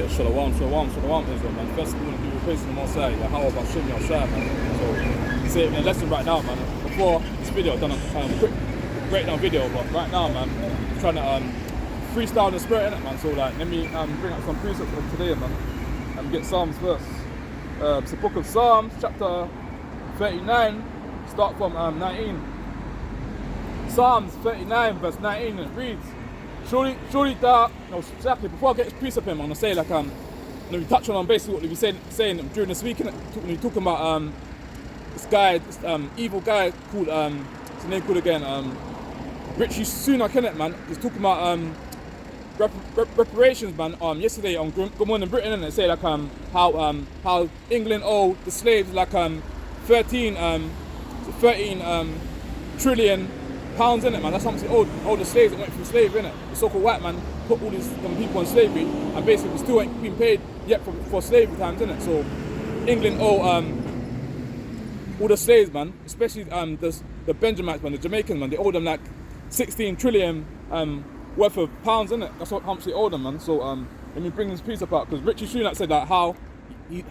Yeah, shalom, Israel, man. First of all, we were praising the Most High. Yeah, how about Shimmy or Shah, man? So, he's in a lesson right now, man. Before this video, I've done a quick breakdown video, but right now, man, I'm trying to freestyle the spirit in it, man. So, like, let me bring up some precepts for today, man, and get Psalms first. It's the book of Psalms, chapter 39, start from 19. Psalms 39, verse 19, and it reads, Surely that, no, exactly, before I get this precept in, I'm going to say, like, we touch on basically what we were saying during this week, when we talking about this guy, this evil guy called, what's his name called again, Richie Sunak, innit, man. He's talking about reparations, man. Yesterday on Good Morning Britain, and they say, like, how England owe the slaves, like, 13 trillion pounds in it, man. That's how much they owe the slaves that went through slavery, innit? The so-called white man put all these people in slavery, and basically we still ain't been paid yet for slavery times, innit? So England owe all the slaves, man, especially the Benjamites, man, the Jamaicans, man. They owe them like 16 trillion worth of pounds, innit? That's how much they owe them, man. So let me bring this piece up out, because Richie Sunak said that how he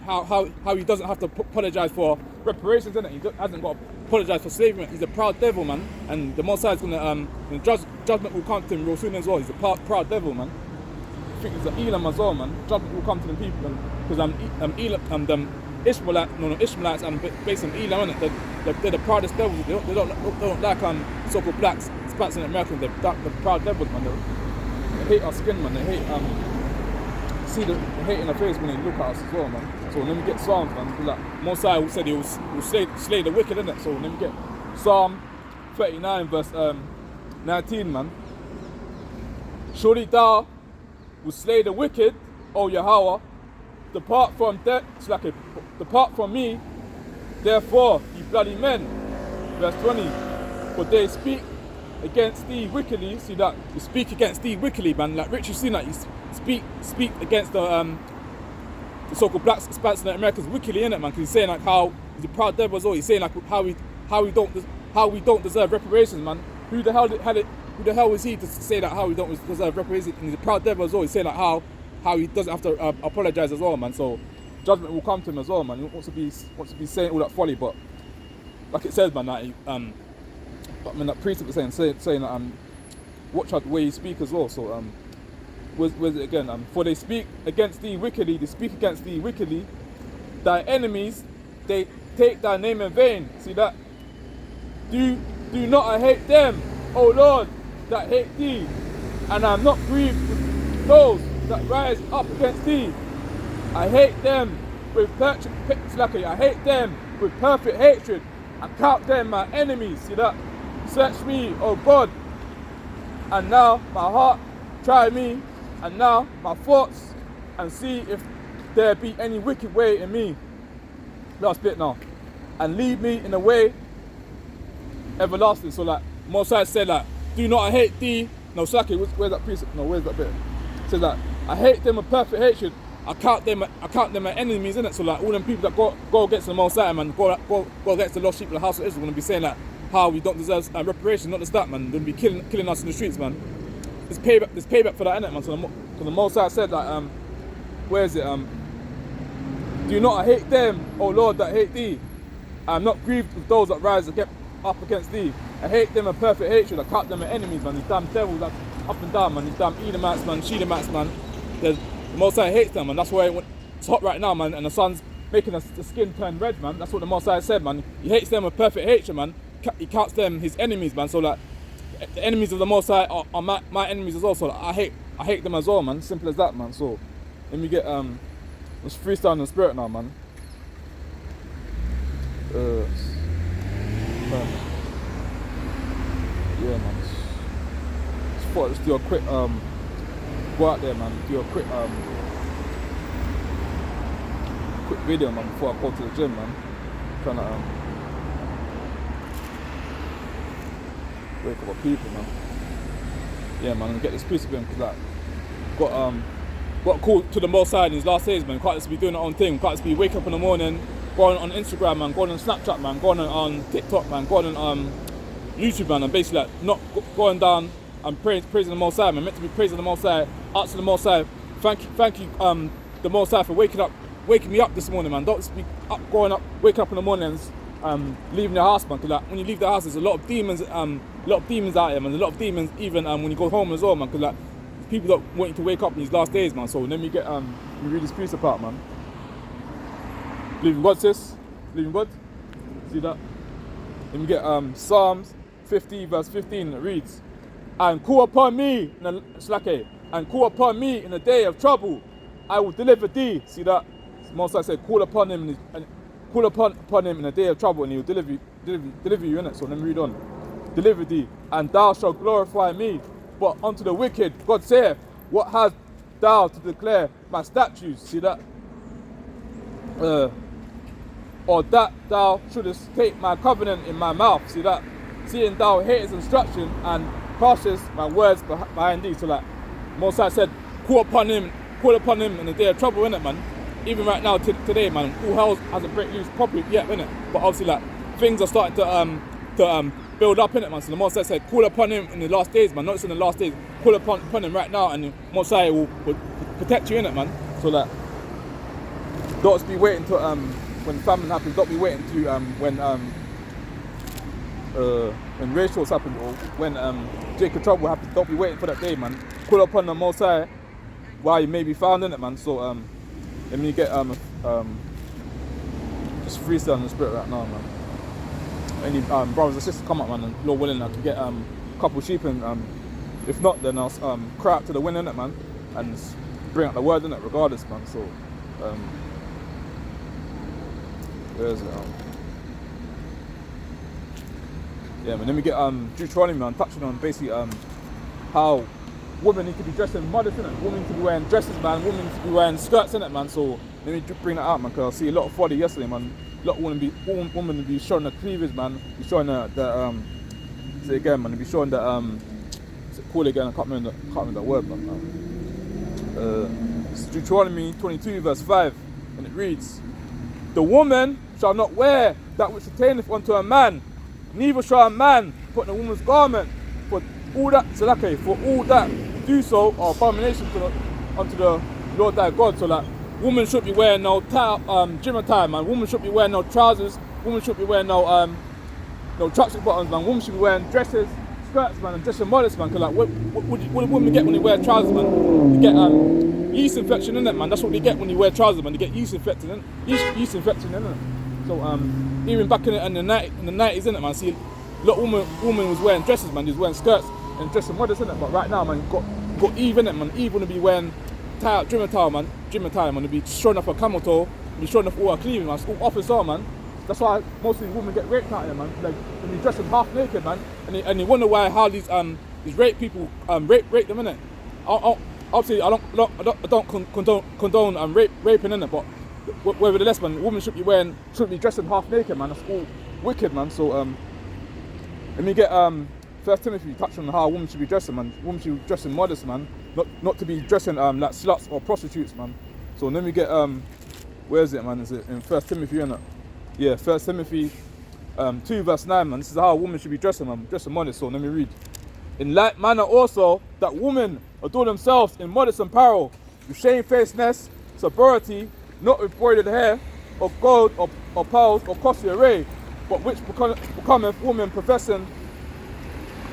doesn't have to apologise for reparations, innit? He hasn't got to apologise for slavery. He's a proud devil, man, and the Most High is gonna judgment will come to him real soon as well. He's a proud devil, man. I think he's an Elam as well, man. Judgment will come to the people, because Ishmaelites and based on Elam, innit? They're the proudest devils. They don't like so-called blacks, Hispanics and Americans. They're proud devils, man. They hate our skin, man. They hate see the hate in the face when they look at us as well, man. So let me get Psalms, man. Like Mosiah said he will slay the wicked, innit? So let me get Psalm 39, verse 19, man. Surely thou will slay the wicked, O Yahweh. Depart from me, therefore, ye bloody men. Verse 20. For they speak against thee wickedly. See that? You speak against thee wickedly, man. Like Richie Sunak, you speak against the so-called blacks, Hispanics, and Americans wickedly, innit, man? Because he's saying like how he's a proud devil as well. He's saying like how we don't deserve reparations, man. Who the hell is he to say that how we don't deserve reparations? And he's a proud devil as well. He's saying like how he doesn't have to apologize as well, man. So judgment will come to him as well, man. He wants to be saying all that folly, but like it says, man, that that precept is saying that watch out the way you speak as well. So where's it again? For they speak against thee wickedly, thy enemies, they take thy name in vain. See that? Do not I hate them, O Lord, that hate thee, and I am not grieved with those that rise up against thee. I hate them with perfect hatred. I count them my enemies. See that? Search me, O God, and now my heart, try me, and now my thoughts, and see if there be any wicked way in me. Last bit now. And lead me in a way everlasting. So like Mosiah said, like, do not I hate thee. No, Saki, where's that precept? No, where's that bit? It says that I hate them with perfect hatred. I count them my enemies, innit? So like all them people that go against the Mosiah, man, go against the lost sheep of the house of Israel, gonna be saying that how we don't deserve reparations, not just that, man. They're gonna be killing us in the streets, man. There's payback for that, innit, man. So the Mosiah said that where is it? Do not I hate them, O Lord, that hate thee. I am not grieved with those that rise up against thee. I hate them with perfect hatred. I count them my enemies, man. These damn devils, like, up and down, man. These damn Edomites, man, Shedemites, man. The Mosiah hates them, man. That's why it's hot right now, man. And the sun's making the skin turn red, man. That's what the Mosiah said, man. He hates them with perfect hatred, man. He counts them his enemies, man. So like the enemies of the Mosiah are my enemies as well. So like, I hate them as well, man. Simple as that, man. So let me get let's freestyle in the spirit now, man. Yeah, man. Just thought I'd just do a quick go out there, man. Do a quick video, man, before I go to the gym, man. Trying to wake up people, man. Yeah, man, and get this piece of him, because like got called to the Most High in his last days, man. Can't just be doing our own thing. Can't just be wake up in the morning, going on Instagram, man, going on Snapchat, man, going on TikTok, man, going on YouTube, man, and basically like not going down and praising the Most High, man. Meant to be praising the Most High, asking the Most High, thank you, the Most High for waking me up this morning, man. Don't just be waking up in the mornings, leaving the house, man. Cause like when you leave the house, there's a lot of demons out here, man. There's a lot of demons even when you go home as well, man. Cause like people that want you to wake up in these last days, man. So let me get you read this piece apart, man. Believe in God, sis. Believe in God. See that? Let me get Psalms 50 verse 15. It reads, and call upon me in the day of trouble, I will deliver thee. See that? Most I said, call upon him and call upon him in the day of trouble, and he will deliver you in it. So let me read on. Deliver thee, and thou shalt glorify me. But unto the wicked, God saith, what hast thou to declare my statutes? See that? Or that thou shouldest take my covenant in my mouth. See that? Seeing thou hatest instruction and castest my words behind thee. So like Most High said, call upon him in the day of trouble, innit, man? Even right now, today, man, all hell hasn't break loose properly yet, innit? But obviously, like, things are starting to build up, innit, man? So the Most High said, call upon him in the last days, man. Not just in the last days, call upon him right now, and the Most High will protect you, innit, man? So like, don't just be waiting to when famine happens. Don't be waiting to when racials happen or when Jacob trouble happens. Don't be waiting for that day, man. Call upon the Most High while you may be found, in it, man. So let me get just freestyle in the spirit right now, man. Any brothers and sisters come up, man, and Lord willing, I can get a couple sheep, and if not, then I'll cry out to the wind, in it, man, and bring out the word, in it, regardless, man. So where is it? Yeah, man. Let me get Deuteronomy, man, touching on basically how women need to be dressed in modest, innit? Women need to be wearing dresses, man. Women need to be wearing skirts, innit, man. So let me bring that out, man, because I see a lot of folly yesterday, man. A lot of women be showing the cleavage, man. Be showing say again, man. Be showing the call again. I can't remember that word, man. It's Deuteronomy 22 verse 5, and it reads, the woman shall not wear that which attaineth unto a man, neither shall a man put in a woman's garment, for all that do so are abomination unto the Lord thy God. So like, women should be wearing no gym attire, man. Women should be wearing no trousers. Women should be wearing no tracksuit bottoms, man. Women should be wearing dresses, skirts, man, and dressing modest, man. Cause like, what do women get when they wear trousers, man? They get yeast infection, in it, man. That's what they get when you wear trousers, man. They get yeast infection, in it. So even back in the 90s, innit, man. See, a lot of women was wearing dresses, man. They was wearing skirts and dressing modest, innit. But right now, man, got Eve, innit, man. Eve wanna be wearing gym attire, man. To be showing off a camel toe, be showing off all her cleavage, man. It's all officer, man. That's why most of these women get raped out here, man. Like when they dressing half naked, man, and they wonder why how these rape people rape them, innit. Obviously, I don't condone raping, innit, but nevertheless, man, women shouldn't be dressing half naked, man. That's all wicked, man. So let me get 1 Timothy touching on how a woman should be dressing, man. Women should be dressing modest, man. Not to be dressing like sluts or prostitutes, man. So let me get where is it, man? Is it in 1 Timothy, innit? Yeah, 1 Timothy 2 verse 9, man. This is how a woman should be dressing, man. Dressing modest. So let me read. In like manner also that women adorn themselves in modest apparel, with shamefacedness, sobriety, not with broidered hair, or gold, or pearls, or costly array, but which becometh woman professing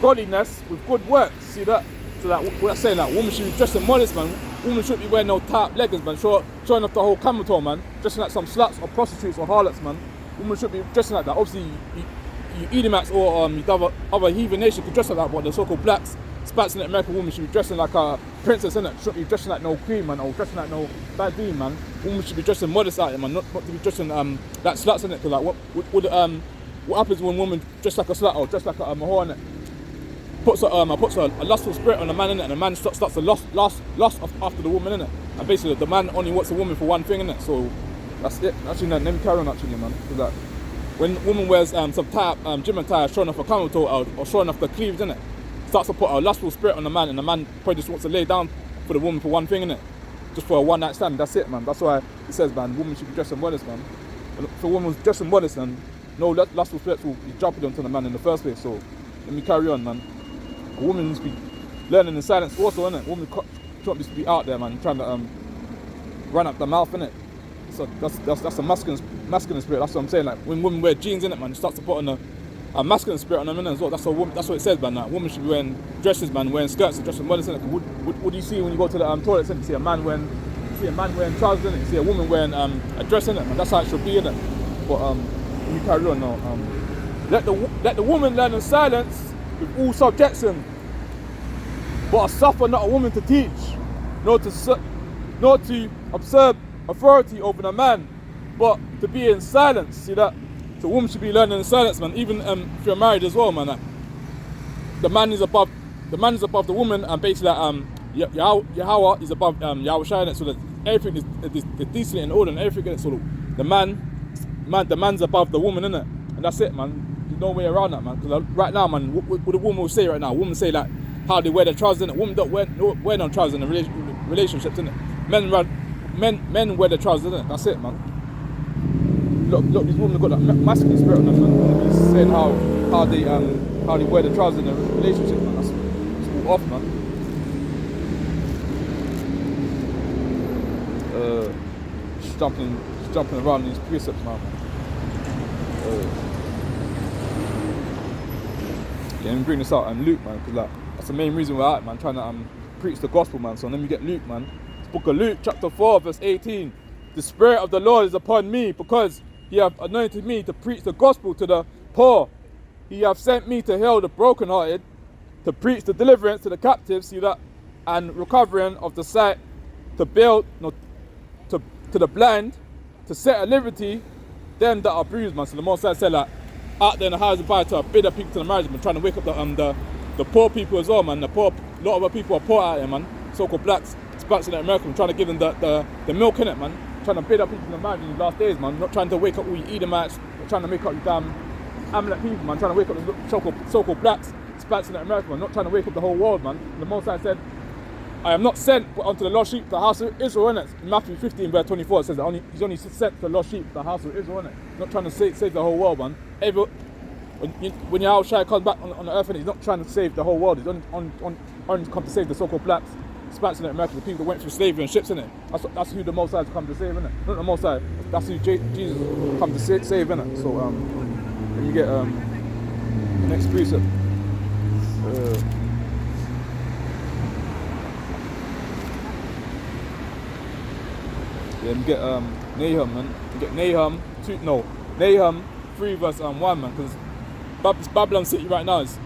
godliness with good works. See that? So that what I'm saying, that woman should be dressing modest, man. Women shouldn't be wearing no tight leggings, man. Showing off the whole camel toe, man. Dressing like some sluts or prostitutes or harlots, man. Women should be dressing like that. Obviously, you Edomites or other heathen nations could dress like that, but the so-called blacks, Spats in American women should be dressing like a princess, innit? Shouldn't be dressing like no queen, man, or dressing like no bad bean, man. Women should be dressing modest out there, man, not to be dressing like sluts, innit? Because like, what happens when women dress like a slut or dress like a whore, innit? Puts a lustful spirit on a man, innit? And the man starts to lust after the woman, innit? And basically, the man only wants a woman for one thing, innit? So that's it. Actually, no, let me carry on, actually, man. Because like, when a woman wears some type gym attire, showing off a camel toe or showing off the cleavage, innit? Starts to put a lustful spirit on the man, and the man probably just wants to lay down for the woman for one thing, innit? Just for a one night stand. That's it, man. That's why it says, man, women should be dressing modest, man. If a woman's dressing modest, then no lustful spirits will be jumping onto the man in the first place. So let me carry on, man. A woman needs to be learning in silence also, innit? A woman shouldn't be out there, man, trying to run up the mouth, innit? So that's a masculine spirit. That's what I'm saying. Like when women wear jeans, innit, man, it starts to put on a masculine spirit on them, innit, as well. That's what it says, man. Like women should be wearing dresses, man, wearing skirts and dressing modest, innit? What do you see when you go to the toilets? You see a man wearing trousers, innit? You see a woman wearing a dress, innit, man. That's how it should be, innit? But we carry on now. Let the woman learn in silence with all subjection, but suffer not a woman to teach, nor to observe authority over the man, but to be in silence. See that? So women should be learning in silence, man. Even if you're married as well, man. Like, the man is above the woman, and basically Yahweh is above Yahweh Shai, so that everything is decent and order and everything. So the man's above the woman, innit? And that's it, man. There's no way around that, man. Because right now, man, what the woman will say right now, women say like how they wear their trousers, innit? Women don't wear no trousers in the relationships, innit? Men wear their trousers, innit? That's it, man. Look, these women have got that masculine spirit on them, man. He's saying how they wear the trousers in a relationship, man. That's all off, man. Just jumping around these precepts now, man. Let me bring this out and Luke, man, because like that's the main reason we're out, man, trying to preach the gospel, man. So let me get Luke, man. It's book of Luke, chapter 4, verse 18. The Spirit of the Lord is upon me, because He hath anointed me to preach the gospel to the poor. He hath sent me to heal the brokenhearted, to preach the deliverance to the captives, see that, and recovering of the sight, to build, to the blind, to set at liberty them that are bruised, man. So the Most High said, like, out there in the house of Bible to bid people to the marriage, man, trying to wake up the poor people as well, man. A lot of our people are poor out there, man. So-called blacks, Hispanics in America, trying to give them the milk in it, man. Trying to bid up people to the marriage in these last days, man. Not trying to wake up all you Edomites, not trying to make up you damn Amalek people, man. Trying to wake up the so-called blacks, Hispanics in America, man. Not trying to wake up the whole world, man. And the Most High said, I am not sent but unto the lost sheep, the house of Israel, innit? In Matthew 15, verse 24, it says that He's only sent the lost sheep, the house of Israel, innit? Not trying to save the whole world, man. When Yahweh Shai comes back on the earth, and He's not trying to save the whole world. He's only come to save the so-called blacks, Hispanics in America, the people that went through slavery and ships, innit? That's who the Most High has come to save, innit? Not the Most High. That's who Jesus come to save, innit? So let me get the next precept. Then get Nahum, man. Get Nahum 3 verse 1, man. Because Babylon City right now it's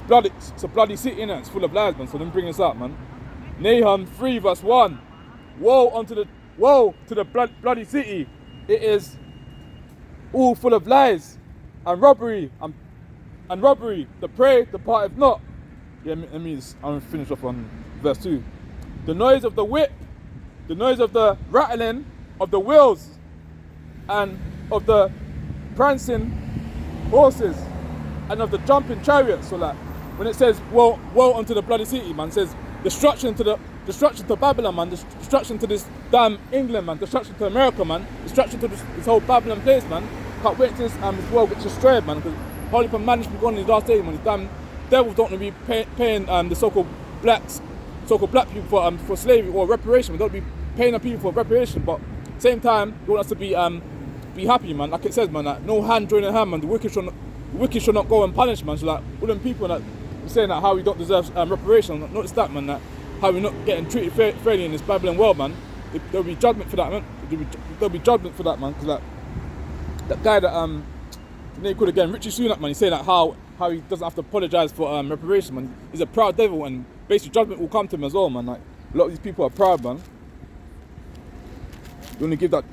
bloody. It's a bloody city, innit? It's full of lies, man. So let me bring this up, man. Nahum 3 verse 1. Woe to the bloody city! It is all full of lies and robbery and robbery. The prey departeth not. Yeah, I'm gonna finish off on verse 2. The noise of the whip, the noise of the rattling of the wheels, and of the prancing horses, and of the jumping chariots. So like, when it says woe unto the bloody city, man, it says destruction to Babylon, man, destruction to this damn England, man, destruction to America, man, destruction to this whole Babylon place, man. Can't wait till this world gets destroyed, man, because holy management be gone in these last days, man. These damn devils don't want to be paying the so-called black people for slavery or reparation. We don't be paying the people for reparation, but at the same time, they want us to be happy, man. Like it says, man, like, no hand joining hand, man. The wicked should not go unpunished, man. So like, all them people that saying that how we don't deserve reparation, not just that, man, that how we're not getting treated fairly in this Babylon world, man. There'll be judgment for that, man. There'll be judgment for that, man. Because like, that guy that they called again, Richie Sunak, man. He's saying that how he doesn't have to apologize for reparation, man. He's a proud devil, and basically judgment will come to him as well, man. Like, a lot of these people are proud, man. You only give that,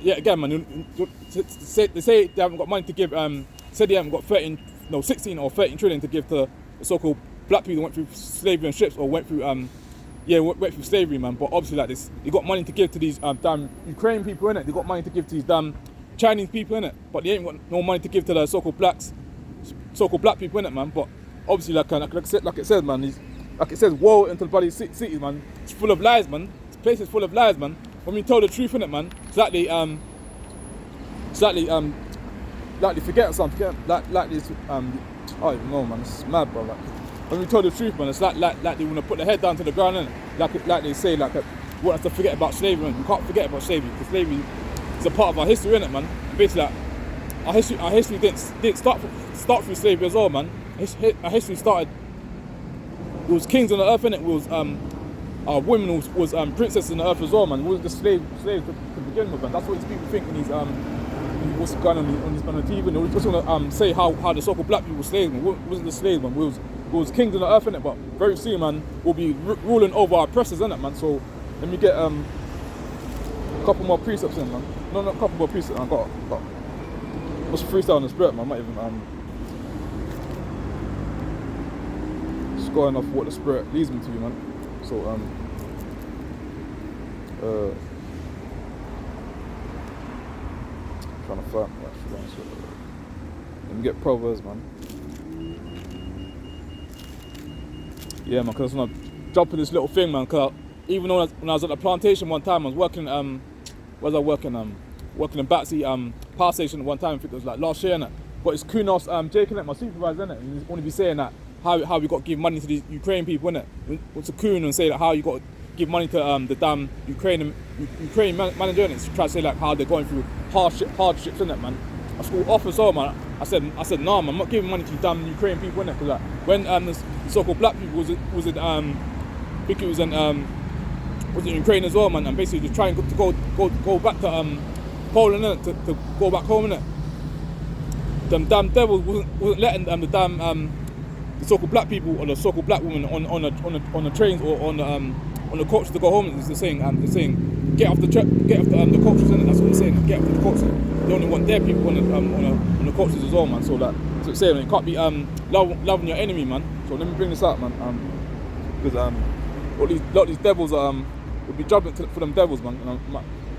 yeah, again, man. They say they haven't got money to give. Said they haven't got 16 or 13 trillion to give to the so-called black people that went through slavery and ships, or went through went through slavery, man. But obviously, like this, they got money to give to these damn Ukrainian people, innit? They got money to give to these damn Chinese people, innit? But they ain't got no money to give to the so-called black people, innit, man? But obviously, like it says, man, like it says, woe into the bloody cities, man. It's full of lies, man. This place is full of lies, man. When we tell the truth, innit, man, like they forget something, like this, I don't know, man, it's mad, bro. Like, when we tell the truth, man, it's like they want to put their head down to the ground, innit? Like they say, like want us to forget about slavery, man. We can't forget about slavery, because slavery is a part of our history, innit, man? And basically, like, our history didn't start through slavery as well, man. Our history started. It was kings on the earth, innit? It was our women was princesses on the earth as well, man. It wasn't just slaves to begin with, man. That's what these people think when he's what's going on the TV. And they just want to say how the so-called black people were slaves, man. It wasn't the slaves, man. It was kings on the earth, innit? But very soon, man, we'll be ruling over our oppressors, innit, man? So let me get a couple more precepts in, man. No, not a couple more precepts. I got what's freestyle in the spirit, man. I might even just going off what the spirit leads me to, man. So trying to find let me get Proverbs, man. Yeah, man, because I want to jump in this little thing, man. Because even though when I was at the plantation one time, I was working. Working in Batsy power station at one time. I think it was like last year, innit? But it's Kunos Jake, innit, my supervisor, innit? And he's only be saying that how we got to give money to these Ukrainian people, innit? What's a coon and say that how you got to give money to the damn Ukrainian manager, innit? So try to say like how they're going through hardships, innit, man? I school off as well, man. I said, nah, man, I'm not giving money to damn Ukrainian people, innit? Because like, when the so-called black people was in I think it was in Ukraine as well, man, and basically just trying to go back to Poland, innit? To go back home, innit? Them damn devils wasn't letting the damn the so-called black people or the so-called black women on the trains or on the coaches to go home. They're saying get off the coaches, innit? That's what they're saying. Get off the coaches. They only want their people on the coaches as well, man. So that that's what they're saying. It can't be loving your enemy, man. So let me bring this up, man. Because a lot of these devils would be judgment for them devils, man.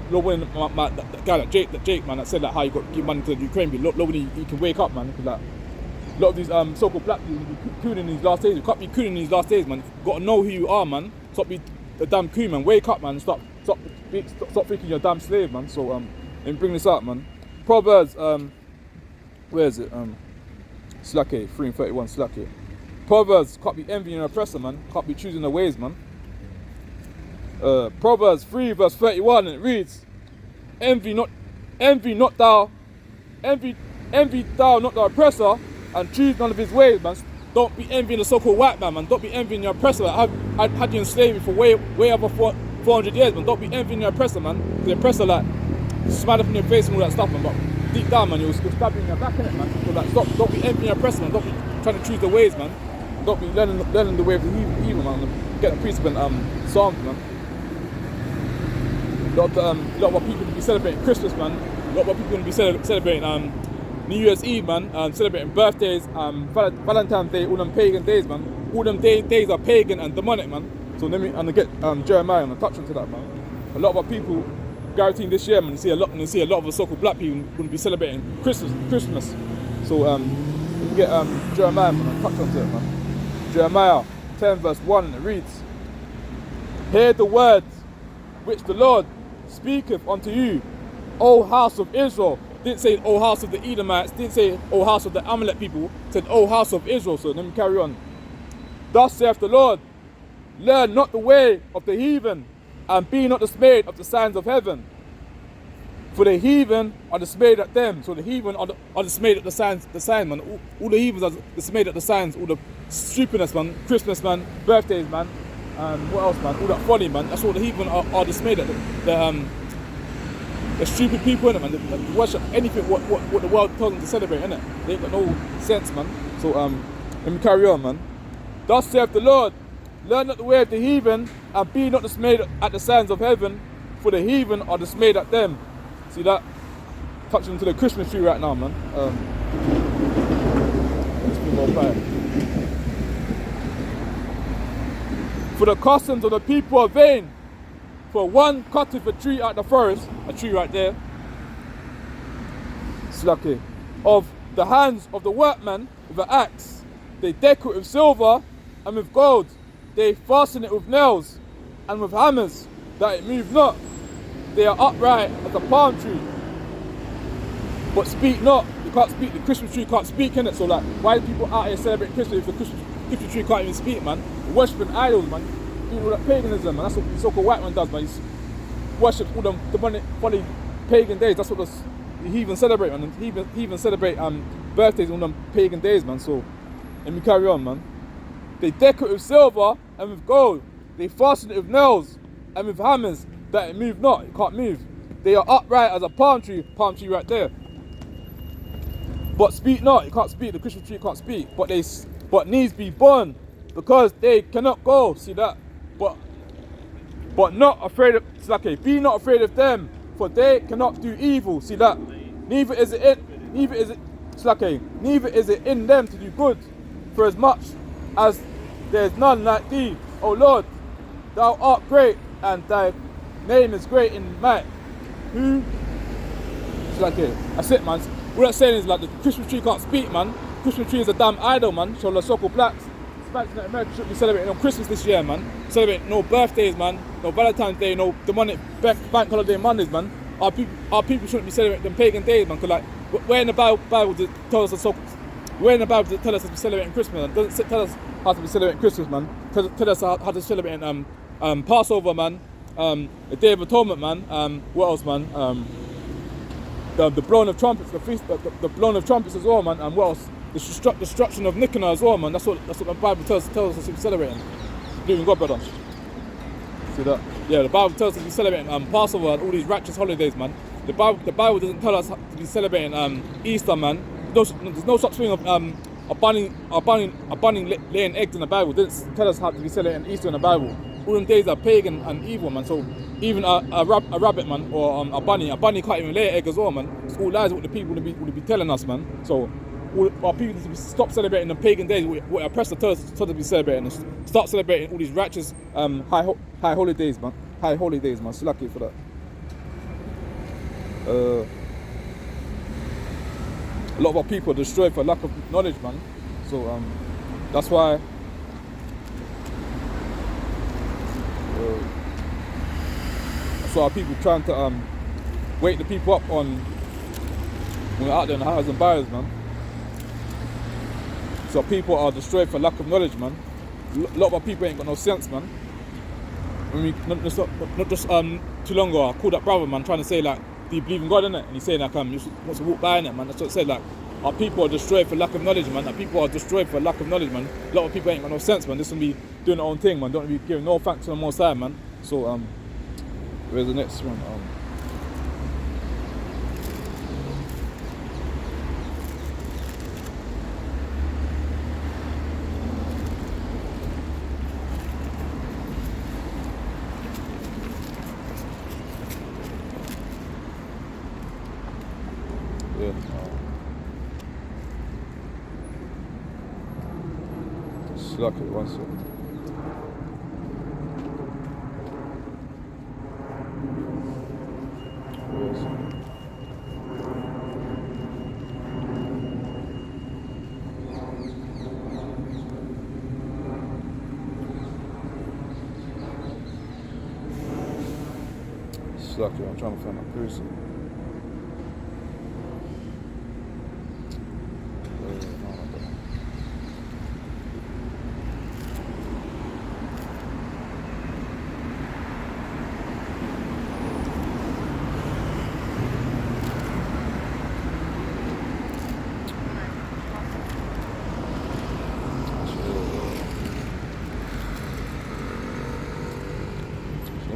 Lord willing, that guy, Jake, man, that said that how you got to give money to the Ukraine, but Lord willing, he can wake up, man. Because like, a lot of these so-called black people will be cooning in these last days. You can't be cooning in these last days, man. You've got to know who you are, man. Stop being a damn coon, man. Wake up, man. Stop thinking you're a damn slave, man. So let me bring this up, man. Proverbs, where is it? Slacky, 3:31, Slacky. Proverbs, can't be envying an oppressor, man. Can't be choosing the ways, man. Proverbs 3 verse 31, and it reads, envy thou not the oppressor, and choose none of his ways, man. Don't be envying the so-called white man. Don't be envying your oppressor. Like, I've had you in slavery for way over 400 years, man. Don't be envying your oppressor, man. The oppressor, like, smile up in your face and all that stuff, man. But deep down, man, you'll stab you in your back, innit, man. So, like, don't be envying your oppressor, man. Don't be trying to choose the ways, man. Don't be learning the way of the evil, man. Get the precept and Psalms, man. A lot of our people will be celebrating Christmas, man. A lot of our people will be celebrating New Year's Eve, man. Celebrating birthdays, Valentine's Day, all them pagan days, man. All them days are pagan and demonic, man. So let me get Jeremiah and touch onto that, man. A lot of our people, guaranteeing this year, man, you see a lot of the so-called black people will be celebrating Christmas. So let me get Jeremiah, man, and touch onto it, man. Jeremiah 10 verse 1, it reads, hear the words which the Lord speaketh unto you, O house of Israel. Didn't say, O house of the Edomites. Didn't say, O house of the Amalek people. Said, O house of Israel. So let me carry on. Thus saith the Lord, learn not the way of the heathen, and be not dismayed of the signs of heaven. For the heathen are dismayed at them. So the heathen are dismayed at the signs, man. All the heathens are dismayed at the signs. All the stupidness, man. Christmas, man. Birthdays, man. What else, man? All that folly, man. That's what the heathen are dismayed at. The stupid people, innit, man. They worship anything what the world tells them to celebrate, innit. They ain't got no sense, man. So let me carry on, man. Thus saith the Lord, learn not the way of the heathen, and be not dismayed at the signs of heaven, for the heathen are dismayed at them. See that? Touching into the Christmas tree right now, man. Let's be more quiet. For the customs of the people are vain. For one cutteth a tree out the forest, a tree right there, Slacky, of the hands of the workman with an axe. They deck it with silver and with gold. They fasten it with nails and with hammers, that it move not. They are upright as a palm tree, but speak not. You can't speak. The Christmas tree can't speak, innit? So like, why do people out here celebrate Christmas if the Christmas tree can't even speak, man? They're worshipping idols, man. all that paganism, man. That's what the so-called white man does, man. He worships all them demonic, funny pagan days. That's what the heathen celebrate, man. And heathen celebrate birthdays on them pagan days, man. So let me carry on, man. They decorate with silver and with gold. They fasten it with nails and with hammers, that it move not, it can't move. They are upright as a palm tree right there. But speak not, it can't speak, the Christmas tree can't speak, but needs be born, because they cannot go. See that? But not afraid of, it's like, okay, be not afraid of them, for they cannot do evil. See that? Neither is it in them to do good, for as much as there is none like thee, O Lord. Thou art great, and thy name is great in might. Who? It's like, okay, that's it, man. What I'm saying is, like, the Christmas tree can't speak, man. Christmas tree is a damn idol, man. So the so-called blacks, Spanish in America should be celebrating on Christmas this year, man. Celebrating no birthdays, man. No Valentine's Day, no demonic bank holiday Mondays, man. Our people shouldn't be celebrating them pagan days, man. Cause like, where in the Bible tell us where in the Bible does it tell us to be celebrating Christmas, man? Doesn't it tell us how to be celebrating Christmas, man? Tell us how to celebrate Passover, man. The Day of Atonement, man. What else, man? The blowing of trumpets, the blowing of trumpets as well, man. And what else? The destruction of Nicanor as well, man. That's what the Bible tells us to be celebrating. Believe in God, brother. See that? Yeah, the Bible tells us to be celebrating Passover and all these righteous holidays, man. The Bible doesn't tell us to be celebrating Easter, man. There's no such thing of a bunny laying eggs in the Bible. It doesn't tell us how to be celebrating Easter in the Bible. All them days are pagan and evil, man. So even a rabbit, man, or a bunny can't even lay an egg as well, man. It's all lies what the people would be telling us, man. So our people need to stop celebrating the pagan days. What our oppressor tells us to be celebrating. Start celebrating all these righteous high holidays, man. High holidays, man. So lucky for that. A lot of our people are destroyed for lack of knowledge, man. So that's why. So our people trying to wake the people up on when they're out there in the highways and byways, man. So people are destroyed for lack of knowledge, man. A lot of our people ain't got no sense, man. I mean, not just too long ago, I called that brother, man, trying to say like, do you believe in God, innit? And he's saying like, you want to walk by in it, man. That's what I said, like, our people are destroyed for lack of knowledge, man. Our people are destroyed for lack of knowledge, man. A lot of people ain't got no sense, man. This will be doing their own thing, man. Don't be giving no thanks to the Most High, man. So where's the next one? Yeah. Slack it, one second. Slack it, I'm trying to find that person.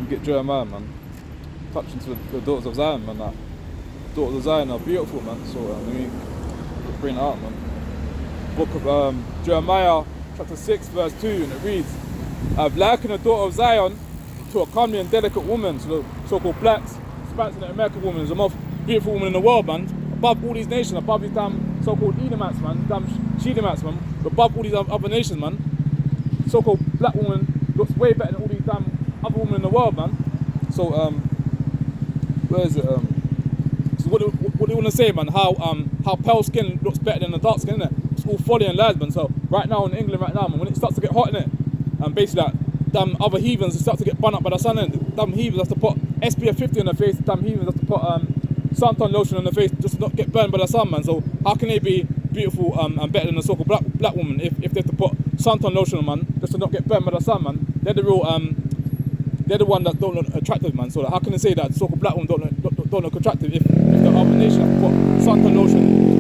Get Jeremiah, man. Touching to the daughters of Zion, man. That daughters of Zion are beautiful, man. So let me bring it out, man. Book of Jeremiah, chapter 6, verse 2, and it reads, I've likened the daughter of Zion to a comely and delicate woman. So the so-called blacks, Spanish and American woman is the most beautiful woman in the world, man. Above all these nations, above these damn so-called Edomites, man, damn Shedemites, man. Above all these other nations, man. So-called black woman looks way better than all these damn other women in the world, man. So where is it? So what do you want to say, man? How pale skin looks better than the dark skin, innit? It's all folly and lies, man. So right now in England, right now, man, when it starts to get hot, innit, and basically like damn other heathens start to get burned up by the sun, and damn heathens have to put SPF 50 on their face. Damn heathens have to put suntan lotion on their face just to not get burned by the sun, man. So how can they be beautiful and better than a so-called black woman if they have to put suntan lotion on, man, just to not get burned by the sun, man? they're the real they're the one that don't look attractive, man. So like, how can they say that so-called black women don't look attractive if the other nation have got suntan lotion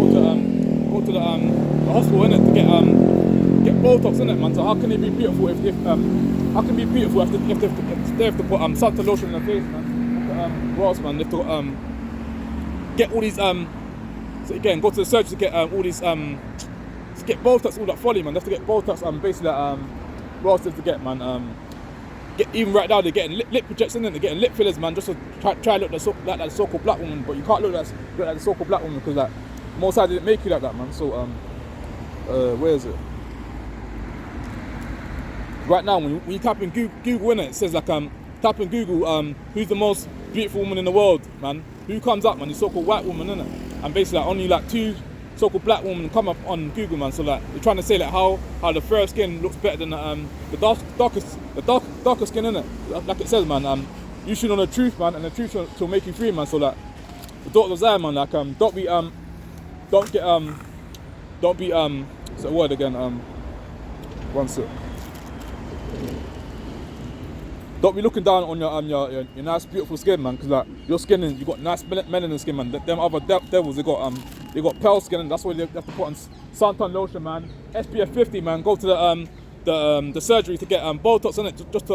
go to the hospital innit to get Botox in it, man. So how can they be beautiful if how can they be beautiful if they have to put suntan lotion in their face, man? What else, man? They have to get all these so again go to the surgery to get all these to get Botox, all that folly, man. They have to get Botox basically what else they have to get, man? Even right now they're getting lip projects in it, they're getting lip fillers, man, just to try look like that so-called black woman, but you can't look like the so-called black woman because like most I didn't make you like that, man. So where is it? Right now when you type in Google in it says like type in Google who's the most beautiful woman in the world, man. Who comes up, man? The so-called white woman, innit? And basically like, only like 2 so-called black women come up on Google, man. So like they're trying to say like how the fair skin looks better than the darker skin, innit? Like it says, man. You should know the truth, man, and the truth will make you free, man. So like the doctor was there, man. Like don't be what's the word again? One sec. Don't be looking down on your nice beautiful skin, man, because like your skin you got nice melanin skin, man. Them other devils they got pale skin, and that's why they have to put on suntan lotion, man. SPF 50, man. Go to the surgery to get Botox in it, just to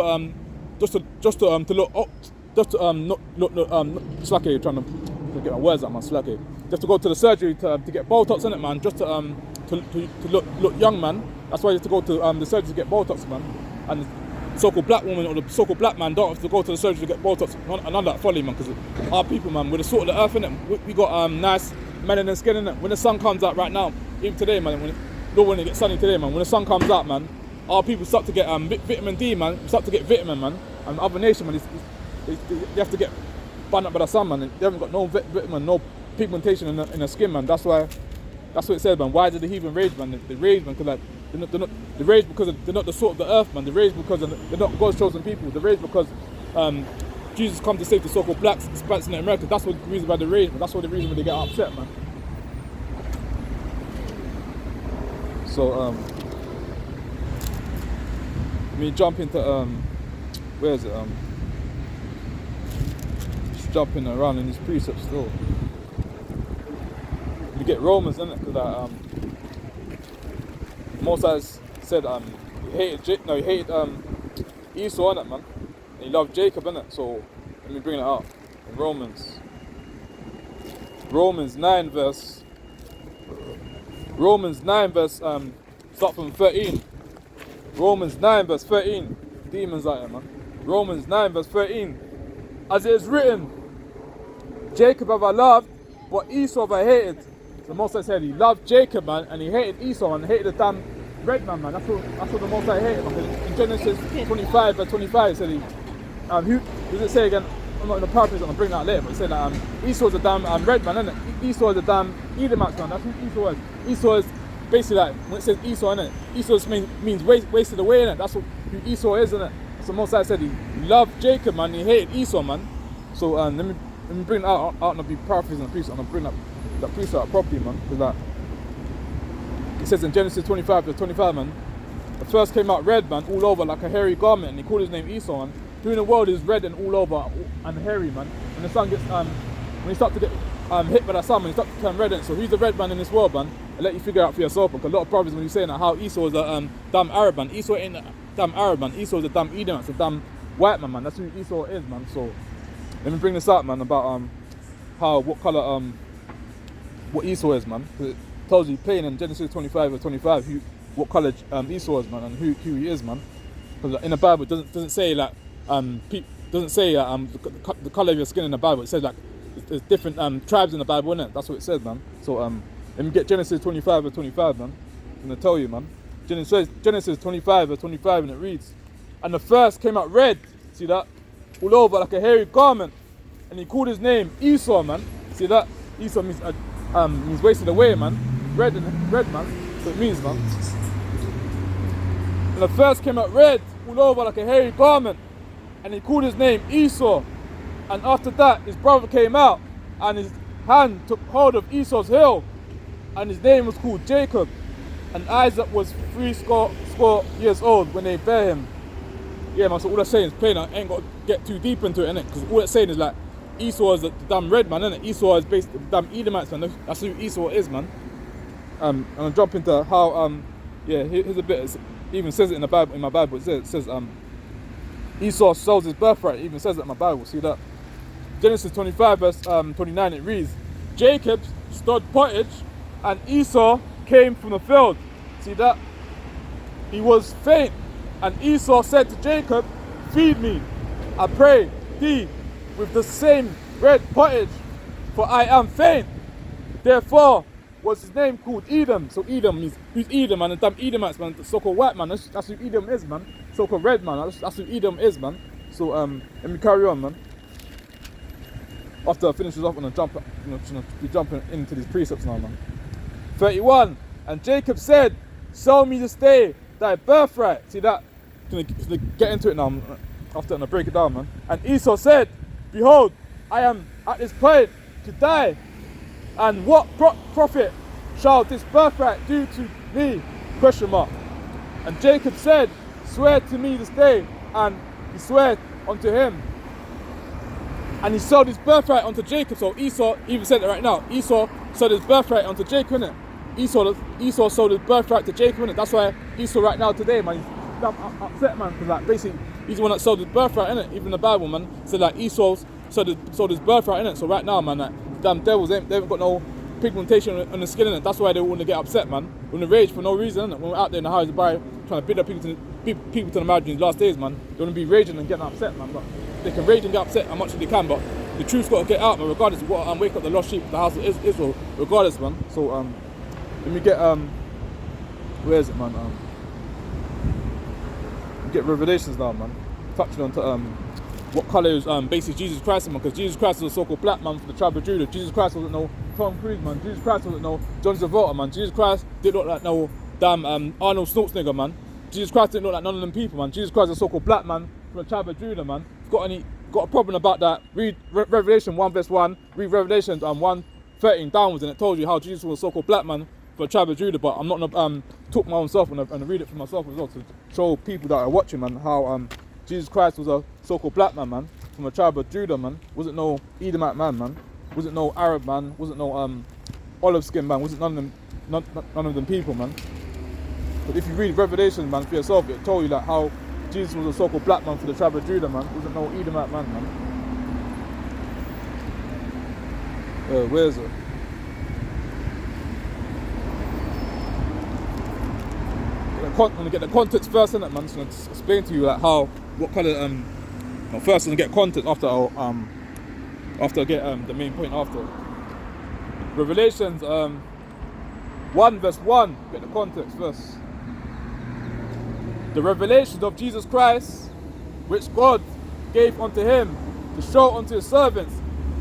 look slacky, trying to get my words out, man, slacky. Just to go to the surgery to get Botox in it, man, just to look young, man. That's why you have to go to the surgery to get Botox, man. And the so-called black woman or the so-called black man don't have to go to the surgery to get Botox. None of that folly, man, because our people, man, we're the salt of the earth, innit? We got nice melanin skin, innit? When the sun comes out right now, even today, man, when it gets sunny today, man, when the sun comes out, man, our people start to get vitamin D, man. We start to get vitamin, man. And other nation, man, they have to get burned up by the sun, man. They haven't got no vitamin, no pigmentation in their skin, man. That's what it says, man. Why did the heathen rage, man? They rage, man, because like they rage because they're not the salt of the earth, man. They rage because they're not God's chosen people. They rage because Jesus come to save the so-called blacks in America. That's what the reason why they rage, man. That's what the reason why they get upset, man. So me jump into where is it? Just jumping around in these precepts still. You get Romans, innit? Because Moses said he hated Esau, innit, man? And he loved Jacob, innit? So let me bring it out in Romans 9 verse start from 13. Romans 9 verse 13. Demons out here, man. Romans 9 verse 13. As it is written, Jacob have I loved, but Esau have I hated. The Most High said he loved Jacob, man, and he hated Esau, and hated the damn red man, man. That's what the Most High hated, man. In Genesis 25 verse 25 said he who does it say again? I'm not in the paraphrase, I'm gonna bring that later, but it said that Esau's a damn red man, isn't it? Esau is a damn Edomite, man. That's who Esau is. Esau is basically like when it says Esau, innit? Esau means wasted away, innit? That's who Esau is, innit? So Most High said he loved Jacob, man, and he hated Esau, man. So let me bring it out and I'll be paraphrasing the priest, and I'll bring that priest out properly, man. Because like it says in Genesis 25 to 25, man, the first came out red, man, all over like a hairy garment, and he called his name Esau, man. Who in the world is red and all over and hairy, man? When the sun gets when you start to get hit by that sun, man, you start to turn red. And so who's the red man in this world, man? I'll let you figure out for yourself, because a lot of brothers when you're saying that how Esau is a damn Arab, man. Esau ain't a damn Arab, man. Esau is a damn Edomite, it's a damn white man, man. That's who Esau is, man. So let me bring this up, man, about what colour what Esau is, man. Because it tells you plain in Genesis 25 or 25 what colour Esau is, man, and who he is, man. Because in the Bible it doesn't say like doesn't say the colour of your skin in the Bible. It says like there's different tribes in the Bible, innit? That's what it says, man. So let me get Genesis 25 or 25, man. I'm gonna tell you, man. Genesis 25 or 25, and it reads, and the first came out red, see that, all over like a hairy garment, and he called his name Esau, man. See that? Esau means wasted away, man. Red, man. So it means, man. And the first came out red, all over like a hairy garment, and he called his name Esau. And after that, his brother came out, and his hand took hold of Esau's heel, and his name was called Jacob. And Isaac was 80 years old when they bare him. yeah, man, so all that's saying is plain. I ain't got to get too deep into it, innit? Because all that's saying is like, Esau is the damn red man, innit? Esau is based the damn Edomites, man. That's who Esau is, man. And I'll jump into how, yeah, here's a bit, it even says it in the Bible, in my Bible, it says, Esau sells his birthright. It even says it in my Bible, see that? Genesis 25 verse 29, it reads, Jacob stood pottage, and Esau came from the field. See that? He was faint, and Esau said to Jacob, feed me, I pray thee, with the same red pottage, for I am faint. Therefore was his name called Edom. So Edom means, who's Edom, man? The damn Edomites, man. The so-called white man. That's who Edom is, man. So-called red man. That's who Edom is, man. So let me carry on, man. After I finish this off, I'm gonna be jumping into these precepts now, man. 31. And Jacob said, sell me this day thy birthright. See that? Gonna get into it now. After I'm gonna break it down, man. And Esau said, behold, I am at this point to die, and what profit shall this birthright do to me? Question mark. And Jacob said, swear to me this day, and he swore unto him. And he sold his birthright unto Jacob. So Esau even said it right now. Esau sold his birthright unto Jacob, innit? Esau sold his birthright to Jacob, innit? That's why Esau right now today, man, he's upset, man, because like basically he's the one that sold his birthright, innit? Even the Bible, man, said like Esau sold his birthright, innit? So right now, man, like damn devils, they haven't got no pigmentation on the skin, innit? That's why they want to get upset, man. When they rage for no reason, innit? When we're out there in the highways of Barry trying to bid up people to the marriage in these last days, man, they want to be raging and getting upset, man. But they can rage and get upset how much they can, but the truth's got to get out, man, regardless of what, wake up the lost sheep of the house of Israel, regardless, man. So let me get where is it, man? Get Revelations now, man. Touching on to what colour is basically Jesus Christ, man, because Jesus Christ was a so-called black man for the tribe of Judah. Jesus Christ wasn't no Tom Cruise, man. Jesus Christ wasn't no John Travolta, man. Jesus Christ didn't look like no damn Arnold Schwarzenegger, man. Jesus Christ didn't look like none of them people, man. Jesus Christ is a so-called black man from the tribe of Judah, man. If you've got a problem about that, read Revelation 1 verse 1, read Revelation 1:13 downwards, and it told you how Jesus was a so-called black man for the tribe of Judah. But I'm not gonna talk my own self and read it for myself as well to show people that are watching, man, how Jesus Christ was a so-called black man, man, from the tribe of Judah, man. Wasn't no Edomite man, man. Wasn't no Arab man. Wasn't no olive skin man. Wasn't none of them people, man. But if you read Revelation, man, for yourself, it told you like how Jesus was a so-called black man for the tribe of Judah, man. Wasn't no Edomite man, man. Where is it? I'm gonna get the context first, innit, man. So I'm gonna explain to you like how, what colour. First I'm gonna get context after I get the main point after. Revelations 1 verse 1. Get the context first. The revelations of Jesus Christ, which God gave unto him to show unto his servants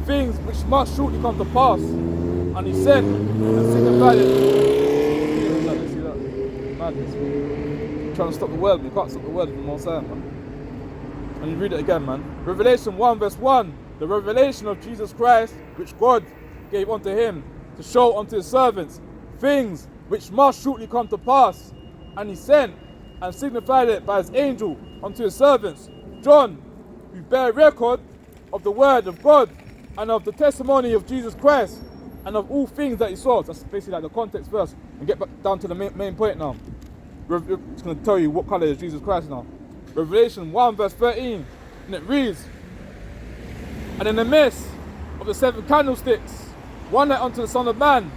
things which must shortly come to pass, and he said and signified it. See that? Madness. Trying to stop the word, but you can't stop the word from Most High, man. And you read it again, man. Revelation 1 verse 1. The revelation of Jesus Christ, which God gave unto him to show unto his servants things which must shortly come to pass, and he sent and signified it by his angel unto his servants John, who bear record of the word of God and of the testimony of Jesus Christ and of all things that he saw. That's basically like the context first, and get back down to the main point now. It's going to tell you what colour is Jesus Christ now. Revelation 1 verse 13, and it reads, and in the midst of the 7 candlesticks, one like unto the Son of Man,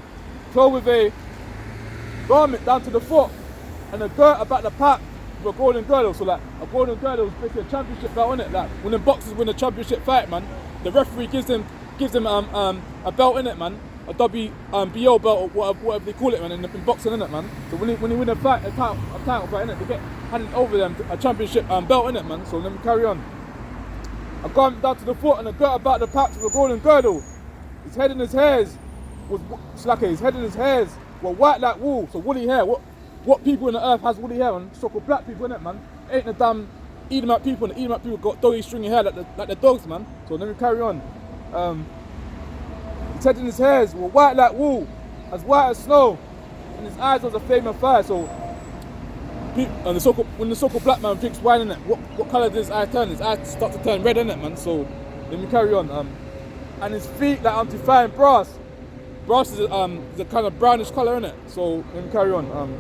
clothed with a garment down to the foot, and a girt about the pack with a golden girdle. So like a golden girdle is basically a championship belt, isn't it? Like when the boxers win a championship fight, man, the referee gives them a belt in it, man, a WBO belt or whatever they call it, man, in boxing, in it, man. So when you win a fight, a title fight, in it, they get handed over them a championship belt, in it, man. So let me carry on. A garment down to the foot and a girt about the pack with a golden girdle. His head and his hairs were white like wool, so woolly hair. What people in the earth has woolly hair, man? So-called black people, innit, man? Ain't the damn Edomite people, and the Edomite people got doggy stringy hair like the dogs, man. So let me carry on. His head and his hairs were white like wool, as white as snow, and his eyes was a flame of fire. So and when the so-called black man drinks wine in it, what colour does his eye turn? His eyes start to turn red in it, man. So let me carry on. And his feet like unto brass. Brass is the kind of brownish colour in it. So let me carry on.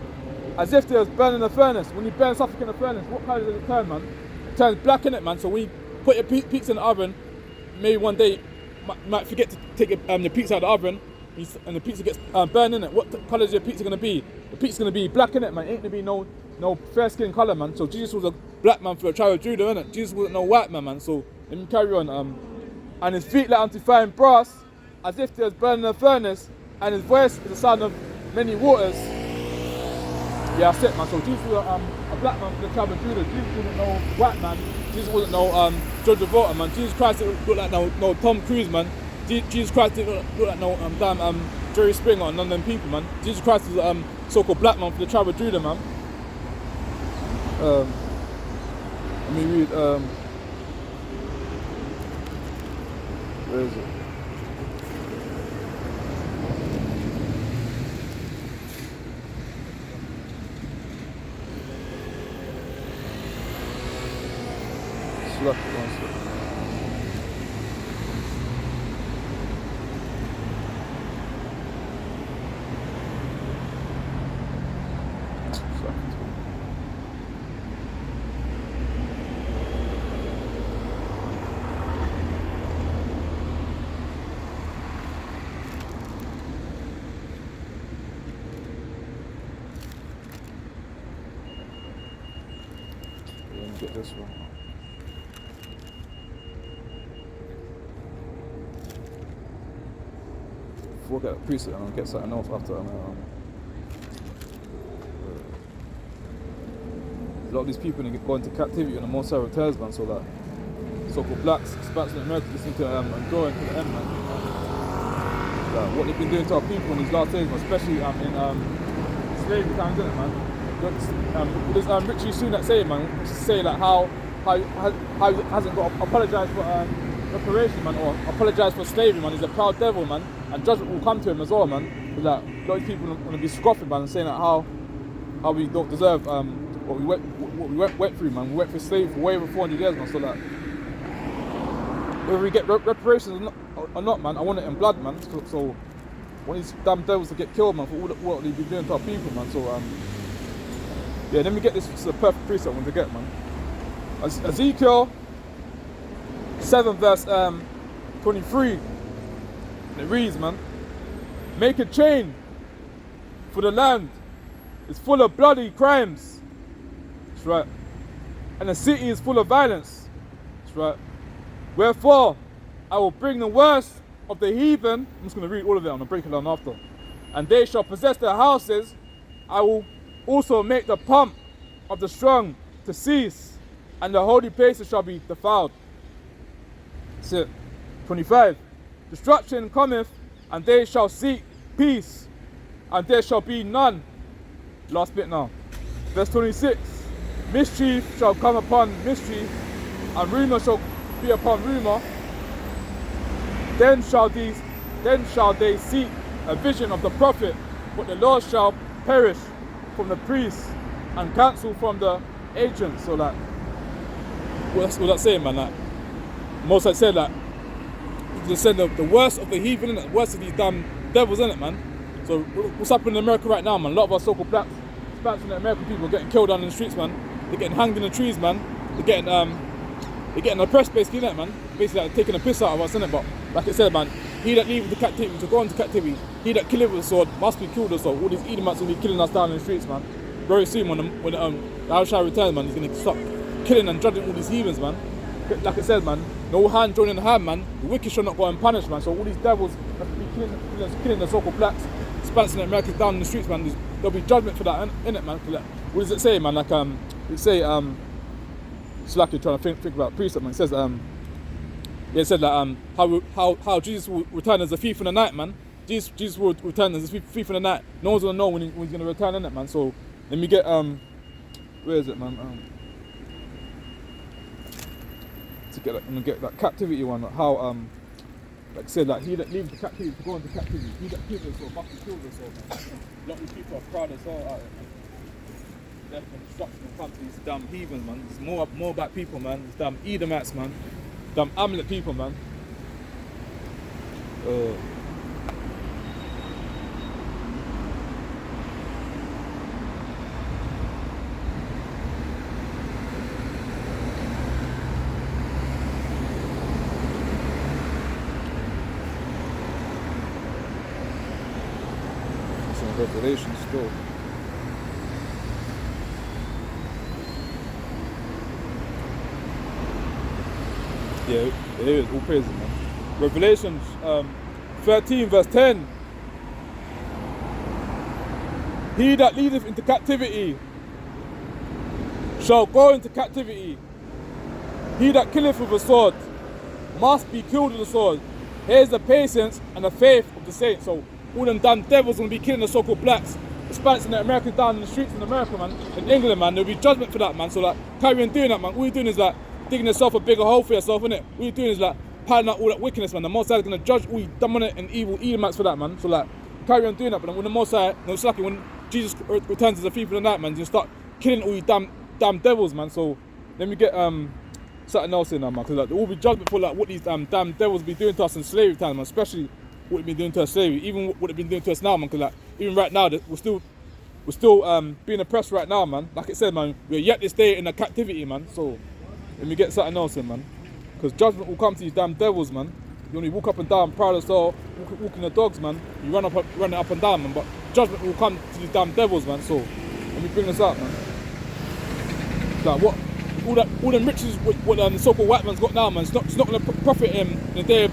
As if they was burning a furnace. When you burn something in a furnace, what colour does it turn, man? It turns black in it, man. So when you put your pizza in the oven, maybe one day you might forget to take your pizza out of the oven, and the pizza gets burned in it. What colour is your pizza gonna be? The pizza's gonna be black in it, man. Ain't gonna be no fair skin colour, man. So Jesus was a black man for the tribe of Judah, innit? Jesus wasn't no white man, man. So let me carry on. And his feet like unto fire and brass, as if they was burning a furnace, and his voice is the sound of many waters. Yeah, that's it, man. So Jesus was a black man for the tribe of Judah. Jesus wasn't no white man. Jesus wasn't no John Travolta, man. Jesus Christ didn't look like no Tom Cruise, man. Jesus Christ didn't look like no damn Jerry Springer or none of them people, man. Jesus Christ was a so-called black man for the tribe of Judah, man. Let me read. Where is it? One second. Let me get this one. Before I get a preset and I'll get something else after. A lot of these people go into captivity on the most returns, man. So that so-called blacks, Hispanics in America just need to enjoy to the end, man. What they've been doing to our people in these last days, especially in slavery times, isn't it, man? There's Richie Sunak saying, man, say like how he hasn't got to apologise for reparation, man, or apologise for slavery, man. He's a proud devil, man, and judgment will come to him as well, man. Because like, a lot of people are going to be scoffing, man, and saying like how we don't deserve what we went through, man. We went through slavery for way over 400 years, man. So like, whether we get reparations or not, man, I want it in blood, man. So want these damn devils to get killed, man, for all what they've been doing to our people, man. So yeah, let me get this. This is the perfect preset I want to get, man. Ezekiel 7 verse 23. And it reads, man, make a chain, for the land is full of bloody crimes. That's right. And the city is full of violence. That's right. Wherefore, I will bring the worst of the heathen. I'm just going to read all of it. I'm going to break it down after. And they shall possess their houses. I will also make the pomp of the strong to cease, and the holy places shall be defiled. That's it. 25. Destruction cometh, and they shall seek peace, and there shall be none. Last bit now. Verse 26. Mischief shall come upon mischief, and rumour shall be upon rumour. Then shall they seek a vision of the prophet, but the Lord shall perish from the priests and counsel from the agents. So like, what's that saying, man? Like, Moses said that they said the worst of the heathen, the worst of these damn devils, in it, man. So what's happening in America right now, man? A lot of our so-called blacks, Hispanics and American people are getting killed down in the streets, man. They're getting hanged in the trees, man. They're getting oppressed, basically, innit, man. Basically, like, taking a piss out of us, innit. But like I said, man, he that leaveth the captivity to go into captivity, he that killeth with a sword must be killed with a sword. All these Edomites will be killing us down in the streets, man. Very soon, when the Al-Shah returns, man, he's gonna stop killing and judging all these heathens, man. Like I said, man, no hand joining hand, man. The wicked shall not go unpunished, man. So all these devils that be killing the so-called blacks, Hispanics and Americans down in the streets, man. There'll be judgment for that, innit, man. Like, what does it say, man? Like it say it's like you're trying to think about precept, man. It says it said that how Jesus will return as a thief in the night, man. Jesus will return as a thief in the night. No one's gonna know when he's gonna return, innit, man. So let me get where is it, man? To get that, I'm gonna get that captivity one. How like I said, like he that leaves the captivity to go into captivity, he that kills us or must be killed us, or man. A lot of these people are proud as well out there, man. death and destruction will come to these damn heathens, man. It's more about people, man. It's damn Edomites, man. Damn Amalek people, man. Some Revelation still. Yeah, it is all praises, man. Revelations 13 verse 10. He that leadeth into captivity shall go into captivity. He that killeth with a sword must be killed with a sword. Here's the patience and the faith of the saints. So all them damn devils gonna be killing the so-called blacks, Hispanics and the Americans down in the streets in America, man, in England, man. There'll be judgment for that, man. So like, carry on doing that, man. All you're doing is like digging yourself a bigger hole for yourself, innit? All you're doing is like piling up all that wickedness, man. The Most High is gonna judge all you dominant and evil Edomites for that, man. So like, carry on doing that. But when the Most High, it's lucky when Jesus returns as a thief in the night, man, you start killing all you damn devils, man. So let me get something else in now, man, because like, there will be judgment for like what these damn devils be doing to us in slavery time, man. Especially what they've been doing to us slavery, even what they've been doing to us now, man. Because like, even right now, we're still being oppressed right now, man. Like it said, man, we're yet this day in a captivity, man. So let me get something else in, man, because judgment will come to these damn devils, man. You only walk up and down, proud as all, walking the dogs, man. You run it up and down, man. But judgment will come to these damn devils, man. So let me bring this up, man. Like what? All them riches, what the so-called white man's got now, man. It's not gonna profit him in the day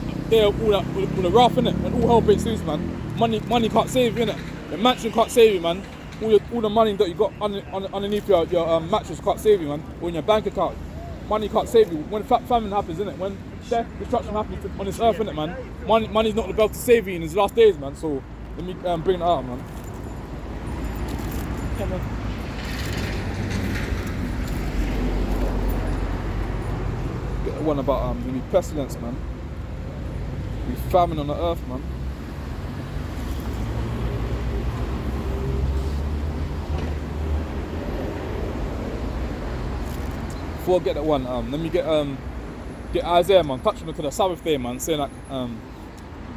of all the wrath, innit? When all hell breaks loose, man. Money can't save you, innit? The mansion can't save you, man. All the money that you got underneath your mattress can't save you, man. Or in your bank account, money can't save you. When famine happens, innit? When death, destruction happens on this earth, innit, man? Money's not about to save you in his last days, man. So let me bring it out, man. Come on. Get one about maybe pestilence, man. Be famine on the earth, man. Before I get that one, let me get Isaiah, man, touching on to the Sabbath day, man, saying like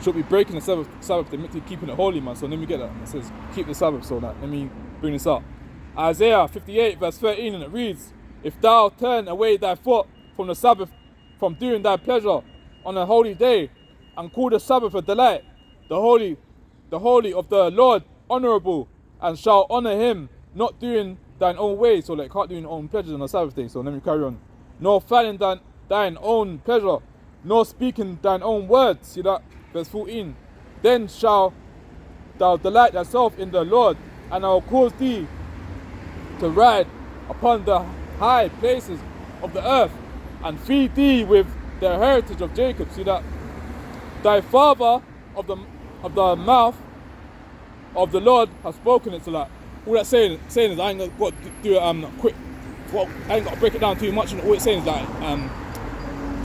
should be breaking the Sabbath day, meant to be keeping it holy, man. So let me get that. It says keep the Sabbath, so that let me bring this up. Isaiah 58 verse 13, and it reads, if thou turn away thy foot from the Sabbath, from doing thy pleasure on a holy day, and call the Sabbath a delight, the holy of the Lord honourable, and shall honour him, not doing thine own way. So like, can't do your own pleasures on the Sabbath day. So let me carry on. Nor finding thine own pleasure, nor speaking thine own words. See that? Verse 14. Then shall thou delight thyself in the Lord, and I will cause thee to ride upon the high places of the earth, and feed thee with the heritage of Jacob. See that? Thy father of the mouth of the Lord has spoken it. So like, all that saying is, I ain't got to do it quick. Well, I ain't got to break it down too much. And all it's saying is like,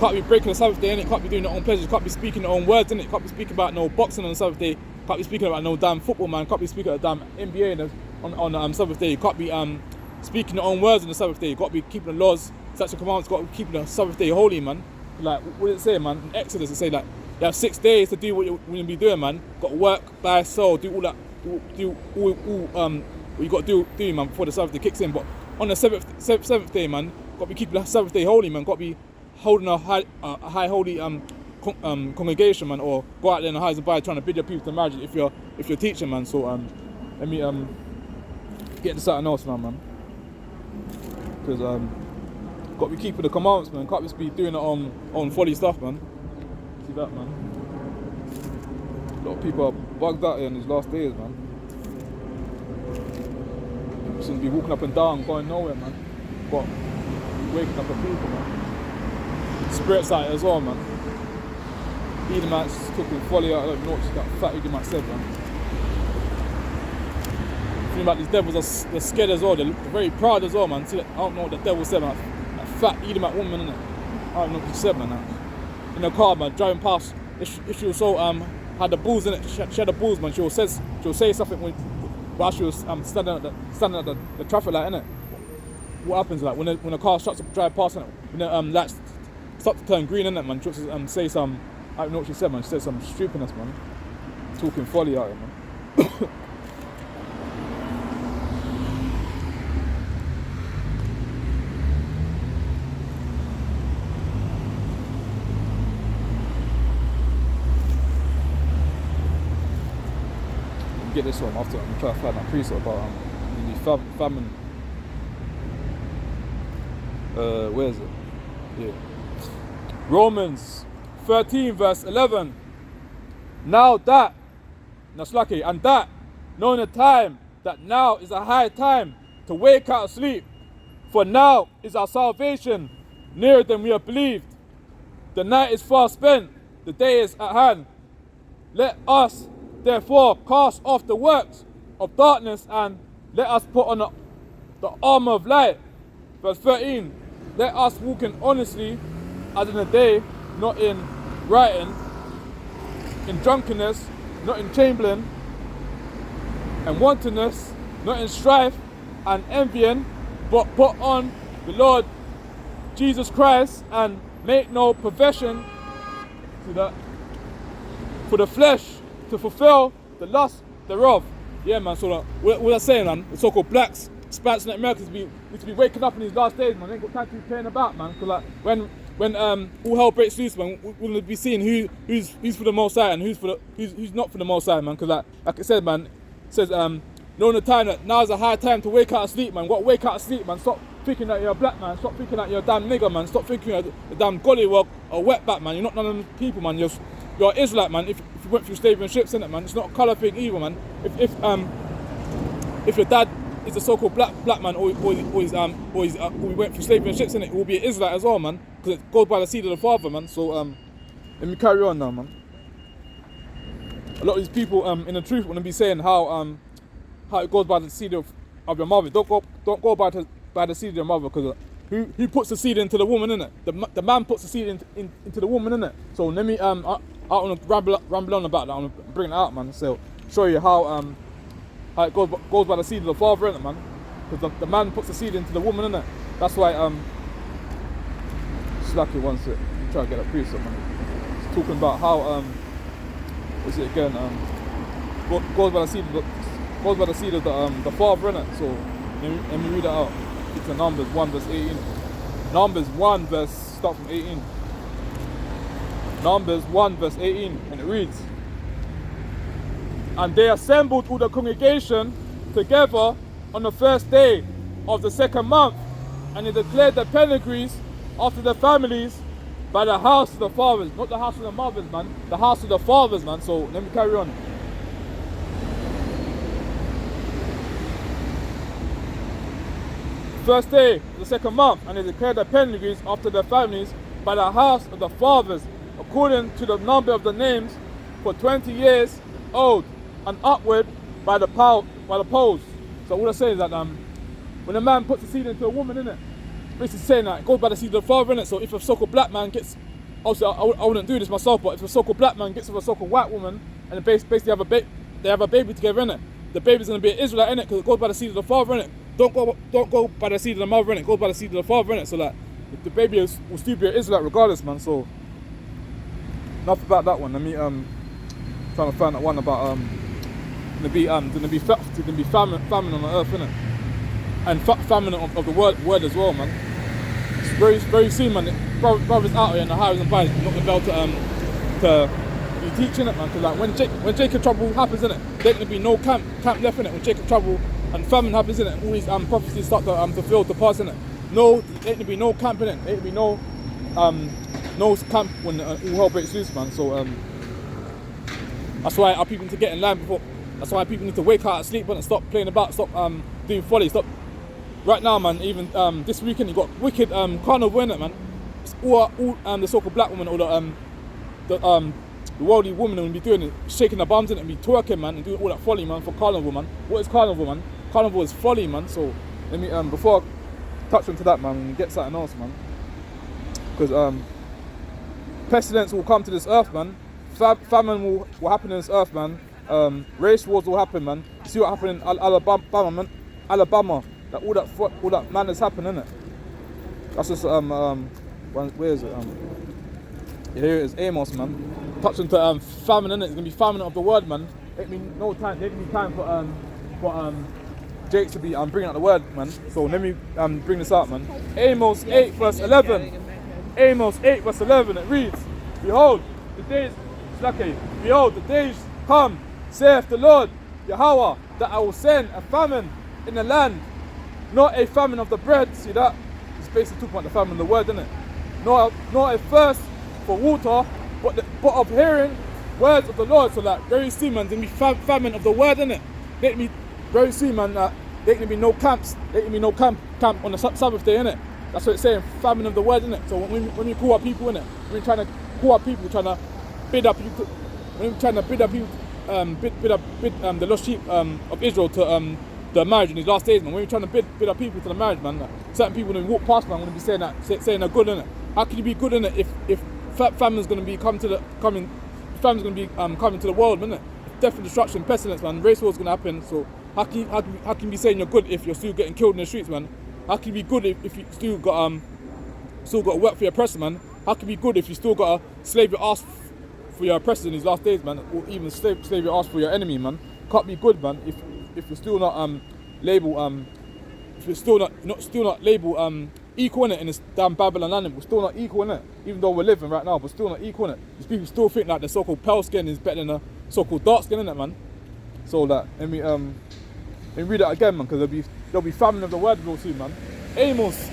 can't be breaking the Sabbath day, and it can't be doing their own pleasures, can't be speaking their own words, innit? Can't be speaking about no boxing on the Sabbath day, can't be speaking about no damn football, man, can't be speaking about damn NBA on Sabbath day, you can't be speaking their own words on the Sabbath day, you got to be keeping the laws, statutes, commandments, got to be keeping the Sabbath day holy, man. Like, what does it say, man? In Exodus, it say like, you have 6 days to do what you're going to be doing, man. Got to work, buy, sell, do all that, do all what you got to do, man, before the Sabbath day kicks in. But on the seventh day, man, got to be keeping the Sabbath day holy, man. Got to be holding a high holy congregation, man, or go out there in the highs and by trying to bid your people to marriage if you're teaching, man. So let me get into something else now, man, because got to be keeping the commandments, man. Can't just be doing it on folly stuff, man. See that, man? A lot of people are bugged out here in these last days, man. People seem to be walking up and down, going nowhere, man. But waking up the people, man. Spirits out here as well, man. Edomites cooking folly out. I don't know what that fat Edomite said, man. Feeling like these devils they're scared as well. They're very proud as well, man. See, I don't know what the devil said, man. That fat Edomite woman, innit? I don't know what she said, man. In the car, man, driving past. If she was so had the balls in it, she had the balls, man. She'll say something while she was standing at the traffic light, innit? what happens like when a car starts to drive past it, when the lights start to turn green, innit, man. She wants to say some, I don't know what she said, man. She said some stupidness, man. Talking folly out here, man. Get this one after. I'm trying to find that precept about the famine. Where is it? Yeah. Romans 13 verse 11. Now that, Naslaki, and that, knowing the time, that now is a high time to wake out of sleep. For now is our salvation nearer than we have believed. The night is far spent, the day is at hand. Let us therefore cast off the works of darkness and let us put on the armor of light. Verse 13, let us walk in honestly as in the day, not in rioting, in drunkenness, not in chambering, and wantonness, not in strife and envying, but put on the Lord Jesus Christ and make no profession to that for the flesh to fulfill the lust thereof. Yeah, man. So what I'm saying, man, the so-called blacks, Hispanics, and Americans need to be waking up in these last days, man. They ain't got time to be playing about, man. Cause like when all hell breaks loose, man, we're gonna be seeing who's for the Most High and who's not for the Most High, man. Cause like I said, man, it says knowing the time that now is a high time to wake out of sleep, man. Got to wake out of sleep, man. Stop thinking that you're a black man. Stop thinking that you're a damn nigger, man. Stop thinking you're a damn gollywog or wetback, man. You're not none of them people, man. You're an Israelite, man. If you went through slavery and ships, innit, man. It's not a colour thing either, man. If your dad is a so-called black man, or we went through slavery and ships, innit, it will be an Israelite as well, man. Because it goes by the seed of the father, man. So let me carry on now, man. A lot of these people in the truth want to be saying how it goes by the seed of your mother. Don't go by the seed of your mother, because who puts the seed into the woman, innit? The man puts the seed into the woman, innit? So let me I want to ramble on about that. I want to bring it out, man. So show you how it goes by the seed of the father, innit, man? Because the man puts the seed into the woman, innit? That's why Slacky wants it. Try to get a precept, man. It's talking about how what's it again? Goes by the seed of the father, innit? So let me read it out. It's in Numbers 1 verse 18. Numbers 1 verse start from 18. Numbers 1 verse 18, and it reads, and they assembled all the congregation together on the first day of the second month, and they declared the pedigrees after the families by the house of the fathers, not the house of the mothers, man, the house of the fathers, man. So let me carry on. First day of the second month, and they declared the pedigrees after the families by the house of the fathers, according to the number of the names, for 20 years old and upward by the poles. So what I'm saying is that when a man puts a seed into a woman, innit, basically saying that it goes by the seed of the father, innit. So if a so-called black man gets, obviously I wouldn't do this myself, but if a so-called black man gets with a so-called white woman and they basically have a baby together, innit, the baby's gonna be an Israelite, innit, because it goes by the seed of the father, innit. Don't go by the seed of the mother, innit. It goes by the seed of the father, innit. So like the baby will still be an Israelite regardless, man. So enough about that one. Let me trying to find that one about gonna be famine on the earth, innit? And famine of the word as well, man. It's very soon, man. Brothers out here in the highways and byways not gonna be able to be teaching it, man. Because like when Jacob trouble happens, innit, there ain't gonna be no camp left, innit. When Jacob trouble and famine happens, innit, and all these prophecies start to fulfill to pass, innit. No, there ain't gonna be no camp, innit. There ain't gonna be no camp when all hell breaks loose, man. So that's why our people need to get in line before. That's why people need to wake out of sleep and stop playing about, stop doing folly, stop. Right now, man, even this weekend you got wicked carnival in it, man. It's all the so-called black woman or the worldly woman will be doing it, shaking their bums in it and be twerking, man, and doing all that folly, man, for carnival, man. What is carnival, man? Carnival is folly, man. So let me before I touch into that, man, get something else, man. Because pestilence will come to this earth, man. Famine will happen in this earth, man. Race wars will happen, man. You see what happened in Alabama, man. Alabama. That all that madness happened, innit? That's just where is it? Here it is, Amos, man. Touching to famine, innit? It's gonna be famine of the word, man. It mean no time. There me time for Jake to be bringing out the word, man. So let me bring this out, man. Amos 8 verse 11. Amos 8 verse 11. It reads, "Behold, the days, behold, the days come, saith the Lord Yahweh, that I will send a famine in the land, not a famine of the bread." See that? It's basically talking about the famine of the word, isn't it? Not a thirst for water, but of hearing words of the Lord. So like very soon, man, there's gonna be famine of the word, isn't it? Let me very soon, man. There can be no camps. There can be no camp on the Sabbath day, innit? That's what it's saying. Famine of the word, innit? So when we call our people, innit? We're trying to call our people, trying to bid up people. When we're trying to bid up people, bid the lost sheep of Israel to the marriage in these last days, man. When we're trying to bid up people to the marriage, man. Certain people when walk past, man, going to be saying they're good, innit? How can you be good, innit? If famine's going to be coming to the world, innit? Death and destruction, pestilence, man. Race war is going to happen. So how can you be saying you're good if you're still getting killed in the streets, man? How can you be good if you still got to work for your oppressor, man? How can you be good if you still got to slave your ass for your oppressor in these last days, man? Or even slave your ass for your enemy, man? Can't be good, man. If you're still not if you're still not label equal in it in this damn Babylon land, we're still not equal in it. Even though we're living right now, we're still not equal in it. These people still think like the so-called pale skin is better than the so-called dark skin, innit, man? So that let me read that again, man, because there'll be famine of the word real soon, man. Amos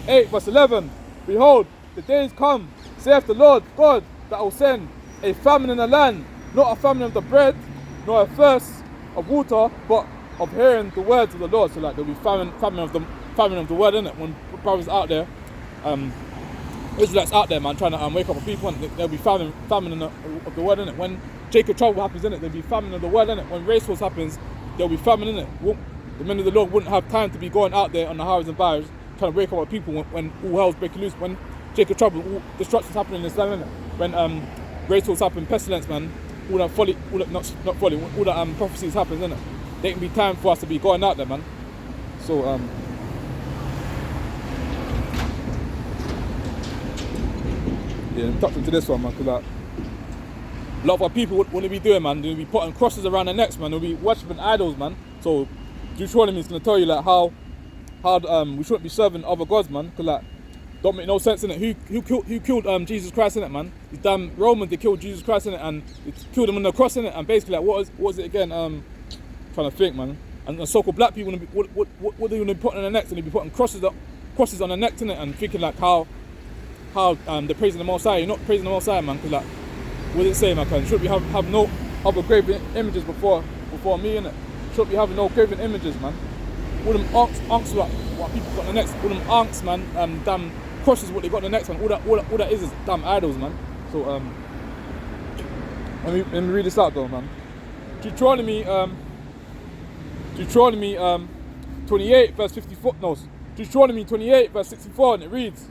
8 verse 11. "Behold, the days come, saith the Lord God, that I will send a famine in the land, not a famine of the bread, nor a thirst of water, but of hearing the words of the Lord." So like there'll be famine of the word, innit? When brothers out there, Israelites out there, man, trying to wake up the people, there'll be famine of the word, innit? When Jacob trouble happens, innit, there'll be famine of the word, innit? When race wars happens, there'll be famine, innit? The men of the Lord wouldn't have time to be going out there on the highways and byways trying to wake up our people when all hell's breaking loose. When Jacob trouble, all destruction's happening in this land, innit? When race wars happen, pestilence, man, all that folly, all that prophecies happens, innit? There can be time for us to be going out there, man. So yeah, I'm touching to this one, man, because like a lot of our people what they be doing, man, they'll be putting crosses around their necks, man. They'll be worshipping idols, man. So Deuteronomy is going to tell you like how we shouldn't be serving other gods, man, because like don't make no sense in it. Who killed Jesus Christ in it, man? These damn Romans, they killed Jesus Christ in it and they killed him on the cross in it. And basically like what was it again? Trying to think, man. And the so-called black people, what they going to be putting on their necks, and they be putting crosses on their necks in it, and thinking like how they're praising the Most High. You're not praising the Most High, man, because like what does it say, man? Should we have no other graven images before me, innit? Should be having no graven images, man. All them ankhs what people got on the necks, all them ankhs, man, damn crosses what they got on the necks, man. All that is damn idols, man. So let me read this out though, man. Deuteronomy 28 verse 54. No, Deuteronomy 28 verse 64, and it reads,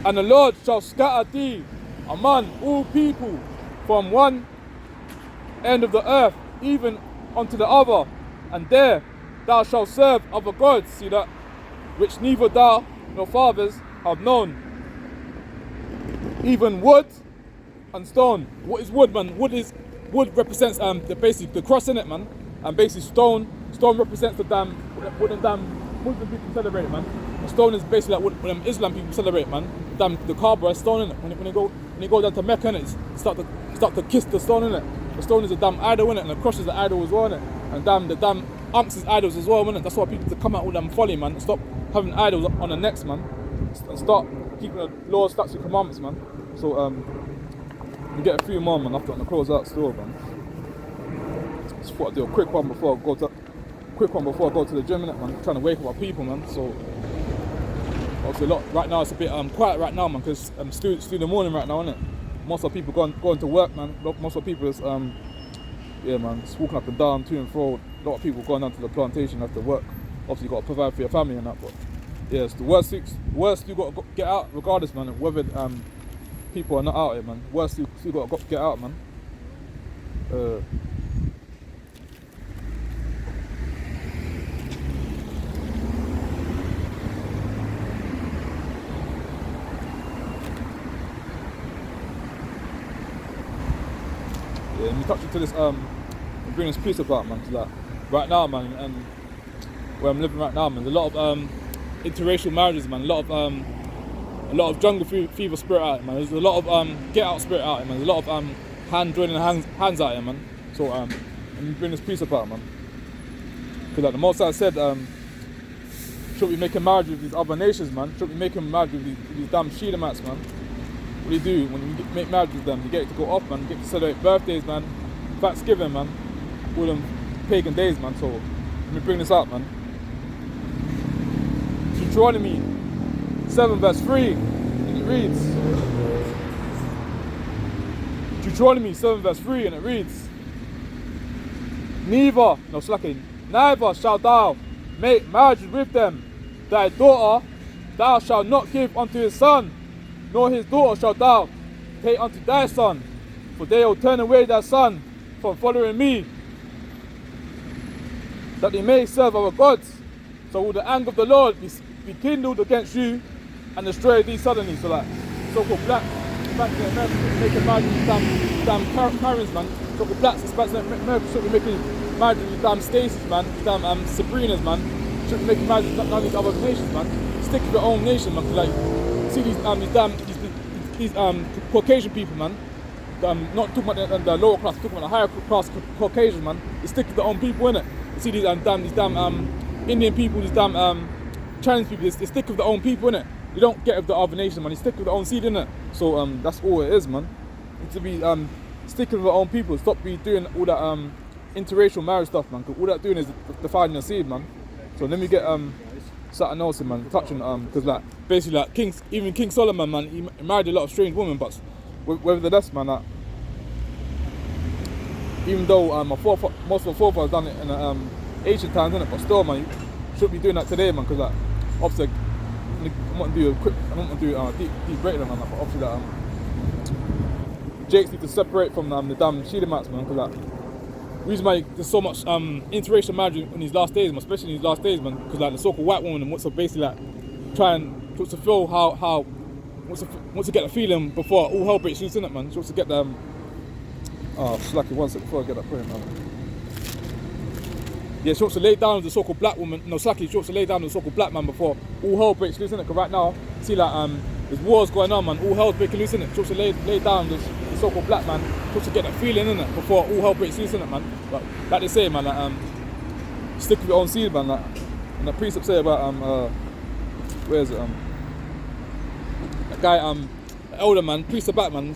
"And the Lord shall scatter thee among all people from one end of the earth even unto the other, and there thou shalt serve other gods," see that, "which neither thou nor fathers have known, even wood and stone." What is wood, man? Wood represents basically the cross in it, man, and basically stone represents the damn Muslim people celebrate, man. The stone is basically like what Islam people celebrate, man. The Kaaba is stone in it. When they go down to Mecca, innit, start to kiss the stone in it. The stone is a damn idol in it, and the cross is an idol as well, innit. And the damn ankhs is idols as well, innit. That's why people to come out with them folly, man. And stop having idols on the necks, man, and start keeping the laws, statutes, and commandments, man. So we get a few more, man, after the close out store, man. Just thought I'd do a quick one before I go to the gym, innit, man. Trying to wake up our people, man. So obviously right now it's a bit quiet right now, man, because it's still the morning right now, innit. Most of the people going to work, man. Most of the people is yeah, man, just walking up and down, to and fro. A lot of people going down to the plantation after work. Obviously you got to provide for your family and that, but yeah, it's the worst you got to get out regardless, man, whether people are not out here, man. Worst you got to get out, man. Yeah, and we touch into this bring this peace about, man. Cause like right now, man, and where I'm living right now, man, there's a lot of interracial marriages, man. A lot of jungle fever spirit out here, man. There's a lot of get out spirit out here, man. There's a lot of hand joining hands out here, man. So let me bring this peace about, man. Cause like the Most High said, should be making marriage with these other nations, man. Should be making marriage with these damn Shedemites, man. What do you do when you make marriage with them? You get to go off, man. You get to celebrate birthdays, man. Thanksgiving, man. All them pagan days, man. So let me bring this out, man. Deuteronomy 7 verse 3, and it reads. Deuteronomy 7 verse 3, and it reads. Neither shalt thou make marriages with them. Thy daughter thou shalt not give unto his son, nor his daughter shalt thou take unto thy son, for they will turn away thy son from following me, that they may serve our gods. So will the anger of the Lord be kindled against you, and destroy thee suddenly. So like so-called black in America making marriage with damn Karens, man. So-called blacks in America should be making marriage with damn Stacys, man, damn Sabrinas, man. Should be making marriage with none of these other nations, man. Stick with your own nation, man. Like see these Caucasian people, man. Not talking about the lower class, talking about the higher class Caucasian, man. They stick with their own people, innit? You see these damn Indian people, these damn Chinese people, they stick with their own people, innit? You don't get with the other nation, man. You stick with their own seed, innit? So that's all it is, man. It's to be sticking with their own people. Stop doing all that interracial marriage stuff, man. Cause all that doing is defining your seed, man. So let me get something else in, man. Touching because like basically like King Solomon, man, he married a lot of strange women, but whether that's, man, that even though most of our forefathers done it in ancient times, innit? But still, man, you shouldn't be doing that today, man. Because like obviously. I don't want to do a deep breakdown on that, but obviously that Jakes need to separate from the damn Shedemites, man, because like the reason why there's so much interracial marriage in these last days, man, especially in these last days, man, because like the so-called white woman wants to basically like wants to feel wants to get the feeling before all hell breaks loose, innit, man. She wants to get them. Slacky, one second before I get that point, man. Yeah, she wants to lay down with the so-called black woman. No, Slacky, she wants to lay down with the so-called black man before all hell breaks loose, innit? Because right now, see like there's wars going on, man. All hell's breaking loose, innit? She wants to lay down with the so-called black man. She wants to get that feeling, innit? Before all hell breaks loose, innit, man. But like they say, man, like stick with your own seed, man. Like, and the precept say about where is it? That guy elder man, priest back, man. I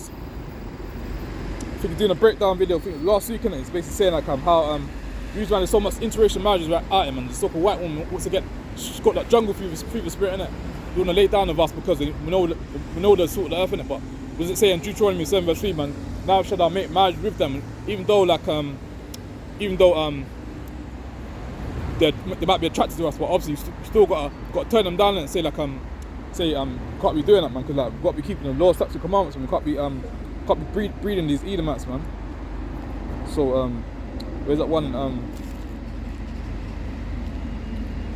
think he's doing a breakdown video. I think last week, innit? He's basically saying like how the reason why there's so much interracial marriages right out here, man. The so-called white woman wants to get, she's got that jungle fever spirit, innit? You want to lay down with us because we know the sort of the earth, innit? But what does it say in Deuteronomy 7 verse 3, man? Now shall I make marriage with them, even though they might be attracted to us, but obviously you still got to turn them down and say like can't be doing that, man, because like we've got to be keeping the law, statutes, and commandments, and we can't be breeding these Edomites, man. So where's that one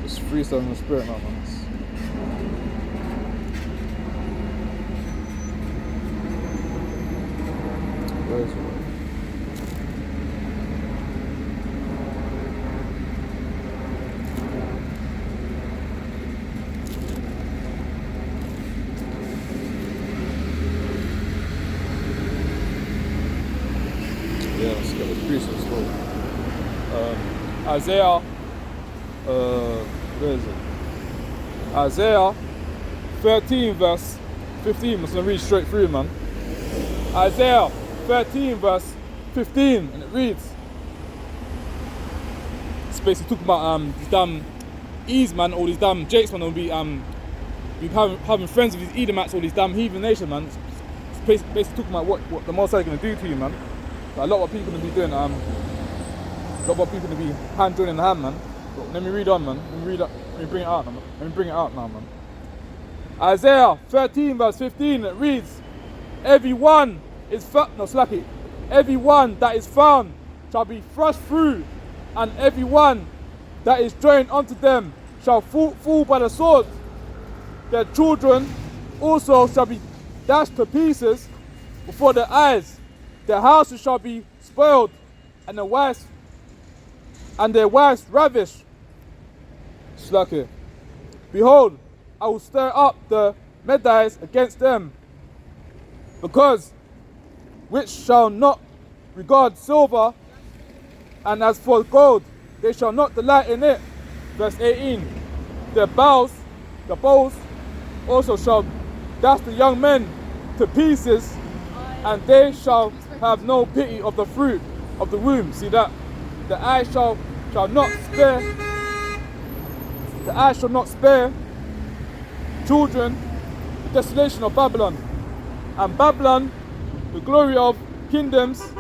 it's freestyle in the spirit now, man. Where is it? Yeah, let's get the precepts full. Isaiah, where is it? Isaiah 13 verse 15. I'm just gonna read straight through, man. Isaiah 13 verse 15, and it reads. It's basically talking about these damn E's, man, all these damn Jakes, man, will be having friends with these Edomites, all these damn heathen nations, man. It's basically talking about what the Most High is gonna do to you, man. Like, a lot of people gonna be doing a lot of people to be hand joining the hand, man. But let me read on, man. Let me bring it out, man. Let me bring it out now, man. Isaiah 13 verse 15, it reads, everyone that is found shall be thrust through, and everyone that is joined unto them shall fall by the sword. Their children also shall be dashed to pieces before their eyes. Their houses shall be spoiled, and their wives ravished. Slaki. Behold, I will stir up the Medites against them, because which shall not regard silver, and as for gold, they shall not delight in it. Verse 18. The bows also shall dash the young men to pieces, and they shall have no pity of the fruit of the womb. See that? The eye shall not spare children, the desolation of Babylon. And Babylon, the glory of kingdoms,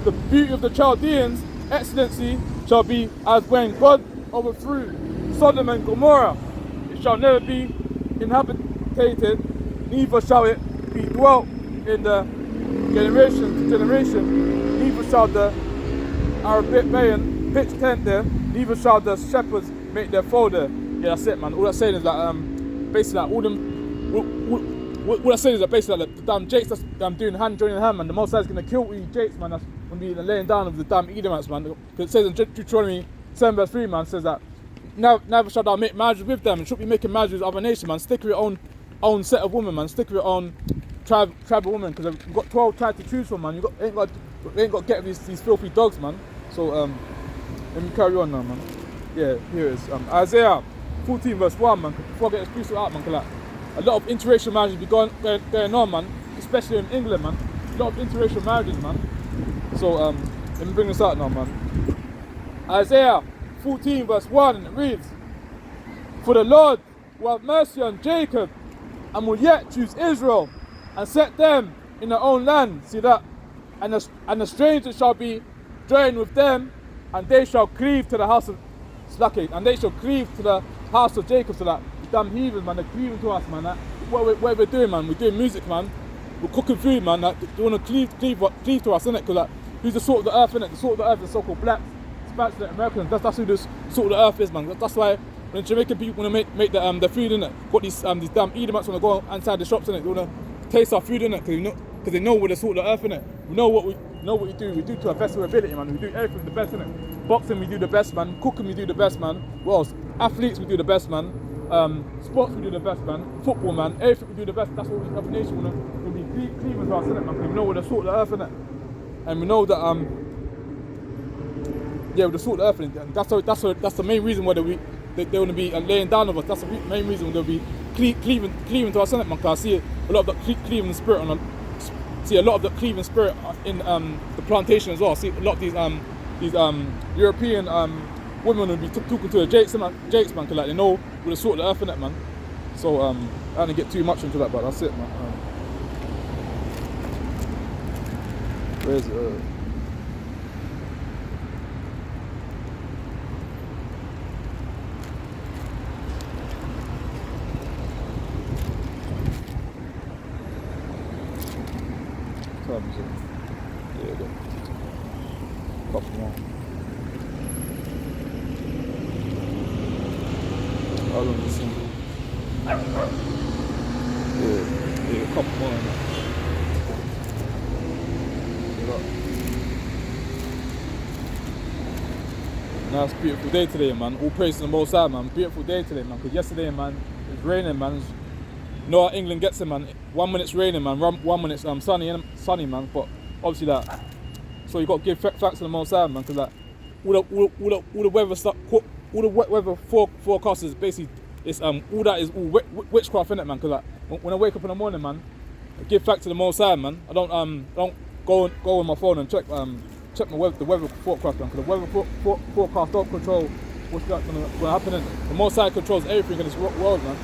the beauty of the Chaldeans, excellency shall be as when God overthrew Sodom and Gomorrah. It shall never be inhabited, neither shall it be dwelt in the generation to generation, neither shall the Arabian pitch tent there, neither shall the shepherds make their fold there. Yeah, that's it, man. All I'm saying is that basically like all them what I'm saying is that basically like the damn jakes that's doing hand joining hand, man. The Most High is gonna kill all these jakes, man. That's gonna be the laying down of the damn Edomites, man. Because it says in Deuteronomy 7 verse 3, man, says that never shall thou make marriages with them, and should be making marriages with other nations, man. Stick with your own set of women, man. Stick with your own tribal women, because you've got 12 tribes to choose from, man. You ain't got to get with these filthy dogs, man. So let me carry on now, man. Yeah, here it is. Isaiah 14 verse 1, man. Before I get this piece out, man, like, a lot of interracial marriages be going on, man. Especially in England, man. A lot of interracial marriages, man. So let me bring this out now, man. Isaiah 14 verse 1, and it reads, for the Lord will have mercy on Jacob, and will yet choose Israel, and set them in their own land. See that? And the strangers shall be joined with them, and they shall cleave to the house of Slaki, and they shall cleave to the house of Jacob. So that the damn heathens, man, they're cleaving to us, man. That, what we're doing, man, we're doing music, man. We're cooking food, man. Like, they want to cleave to us, innit? Because like, who's the salt of the earth, innit? The salt of the earth is so-called blacks, Spanish, Americans. That's who the salt of the earth is, man. That's why when Jamaican people want to make the food, innit? Got these damn Edomites want to go inside the shops, innit? They want to taste our food, innit? Because they know we're the salt of the earth, innit? We know what we do. We do to our best of our ability, man. We do everything the best, innit? Boxing, we do the best, man. Cooking, we do the best, man. What else? Athletes, we do the best, man. Sports, we do the best, man. Football, man. Everything we do the best. That's what we as a nation want to be cleaving to us, innit, man? Because we know we're the salt of the earth, innit? And we know that we're the salt of the earth, and that's the main reason why they want to be laying down of us. That's the main reason they'll be cleaving to us, innit, man? Because I see a lot of the cleaving spirit in the plantation as well. I see a lot of these European women will be talking to the Jakes, man, because like, they know we're the salt of the earth, innit, man. So I don't get too much into that, but that's it, man. Where's yeah, good. Couple more. How long is it? Yeah, a couple more. Now it's a beautiful day today, man. All praise to the Most High, man. Beautiful day today, man. Because yesterday, man, it was raining, man. You know how England gets it, man. 1 minute's raining, man. 1 minute's sunny, man. But obviously that. So you got to give thanks to the Most High, man. Because like all the weather stuff, all the weather forecast is basically all that is all witchcraft, innit, man. Because like when I wake up in the morning, man, I give thanks to the Most High, man. I don't go on my phone and check the weather forecast, man. Because the weather forecast don't control what's going to happen. The Most High controls everything in this world, man.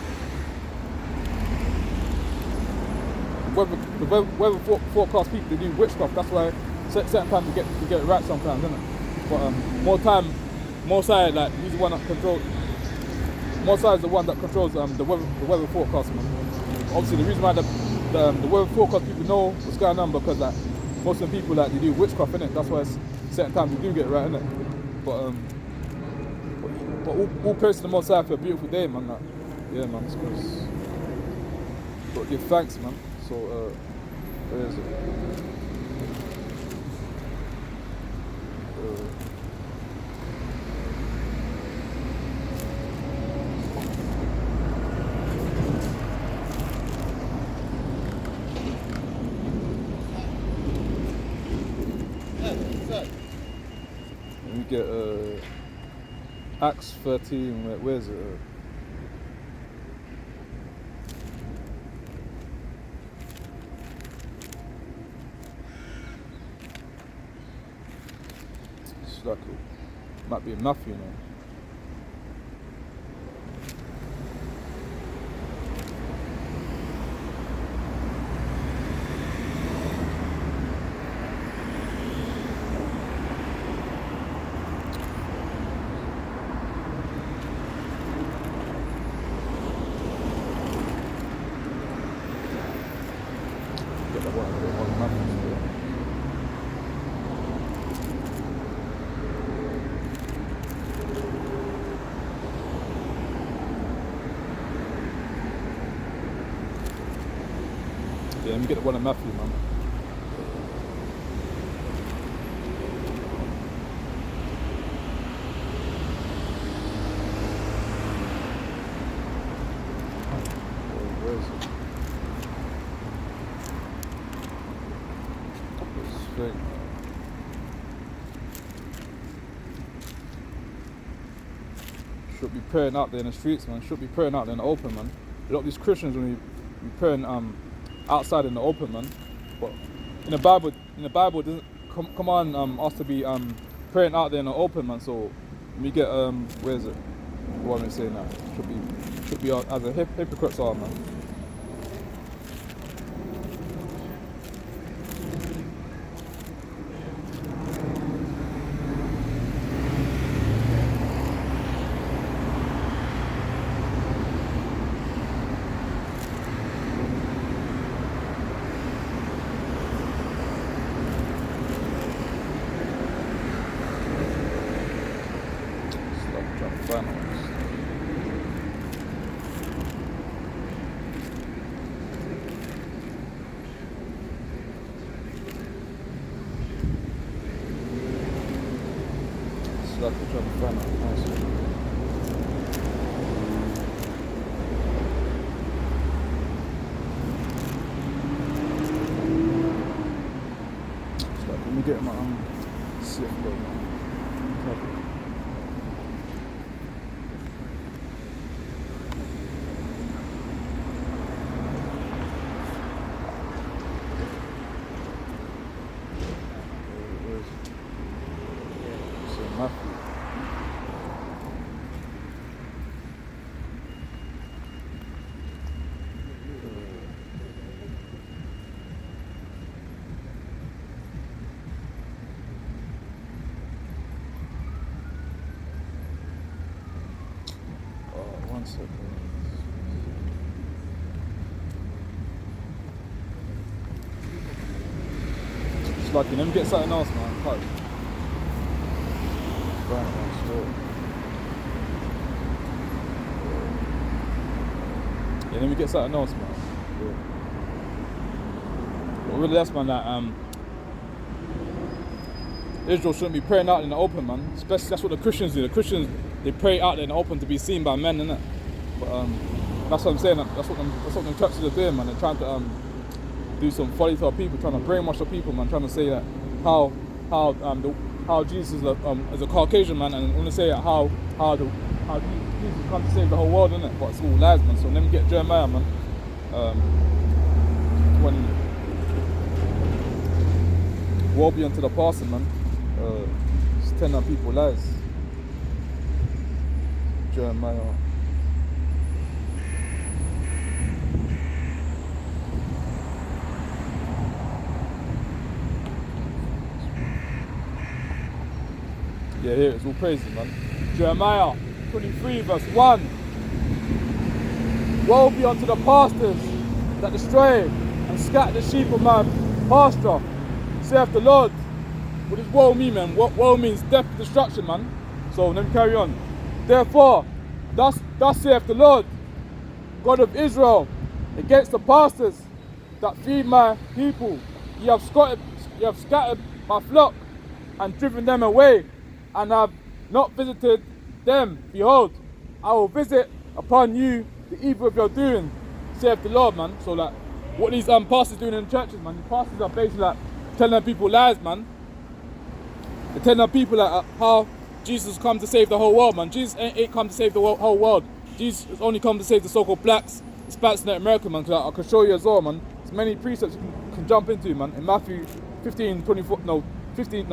The weather forecast people, they do witchcraft. That's why certain times we get it right sometimes, isn't it? But Most High, like, he's the one that controls. Most High is the one that controls the weather forecast, man. Obviously, the reason why the weather forecast people know what's going on, because like most of the people, like, they do witchcraft, innit? That's why certain times we do get it right, innit? But all praise to the Most High for a beautiful day, man. Like, yeah, man. Got to give thanks, man. So Where is it? Let me get Acts 13. Where is it? It's like it might be enough, you know. Get that one Matthew. Yeah, let me get the one in Matthew, man. Where is it? This thing. Should be praying out there in the streets, man. Should be praying out there in the open, man. A lot of these Christians when we praying outside in the open, man. But in the Bible it doesn't command us to be praying out there in the open, man. So let me get where is it? What am I saying now? Should be as a hypocrites are, man. Like I'm trying to find out. So let me get my CF going on. Matthew. Oh, 1 second. It's like, let me get something else, man. Cut. Yeah, let me get something else, man. Yeah. But really, that's, man, that Israel shouldn't be praying out in the open, man. Especially that's what the Christians do. The Christians, they pray out there in the open to be seen by men, innit? But that's what I'm saying. That's what them churches are doing, man. They're trying to do some folly to our people, trying to brainwash our people, man. Trying to say that how Jesus is a Caucasian man, and want to say how Jesus come to save the whole world, innit? But it's all lies, man. So let me get Jeremiah, man. 20. Woe be unto the pastor, man. Just telling our people lies. Jeremiah. Yeah, here it's all praises, man. Jeremiah 23 verse 1. Woe be unto the pastors that destroy and scatter the sheep of my pasture, saith the Lord. What does woe mean, man? Woe means death, destruction, man. So let me carry on. Therefore, thus saith the Lord, God of Israel, against the pastors that feed my people. You have scattered my flock and driven them away, and have not visited them. Behold, I will visit upon you the evil of your doing, saith the Lord, man. So like, what these pastors doing in the churches, man, the pastors are basically like telling their people lies, man. They're telling their people like how Jesus come to save the whole world, man. Jesus ain't come to save the whole world. Jesus has only come to save the so-called blacks, Hispanics, and American, man. Cause I can show you as well, man. There's many precepts you can jump into, man. In Matthew 15, 24, no, 15,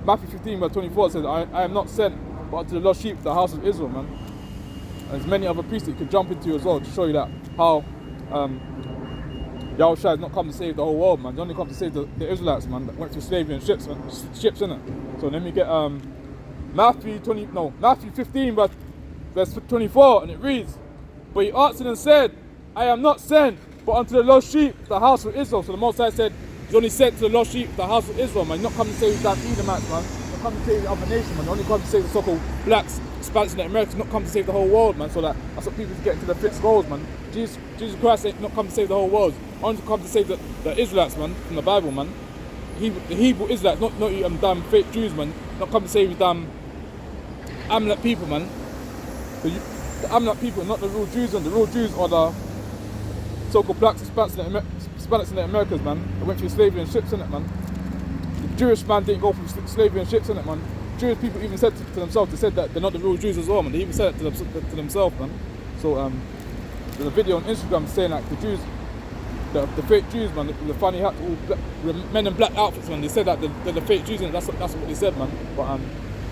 Matthew 15, verse 24 says, I am not sent but unto the lost sheep, the house of Israel, man. And there's many other precepts you can jump into as well to show you that how Yahushua has not come to save the whole world, man. He's only come to save the Israelites, man, that went through slavery and ships, innit? So let me get Matthew 15, verse 24, and it reads, but he answered and said, I am not sent but unto the lost sheep, the house of Israel. So the Most High said, he's only sent to the lost sheep, the house of Israel, man. He's not come to save that Edomites, man. He's not come to save the other nation, man. He's only come to save the so-called blacks, Hispanics, and Americans. Not come to save the whole world, man. So that's what people get into the fixed goals, man. Jesus Christ ain't not come to save the whole world. Only come to save the Israelites, man, from the Bible, man. The Hebrew Israelites, not you damn fake Jews, man. Not come to save you damn Amalek people, man. The Amalek people, not the real Jews, and the real Jews are the so-called blacks, Hispanics, and the Americans, man. They went through slavery and ships, innit, man. The Jewish man didn't go through slavery and ships, innit, man. Jewish people even said to themselves, they said that they're not the real Jews as well, man. They even said it to themselves, man. So there's a video on Instagram saying like the Jews, the fake Jews, man, the funny hats, all men in black outfits, man. They said that they're the fake Jews, and that's what they said, man. But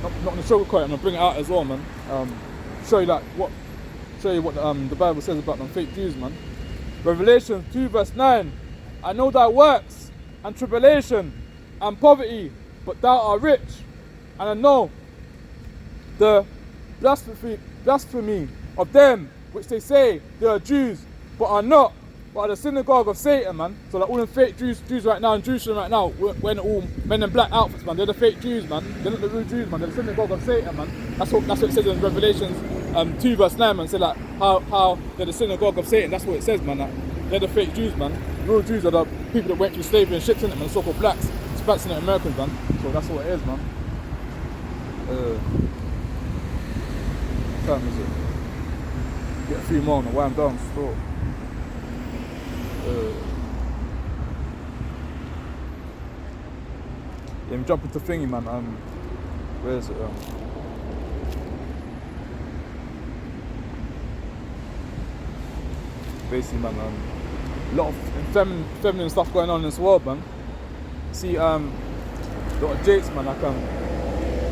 not gonna sugarcoat it. I'm gonna bring it out as well, man. Show you what the Bible says about them fake Jews, man. Revelation 2 verse 9. I know thy works and tribulation and poverty, but thou art rich, and I know the blasphemy of them which they say they are Jews, but are not, but are the synagogue of Satan, man. So like all them fake Jews right now in Jerusalem right now, wearing all men in black outfits, man. They're the fake Jews, man. They're not the real Jews, man. They're the synagogue of Satan, man. That's what it says in Revelations 2 verse 9, man. Say like how they're the synagogue of Satan. That's what it says, man. Like, they're the fake Jews, man. The real Jews are the people that went through slavery and ships in it, man. So-called blacks, Hispanics, and Americans, man. So that's what it is, man. What time is it? Get a few more on the way I'm down to store. Yeah, I'm jumping to thingy, man. Where is it? Basically, man, a lot of feminine stuff going on in this world, man. See, a lot of Jakes, man, like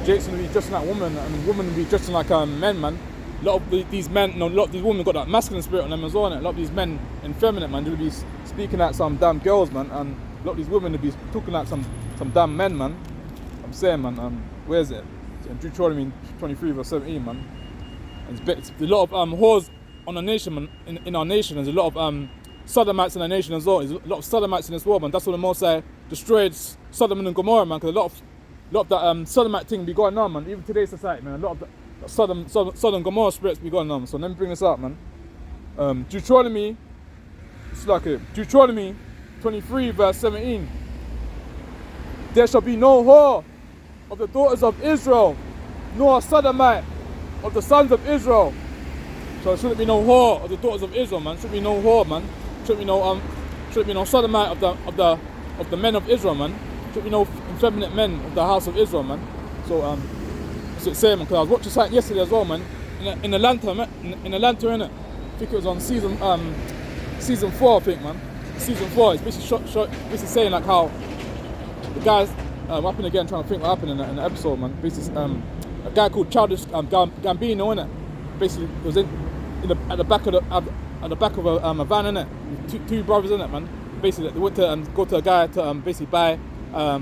Jake's gonna be dressing like women, and women will be dressing like men, man. A lot of these men, a lot of these women got that masculine spirit on them as well, and a lot of these men effeminate, man. They'll be speaking like some damn girls, man, and a lot of these women will be talking like some damn men, man. I'm saying, man, where is it? It's in Deuteronomy 23 verse 17, man. And it's a lot of whores on the nation, man. In our nation, there's a lot of sodomites in our nation as well. There's a lot of sodomites in this world, man. That's what the Most High destroyed Sodom and Gomorrah, man. Because a lot of that sodomite thing be going on, man. Even today's society, man. A lot of that Sodom Gomorrah spirits be going on. So let me bring this out, man. Deuteronomy 23 verse 17. There shall be no whore of the daughters of Israel, nor a sodomite of the sons of Israel. So there shouldn't be no whore of the daughters of Israel, man. Shouldn't be no whore, man. Shouldn't be no sodomite of the men of Israel, man. Shouldn't be no effeminate men of the house of Israel, man. So that's what it's saying, man. Because I was watching something yesterday as well, man. In Atlanta, innit? I think it was on season 4, I think, man. Season 4. It's basically saying like how the guys what happened again. Trying to think what happened in the episode, man. Basically, a guy called Childish Gambino, innit? Basically, it was at the back of a van, innit? Two brothers, innit, man. Basically, they went to go to a guy to basically buy the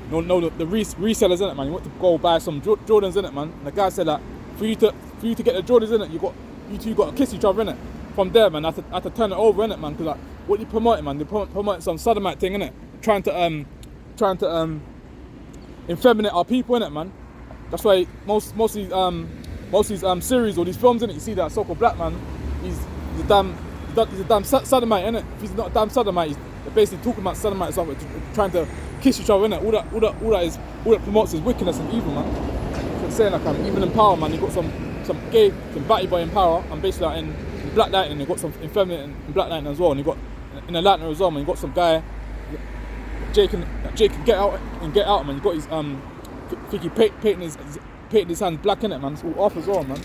resellers, innit, man. You went to go buy some Jordans, innit, man. And the guy said that for you to get the Jordans, innit, you two got to kiss each other, innit. From there, man, I had to turn it over, innit, man. Because like, what you promoting, man? They promoting some sodomite thing, innit? Trying to effeminate our people, innit, man. That's why most of these series or these films, innit, you see that so-called black man, he's a damn sodomite, innit? If he's not a damn sodomite, they're basically talking about sodomites and stuff, trying to kiss each other, innit? All that promotes is wickedness and evil, man. So it's saying like even in power, man, you got some batty boy in power, and basically like in Black Lightning, you got some infirmity in Black Lightning as well, and you got in the Lightning as well, man. You got some guy, Jake can get out, man. You got his I think he painted his hands black, in it, man. It's all off as well, man.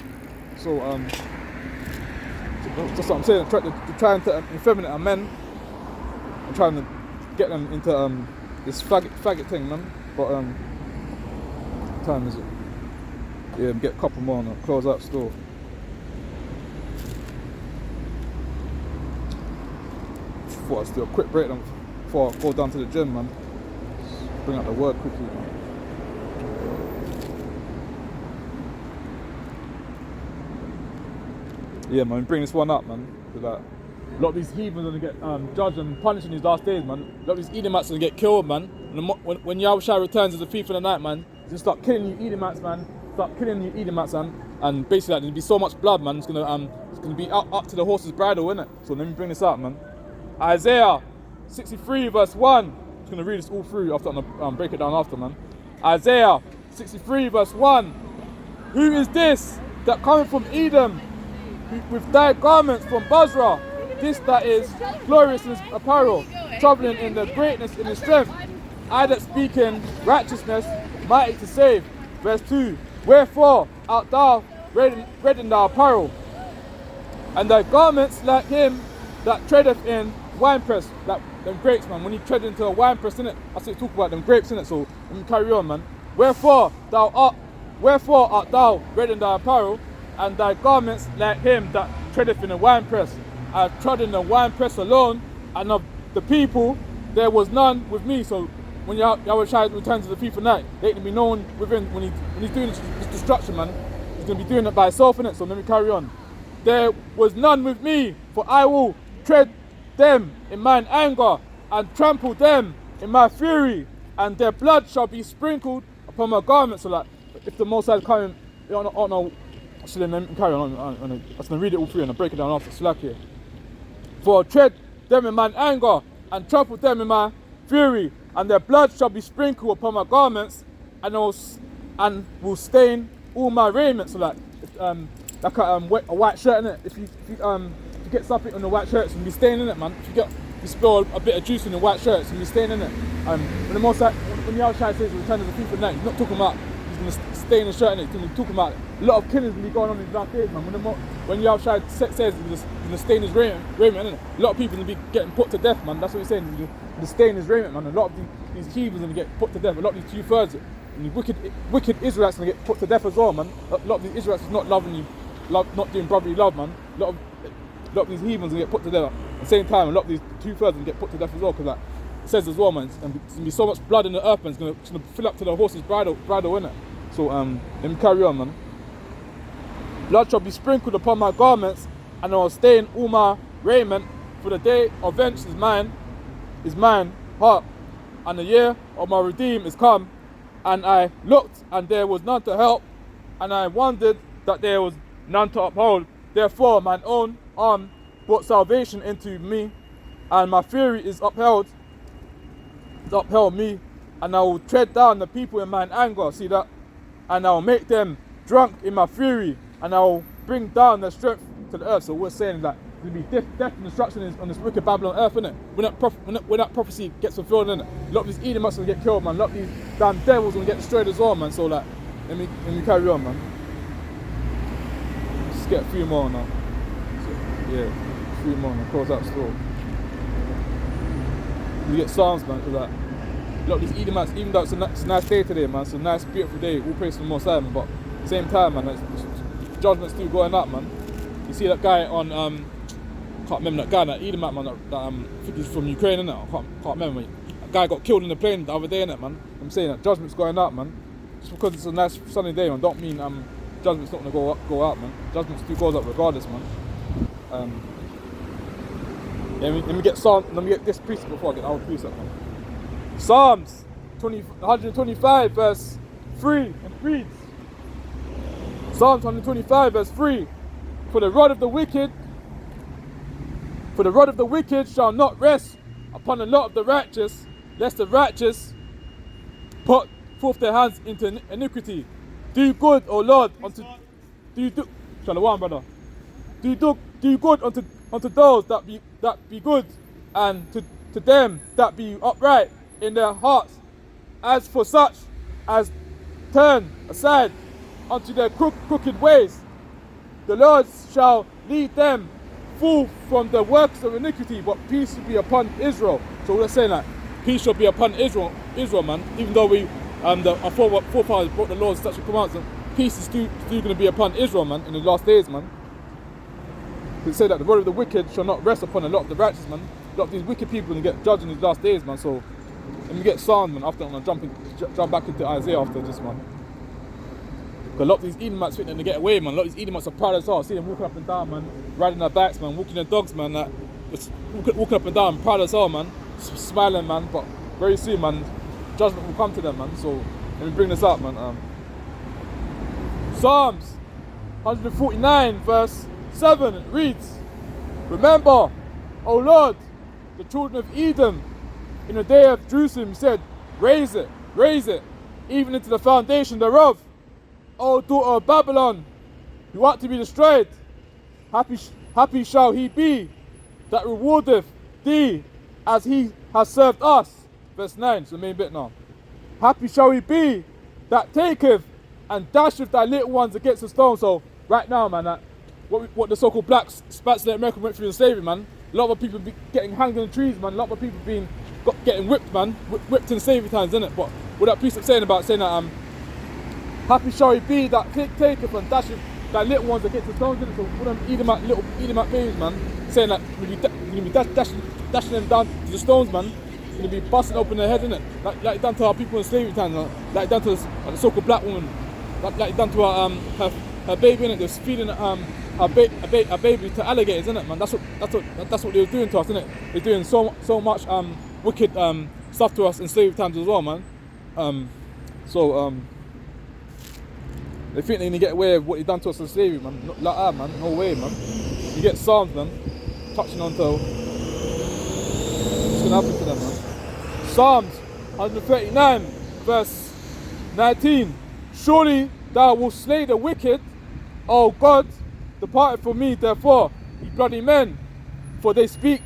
So that's what I'm saying. Trying to infeminate our men and trying to get them into this faggot thing, man. But what time is it? Yeah, get a couple more and I'll close out store. Thought I'd do a quick breakdown before I go down to the gym, man. Just bring out the word quickly, man. Yeah, man, bring this one up, man. Like, a lot of these heathens are gonna get judged and punished in these last days, man. A lot of these Edomites are gonna get killed, man. When Yahushua returns as a thief in the night, man, he's gonna start killing you Edomites, man. Start killing you Edomites, man. And basically, like, there's gonna be so much blood, man. It's gonna be up to the horse's bridle, innit? So let me bring this up, man. Isaiah 63 verse 1. I'm just gonna read this all through after I'm gonna break it down after, man. Isaiah 63 verse 1. Who is this that cometh from Edom, with dyed garments from Basra? This that is glorious in his apparel, travelling in the greatness in his strength. I that speak in righteousness, mighty to save. Verse 2. Wherefore art thou red in thy apparel, and thy garments like him that treadeth in winepress, like them grapes, man. When you tread into a winepress, innit? That's what you talk about, them grapes, innit? So let me carry on, man. Wherefore art thou red in thy apparel, and thy garments like him that treadeth in a winepress. I have trodden the winepress alone, and of the people there was none with me. So when Yahushua returns to the people night, they can be known within when he's doing this destruction, man. He's gonna be doing it by himself, innit? So let me carry on. There was none with me, for I will tread them in mine anger, and trample them in my fury, and their blood shall be sprinkled upon my garments. So like, if the Most High is coming, I don't know. So then let me carry on. I'm just gonna read it all through and I'll break it down after. Slack here. For I tread them in mine anger, and trample them in my fury, and their blood shall be sprinkled upon my garments, and will stain all my raiment. So like a white shirt, innit? If you get something on the white shirt, it's gonna be staining it, man. If you spill a bit of juice in the white shirt, it's gonna be staining it. When the Most High, when the outside says return to the people night, he's not talking about he's gonna stain the shirt in it. He's gonna be talking about a lot of killings gonna be going on in these last days, man. When the outside says he's gonna stain his raiment, innit? A lot of people gonna be getting put to death, man. That's what he's saying. He's gonna stain his raiment, man. A lot of these heathens gonna get put to death. A lot of these 2/3, and the wicked Israelites gonna get put to death as well, man. A lot of these Israelites is not loving you, not doing brotherly love, man. A lot of these heathens gonna get put to death. At the same time, a lot of these 2/3 gonna get put to death as well, because like it says as well, man, there's gonna be so much blood in the earth, man. It's gonna fill up to the horse's bridle, innit? So let me carry on, man. Blood shall be sprinkled upon my garments, and I will stain all my raiment. For the day of vengeance is mine heart, and the year of my redeem is come. And I looked, and there was none to help, and I wondered that there was none to uphold. Therefore mine own arm brought salvation into me, and my fury is upheld me, and I will tread down the people in mine anger. See that? And I will make them drunk in my fury, and I will bring down their strength to the earth. So we're saying that there'll be death and destruction on this wicked Babylon earth, innit? When that prophecy gets fulfilled, innit? A lot of these Edomites will get killed, man. A lot of these damn devils will get destroyed as well, man. So like, let me carry on, man. Just get a few more now. So, yeah, a few more now. Close out store. We get Psalms, man, because like, a lot of these Edomites, even though it's a nice day today, man, it's a nice, beautiful day, all praise to the Most High, man, but at the same time, man, judgment's still going up, man. You see that guy on, can't remember that guy, that Edomite, man, that I think he's from Ukraine, innit? I can't remember, man. That guy got killed in the plane the other day, innit, man? I'm saying that judgment's going up, man. Just because it's a nice sunny day, man, don't mean judgment's not gonna go out, man. Judgment still goes up regardless, man. Yeah, let me get this precept before I get the other precept, man. Psalms 125 verse 3, and it reads, Psalms 125 verse 3, For the rod of the wicked shall not rest upon a lot of the righteous, lest the righteous put forth their hands into iniquity. Do good, O Lord, Shalom, brother. Do good unto those that be good, and to them that be upright in their hearts. As for such as turn aside unto their crooked ways, the Lord shall lead them full from the works of iniquity, but peace will be upon Israel. So we're saying that peace shall be upon Israel, man. Even though our forefathers broke the laws, statutes, and commands, peace is still going to be upon Israel, man, in the last days, man. It say that the word of the wicked shall not rest upon a lot of the righteous, man. A lot of these wicked people will get judged in these last days, man. So let me get Psalms, man. After I'm gonna jump back into Isaiah after this, man. Because a lot of these Edomites think they get away, man. A lot of these Edomites are proud as hell. See them walking up and down, man, riding their bikes, man, walking their dogs, man. Like, walking up and down, proud as hell, man. Smiling, man. But very soon, man, judgment will come to them, man. So let me bring this up, man. Psalms 149 verse 7, it reads, remember, O Lord, the children of Edom, in the day of Jerusalem, said, raise it, even into the foundation thereof. O daughter of Babylon, who art to be destroyed, happy shall he be that rewardeth thee as he has served us. Verse 9, it's the main bit now. Happy shall he be that taketh and dasheth thy little ones against the stone. So right now, man, what the so-called blacks, Spanish in America went through in slavery, man. A lot of people be getting hanged in the trees, man. A lot of people getting whipped, man. Whipped in slavery times, innit? But what that priest saying that happy shall he be that taketh and dasheth thy little ones against the stones, innit? So all them little Edomite babies, man, saying that you're gonna be dashing them down to the stones, man. You're gonna be busting open their head, innit? Like done to our people in slavery times, like done to the so-called black woman, like done to her baby, innit? They're feeding a baby to alligators, innit, man? That's what they were doing to us, innit? They're doing so much wicked stuff to us in slavery times as well, man. They think they can get away with what they done to us in slavery, man. Not like that, man. No way, man. You get Psalms, man, touching on to what's gonna happen to them, man. Psalms 139 verse 19. Surely thou wilt slay the wicked, O God, depart from me, therefore, ye bloody men, for they speak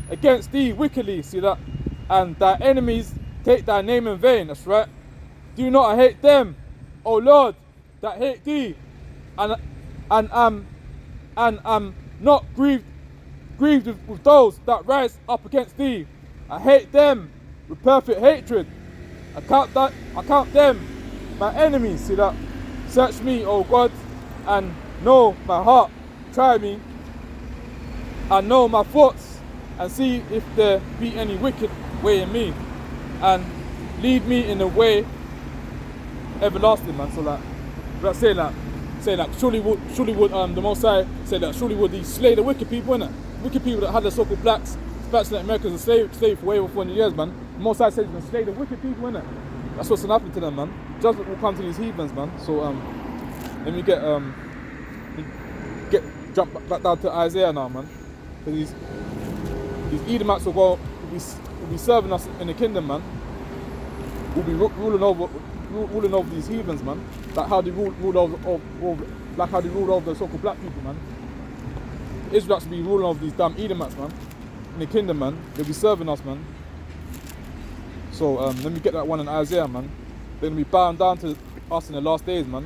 against thee wickedly. See that? And thy enemies take thy name in vain. That's right. Do not hate them, O Lord, that hate thee, and am not grieved with those that rise up against thee. I hate them with perfect hatred. I count them my enemies. See that? Search me, O God, and know my heart. Try me and know my thoughts, and see if there be any wicked way in me, and lead me in the way everlasting, man. So like, saying that surely would the Most High say that surely would he slay the wicked people, innit? Wicked people that had the so-called blacks, Spanish and Americans and slave for way over 400 years, man. The Most High says he's gonna slay the wicked people, innit? That's what's gonna happen to them, man. Judgment will come to these heathens, man. So let me jump back down to Isaiah now, man. Because these Edomites will be serving us in the kingdom, man. We'll be ruling over these heathens, man. Like how they ruled over the so-called black people, man. The Israelites will be ruling over these damn Edomites, man. In the kingdom, man. They'll be serving us, man. So let me get that one in Isaiah, man. They're gonna be bowing down to us in the last days, man.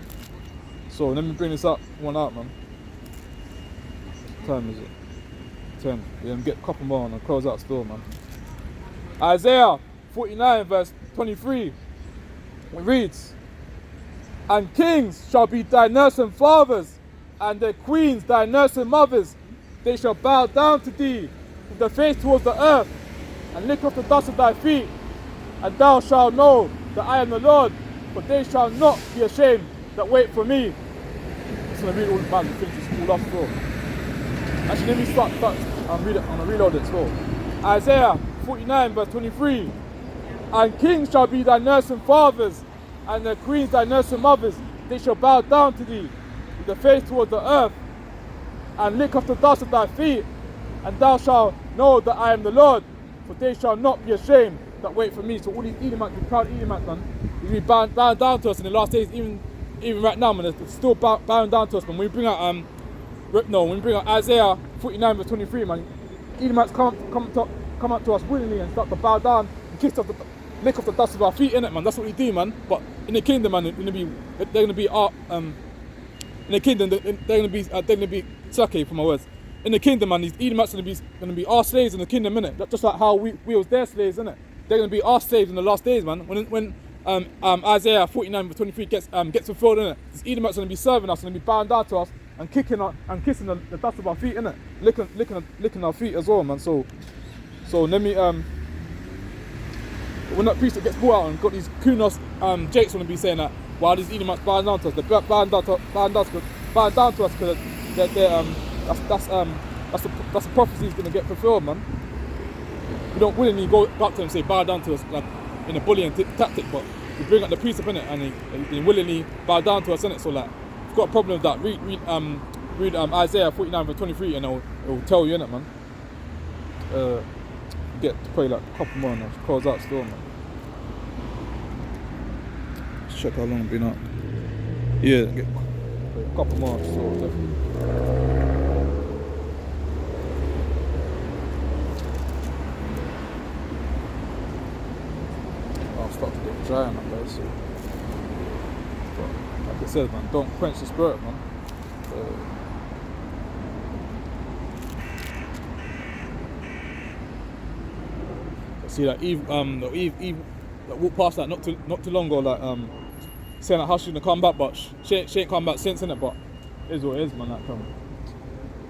So let me bring this one out, man. What time is it? 10. Yeah, let me get a couple more and close out still, man. Isaiah 49 verse 23. It reads, and kings shall be thy nursing fathers, and their queens thy nursing mothers. They shall bow down to thee with their face towards the earth, and lick off the dust of thy feet. And thou shalt know that I am the Lord, for they shall not be ashamed that wait for me. I'm just going to read all the Bible and finish this all off as well. Actually, let me start. I'm going to reload it as well. Isaiah 49 verse 23. And kings shall be thy nursing fathers, and their queens thy nursing mothers. They shall bow down to thee with their face toward the earth, and lick off the dust of thy feet. And thou shalt know that I am the Lord, for they shall not be ashamed that wait for me. So all these Edomites, the proud Edomites, man, will be bowing down to us in the last days, even right now, man, they're still bowing down to us, man. When we bring out when we bring out Isaiah 49 verse 23, man, Edomites come up to us willingly and start to bow down and kiss off lick off the dust of our feet, innit, man. That's what we do, man. But in the kingdom, man, they're gonna be in the kingdom, they're gonna be sorry for my words. In the kingdom, man, these Edomites gonna be our slaves in the kingdom, innit? Just like how we was their slaves, innit? They're gonna be our slaves in the last days, man. When Isaiah 49 verse 23 gets fulfilled, innit? These Edomites gonna be serving us, gonna be bowing down to us and kissing the dust of our feet, innit? Licking our feet as well, man. So let me when that priest gets brought out and got these kunos, Jake's gonna be saying that while these Edomites bowing down to us, they're bowing down to us because that's the prophecy is gonna get fulfilled, man. We don't willingly go up to them and say bow down to us like in a bullying tactic, but we bring up the priest up in it and they willingly bow down to us in it. So like, if you've got a problem with that, read Isaiah 49 verse 23 and it'll tell you in it, man. Get to play like a couple more and I'll close out still, man. Let's check how long it's been up. Yeah, get a couple more still, definitely. I'll start to get dry on that, guys. So. But like I said, man, don't quench the spirit, man. See that Eve that walked past that not too long ago, like saying that how she's gonna come back, but she ain't come back since, innit? But it is what it is, man. Like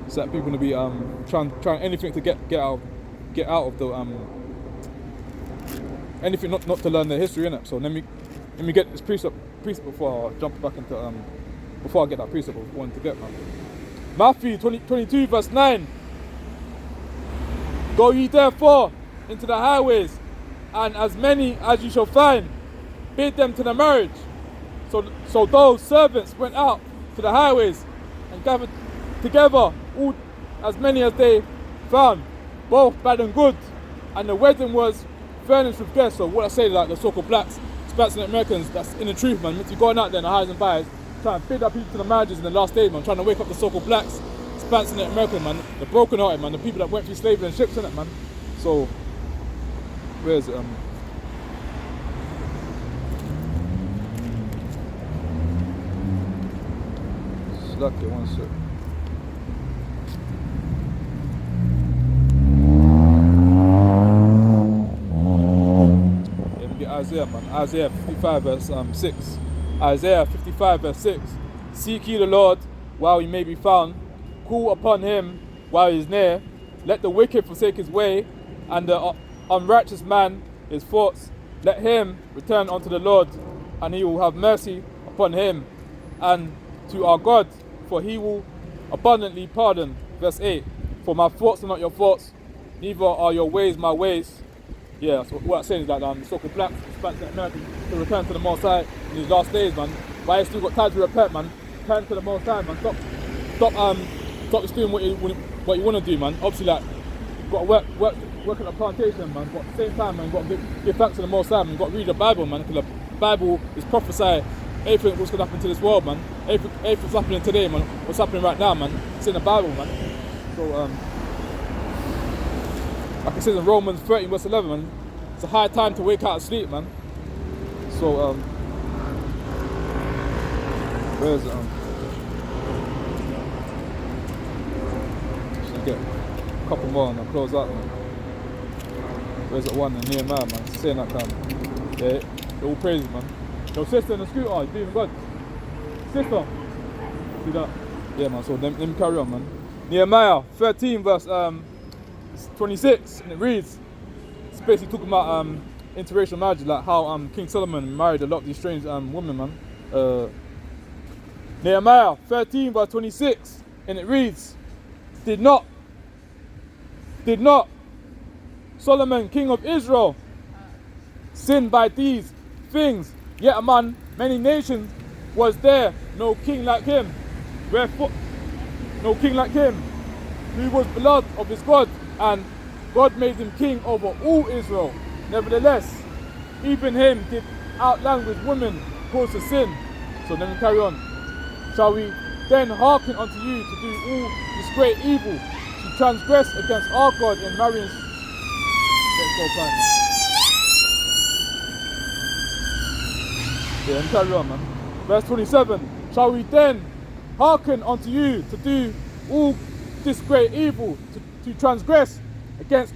it's like people gonna be trying anything to get out of the anything not to learn their history, innit? So let me get this precept before I jump back into before I get that precept I wanted to get, man. Matthew 22 verse 9. Go ye therefore into the highways, and as many as you shall find, bid them to the marriage. So those servants went out to the highways and gathered together as many as they found, both bad and good, and the wedding was furnished with guests. So what I say, like the so-called blacks, Hispanics and Americans, that's in the truth, man. You're going out there in the highs and byes, trying to bid up people to the marriages in the last days, man, trying to wake up the so-called blacks, Hispanics and Americans, man, the broken-hearted, man, the people that went through slavery and ships, innit, man. So where is it? Slack it, one sec. Yeah, we get Isaiah, man. Isaiah 55 verse 6. Isaiah 55 verse 6. Seek ye the Lord while he may be found. Call upon him while he is near. Let the wicked forsake his way, and the unrighteous man his thoughts. Let him return unto the Lord, and he will have mercy upon him, and to our God, for he will abundantly pardon. Verse 8. For my thoughts are not your thoughts, neither are your ways my ways. Yeah, so what I'm saying is that so-called blacks, Hispanics and Americans to return to the Most High in these last days, man. But I still got time to repent, man. Turn to the Most High, man. Stop just doing what you want to do, man. Obviously, like, you've got to work at a plantation, man. But at the same time, man, you've got to give thanks to the Most High, man. You've got to read the Bible, man, because the Bible is prophesy everything what's going to happen to this world, man. Everything's happening today, man. What's happening right now, man. It's in the Bible, man. So, like it says in Romans 13 verse 11, man, it's a high time to wake out of sleep, man. So, where is it? Should get a couple more and I'll close out, man. Where's it one in Nehemiah, man? It's saying that kind. Yeah, all praises, man. Your sister in the scooter, you're doing good. Sister, see that? Yeah, man. So let me carry on, man. Nehemiah 13 verse 26, and it reads, it's basically talking about interracial marriage, like how King Solomon married a lot of these strange women, man. Nehemiah 13 verse 26, and it reads, Did not Solomon, king of Israel, sin by these things? Yet among many nations was there no king like him. Wherefore, no king like him, who was beloved of his God, and God made him king over all Israel. Nevertheless, even him did outlanguage women cause to sin. So let me carry on. Shall we then hearken unto you to do all this great evil, to transgress against our God in marrying? Let's go, fine. Yeah, let me carry on, man. Verse 27. Shall we then hearken unto you to do all this great evil, to transgress against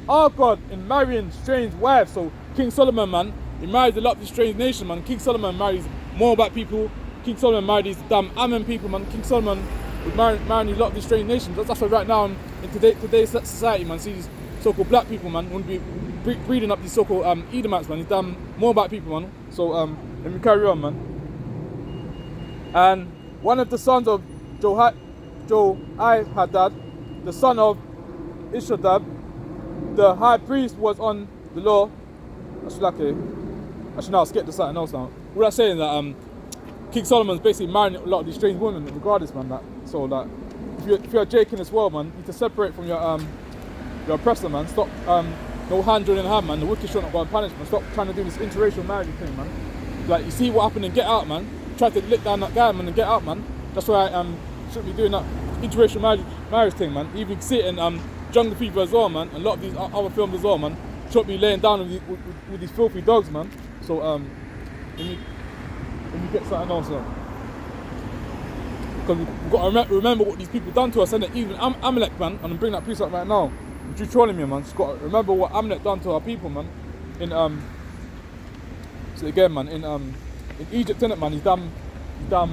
our God in marrying strange wives? So King Solomon, man, he married a lot of these strange nations, man. King Solomon marries Moabite people. King Solomon married these damn Ammon people, man. King Solomon was marrying a lot of these strange nations. That's why right now in today's society, man, see these so-called black people, man, want to be breeding up these so-called Edomites, man. These damn Moabite people, man. So let me carry on, man. And one of the sons of Joahadad, the son of Ishadab, the high priest, was on the law. Actually, now I'll skip to something else now. What I'm saying is that King Solomon's basically marrying a lot of these strange women, regardless, man. That so that if you're Jake in this world, man, you need to separate from your oppressor, man. Stop no hand joining hand, man. The wicked should not go unpunished, man. Stop trying to do this interracial marriage thing, man. Like, you see what happened in Get Out, man. Try to lick down that guy, man, and Get Out, man. That's why I shouldn't be doing that interracial marriage thing, man. You even see it in Jungle Fever as well, man. And a lot of these other films as well, man. Shouldn't be laying down with these filthy dogs, man. So let me get something else on. Because we've got to remember what these people done to us, and even Amalek, man. And I'm bringing that piece up right now. You're trolling me, man. Just got to remember what Amalek done to our people, man. So again, man, in Egypt, innit, man, these damn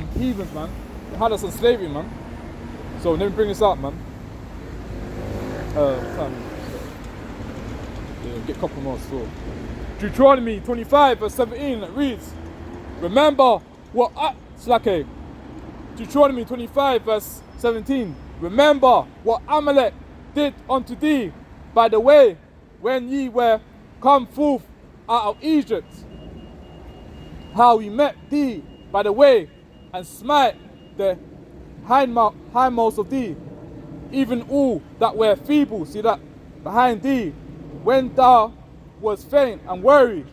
heathens, man. They had us on slavery, man. So let me bring this up, man. Get a couple more. So Deuteronomy 25 verse 17, it reads, remember what Deuteronomy 25 verse 17, remember what Amalek did unto thee by the way when ye were come forth out of Egypt, how we met thee by the way and smite the hindmost of thee, even all that were feeble, see that, behind thee, when thou was faint and weary,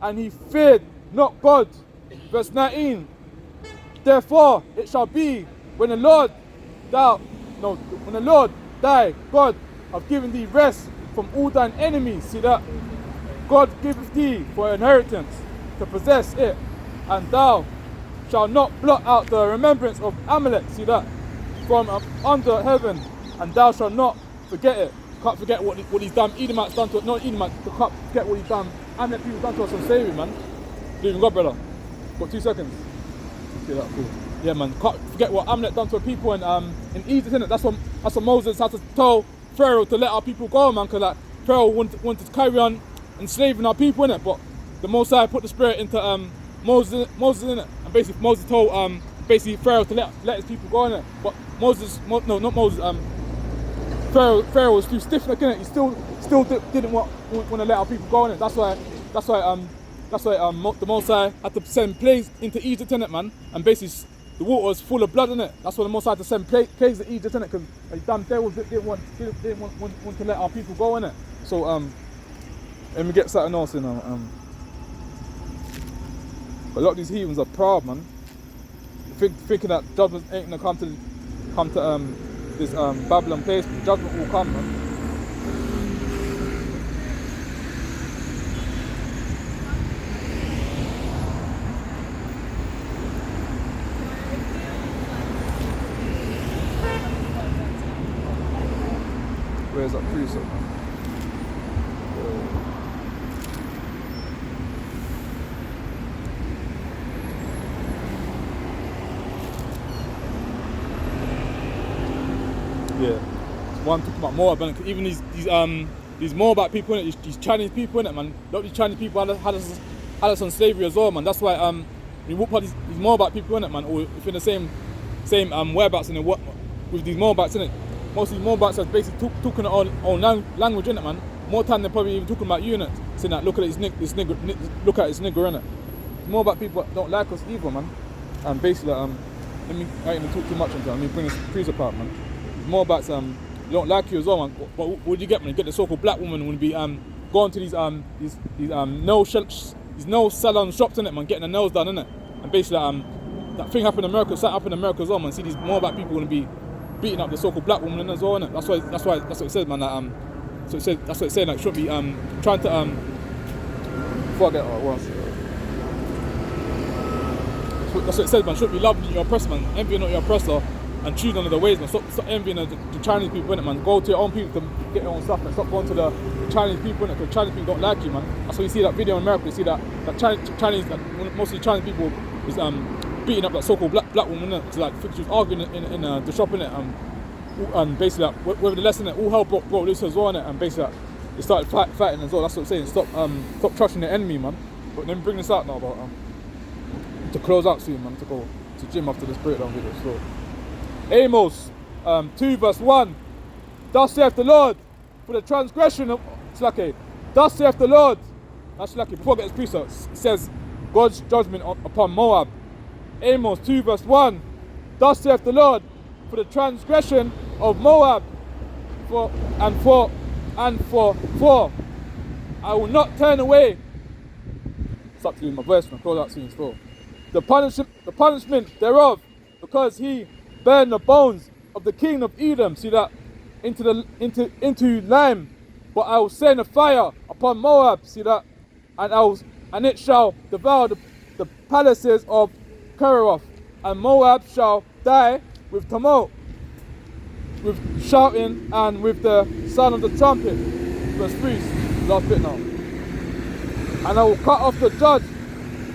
and he feared not God. Verse 19, therefore it shall be when the Lord thy God have given thee rest from all thine enemies, see that, God giveth thee for inheritance to possess it, and thou shalt not blot out the remembrance of Amalek, see that, from under heaven, and thou shalt not forget it. Can't forget what these damn Edomites done to us. Not Edomites, can't forget what these damn Amalek people done to us on slavery, man. Believe in God, brother. Got 2 seconds. Okay, that's cool. Yeah, man. Can't forget what Amalek done to our people in Egypt, innit? That's what Moses had to tell Pharaoh to let our people go, man. Because like Pharaoh wanted to carry on enslaving our people, innit? But the Most High put the spirit into Moses, innit? And basically Moses told Pharaoh to let his people go, innit? But Pharaoh was too stiff-necked, innit? He still didn't want to let our people go, innit? That's why the Most High had to send plagues into Egypt, innit, man? And basically the water was full of blood, innit? That's why the Most High had to send plagues to Egypt, innit? Because the damn devils didn't want to let our people go, innit? So let me get something else in. A lot of these heathens are proud, man. Thinking that judgment ain't gonna come to this Babylon place, but judgment will come, man. Where's that precept, man? Yeah, one talking about Moab, and even these Moabite people, innit, these Chinese people, innit, man. A lot of these Chinese people had us on slavery as well, man. That's why when you walk past these Moabite people, innit, man, or if you're in the same whereabouts in with these Moabites, innit, most of these Moabites are basically talking their own language, innit, man. More time they're probably even talking about you, innit, saying that look at this nigger, innit. Moabite people don't like us either, man. And basically, I ain't gonna talk too much into it. Let me bring this freezer apart, man. Moabites they don't like you as well, man. But what do you get, man? You get the so-called black woman who will be going to these nail salon shops, innit, man, getting their nails done, innit? And basically that thing happened in America, something happened in America as well, man. See these more black people gonna be beating up the so-called black woman as well, innit? That's what it says, man. That so it says, that's what it's saying. Like, should be trying to before I get that's what it says, man. Should be loving your oppressor, man. Envying not your oppressor, and choose none of the ways, man. Stop envying the Chinese people, innit, man. Go to your own people to get your own stuff, man. Stop going to the Chinese people, innit, because Chinese people don't like you, man. That's why you see that video in America. You see that Chinese, mostly Chinese people is beating up that so-called black woman, innit? So like, she was arguing in the shop, innit, and basically, like, whether the lesson, all hell broke loose as well, innit, and basically, like, they started fighting as well. That's what I'm saying. Stop trusting the enemy, man. But let me bring this out now about to close out soon, man. To go to gym after this breakdown video. So Amos 2 verse 1. Thus saith the Lord, for the transgression of Slaki. Thus saith the Lord. That's Slaki. Before I get this precept, it says God's judgment upon Moab. Amos 2 verse 1. Thus saith the Lord, for the transgression of Moab, for I will not turn away. Stop to lose my voice and close out soon still. The punishment thereof, because he burned the bones of the king of Edom. See that? Into lime. But I will send a fire upon Moab. See that? And it shall devour the palaces of Keroth, and Moab shall die with tumult, with shouting, and with the sound of the trumpet. Verse 3, last bit now. And I will cut off the judge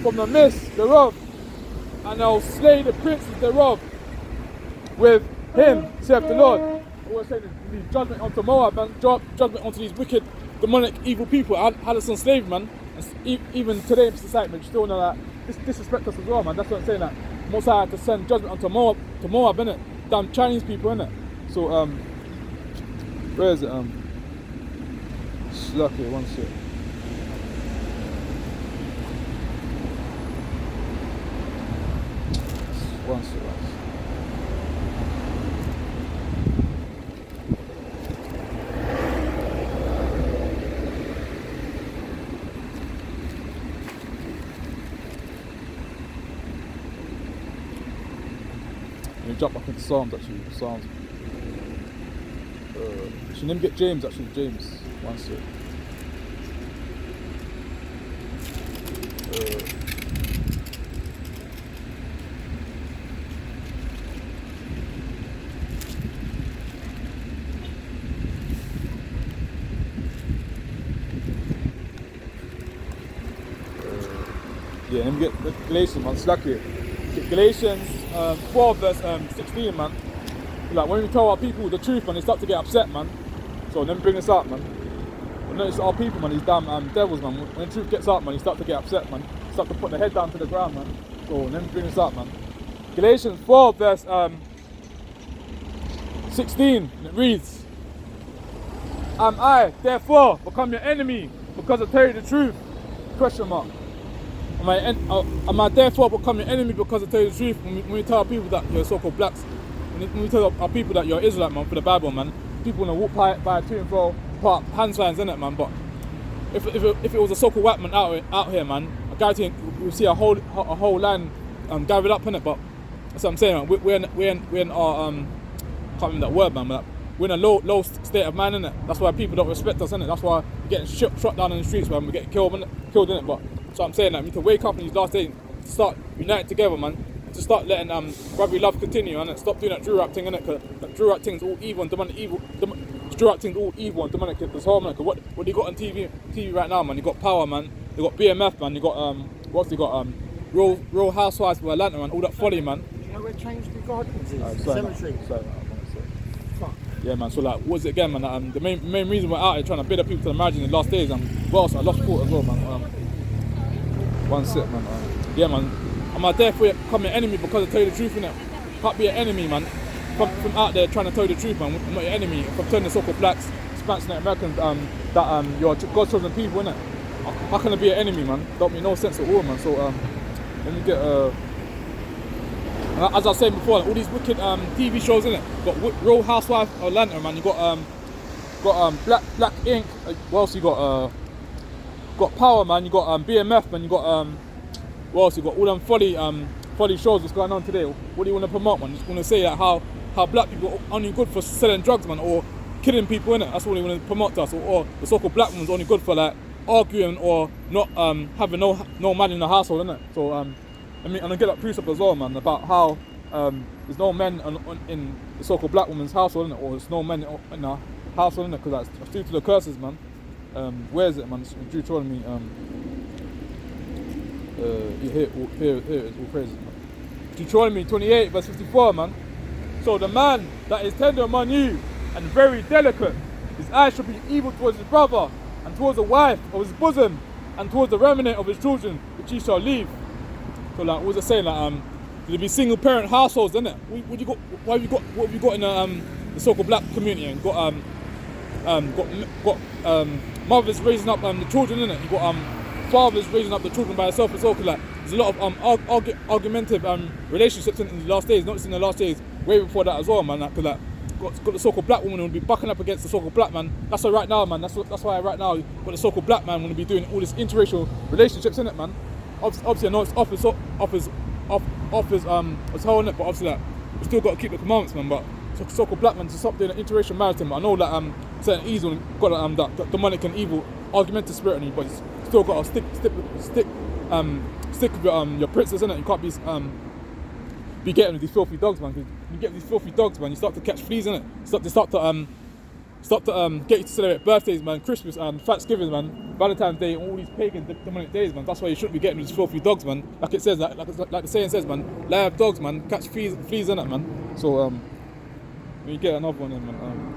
from the midst thereof, and I will slay the princes thereof with him, saith the Lord. What we're saying is judgment onto Moab, man, judgment onto these wicked, demonic, evil people. I had us on slave, man. And even today in society, man, you still know that disrespect us as well, man. That's what I'm saying. That Most High had to send judgment onto Moab, innit? Damn Chinese people, innit? So where is it? Lucky, one sec. One sec. Let me jump back into Psalms actually. Psalms. Should name get James actually. James. One sec. Yeah, let me get Galatians, man. Slack it. Galatians 4 verse 16, man. Like when we tell our people the truth, man, they start to get upset, man. So let me bring this up, man. But notice our people, man, these damn devils, man. When the truth gets up, man, they start to get upset, man. They start to put their head down to the ground, man. So let me bring this up, man. Galatians 4 verse 16, and it reads, am I therefore become your enemy because I tell you the truth? Question mark. Am I therefore become your enemy because I tell you the truth? When we tell our people that you're so-called blacks, when we tell our people that you're Israelite, man, for the Bible, man, people want to walk by to and fro, put up hand signs in it, man. But if it was a so-called white man out here, man, I guarantee we'll see a whole land gathered up in it. But that's what I'm saying, man. We're in our can't remember that word, man. But we're in a low state of mind, innit? That's why people don't respect us, innit? That's why we're getting shot down in the streets, man. We're getting killed, innit? But so I'm saying that we need to wake up in these last days, to start uniting together, man. To start letting brotherly love continue, and stop doing that Drew rap thing, innit? Cause that Drew rap thing's all evil and demonic evil. Drew rap thing's all evil and demonic as well, man. Cause what do you got on TV right now, man? You got Power, man. You got BMF, man. You got what's they got Real Housewives of Atlanta, man. All that folly, man. Do you know where Change the Gardens is? Cemetery. Yeah, man. So like, what's it again, man? The main reason we're out here trying to bid up people to the margin in the last days, and well, so I lost thought as well, man. One sec, man. Yeah, man. Am I therefore become your enemy because I tell you the truth, innit? Can't be an enemy, man. From out there trying to tell you the truth, man. I'm not your enemy. If I'm telling the so-called blacks, Hispanics, and Americans that you're God's chosen people, innit? How can I be an enemy, man? Don't make no sense at all, man. So let me get And as I was saying before, like, all these wicked TV shows, innit? Got Real Housewife of Atlanta, man. You got Black Ink. What else you got? Got Power, man. You got BMF, man. You got what else you got? All them folly shows. What's going on today? What do you want to promote, man? Just want to say that how black people are only good for selling drugs, man, or killing people, innit? That's what they want to promote to us. Or the so-called black woman's only good for like arguing or not having no man in the household, innit? So I mean, and I get that precept as well, man, about how there's no men in the so-called black woman's household, innit? Or there's no men in the household, innit? Because that's due to the curses, man. Where is it, man? It's Deuteronomy. Here it is, all praises, man. Deuteronomy 28, verse 54, man. So the man that is tender among you and very delicate, his eyes shall be evil towards his brother, and towards the wife of his bosom, and towards the remnant of his children, which he shall leave. So like, what was it saying? Like, there'll be single parent households, isn't it? What have you got in the so-called black community? And got mothers raising up the children, innit? You got fathers raising up the children by themselves as well. Cause like, there's a lot of argumentative relationships in the last days, not just in the last days, way before that as well, man. Like, cause like, got the so-called black woman who will be bucking up against the so-called black man. That's why right now, man. That's why right now got the so-called black man will be doing all this interracial relationships, innit, man. Obviously, I know it's off his whole, innit, but obviously, like, we still got to keep the commandments, man. But so-called black man to stop doing the interracial marriage thing. But I know that certain evil got that demonic and evil argumentative spirit in you, but you still got to stick with your princes, innit. You can't be getting with these filthy dogs, man. Cause you get these filthy dogs, man, you start to catch fleas, innit. Start to get you to celebrate birthdays, man, Christmas and Thanksgiving, man, Valentine's Day, all these pagan demonic days, man. That's why you shouldn't be getting these filthy dogs, man. Like it says, like the saying says, man, live dogs, man, catch fleas in it, man. So when you get another one in, man.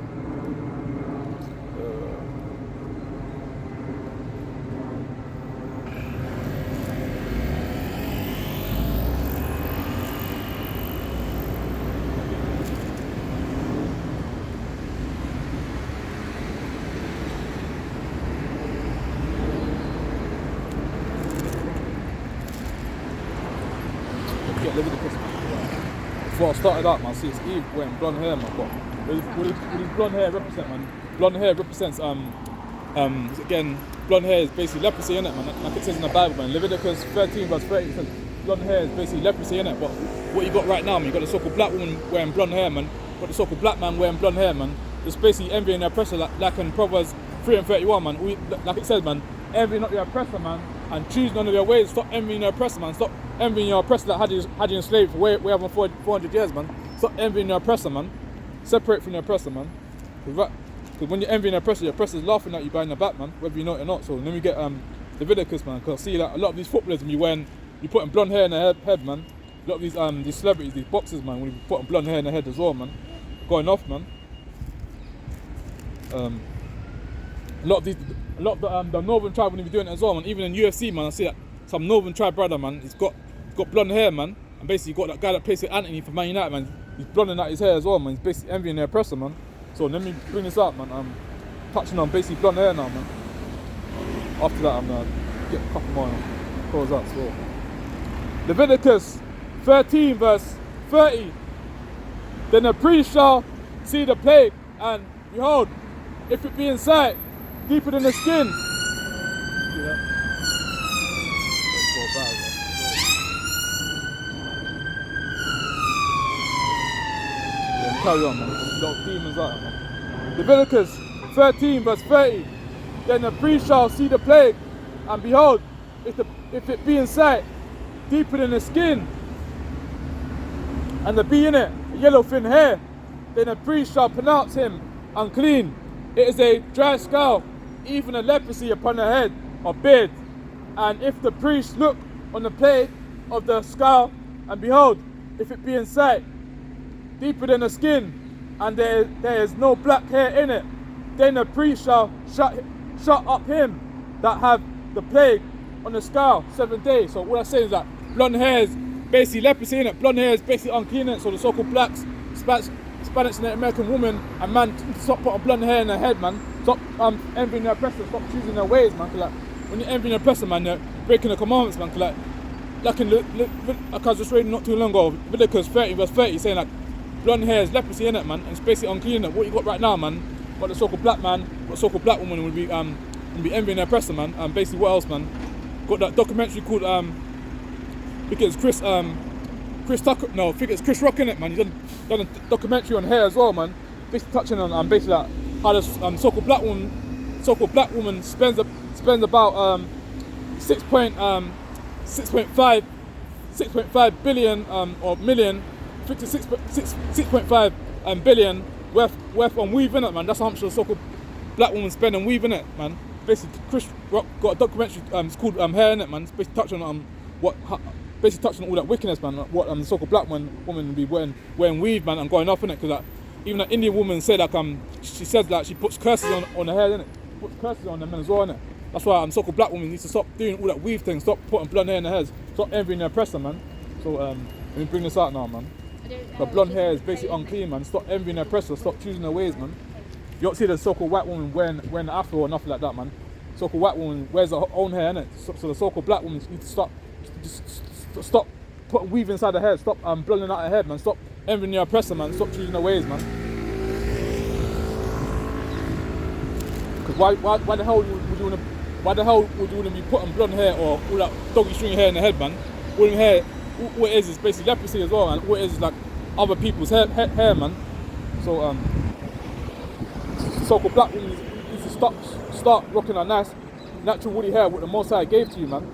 Before I started out, man, see it's Eve wearing blonde hair, man. But what does blonde hair represent, man? Blonde hair represents again, blonde hair is basically leprosy, innit, man? Like it says in the Bible, man. Leviticus 13 verse 30 says blonde hair is basically leprosy, innit? But what you got right now, man, you got the so-called black woman wearing blonde hair, man. You got the so-called black man wearing blonde hair, man. Just basically envying their oppressor, like in Proverbs 3 and 31, man. Like it says, man, envy not your oppressor, man, and choose none of their ways. Stop envying your oppressor, man. Stop envying your oppressor that had you enslaved for way over 400 years, man. Stop envying your oppressor, man. Separate from your oppressor, man. Because when you're envying your oppressor's laughing at you behind the back, man, whether you know it or not. So then we get Leviticus, man. Because I see that a lot of these footballers, when you putting blonde hair in their head, man. A lot of these celebrities, these boxers, man, when you putting blonde hair in their head as well, man. Going off, man. A lot of the northern tribe when be doing it as well, man. Even in UFC, man, I see that some northern tribe brother, man, he's got blonde hair, man, and basically got that guy that plays with Anthony for Man United, man. He's blonding out his hair as well, man. He's basically envying their oppressor, man. So let me bring this up, man. I'm touching on basically blonde hair now, man. After that, I'm gonna get a couple more calls out as well. Leviticus 13 verse 30. Then the priest shall see the plague, and behold, if it be in sight, deeper than the skin. See that? Yeah, carry on, man. There's a lot of demons out, man. Leviticus 13 verse 30. Then the priest shall see the plague, and behold, if it be in sight, deeper than the skin, and there be in it a yellow thin hair, then the priest shall pronounce him unclean. It is a dry scale, even a leprosy upon the head or beard. And if the priest look on the plague of the skull, and behold, if it be in sight, deeper than the skin, and there is no black hair in it, then the priest shall shut up him that have the plague on the skull 7 days. So what I'm saying is that blonde hair is basically leprosy, innit? Blonde hair is basically unclean, innit? So the so-called blacks, Spanish and American woman and man, stop putting blonde hair in their head, man. Stop envying their oppressor, stop choosing their ways, man. Like, when you're envying your oppressor, man, you're breaking the commandments, man. Like, like like I was just reading not too long ago, Leviticus 30 verse 30, saying like blonde hair is leprosy in it, man, and it's basically unclean. What you got right now, man? Got the so-called black man, got so-called black woman will be envying their oppressor, man. Basically, what else, man? Got that documentary called I think it's Chris Tucker, no, I think it's Chris Rock in it, man. He's done a documentary on hair as well, man. Basically touching on basically like how this so-called black woman spends about 6.5 billion or million, 6.5 billion worth on weave in it, man. That's how much the so-called black woman spend on weave in it, man. Basically, Chris Rock got a documentary. It's called Hair in it, man. It's basically touching on basically touching on all that wickedness, man. What the so-called black woman will be wearing weave, man, and going off in it, because like, even that Indian woman said like she says like she puts curses on her hair in it, puts curses on them men as well in it. That's why so-called black women need to stop doing all that weave thing, stop putting blonde hair in their heads, stop envying their oppressor, man. So let me bring this out now, man. The blonde hair is basically unclean, man. Stop envying their oppressor, stop choosing their ways, man. You don't see the so-called white woman wearing an afro or nothing like that, man. So-called white woman wears her own hair, innit? So the so-called black woman need to stop putting weave inside her head, stop blowing out her head, man. Stop envying their oppressor, man. Stop choosing their ways, man. Because why the hell would you want to be putting blonde hair or all that doggy string hair in the head, man? All them hair, all it is basically leprosy as well, man. All it is like other people's hair, man. So so-called black women need to start rocking a nice natural woolly hair, what the Most High gave to you, man.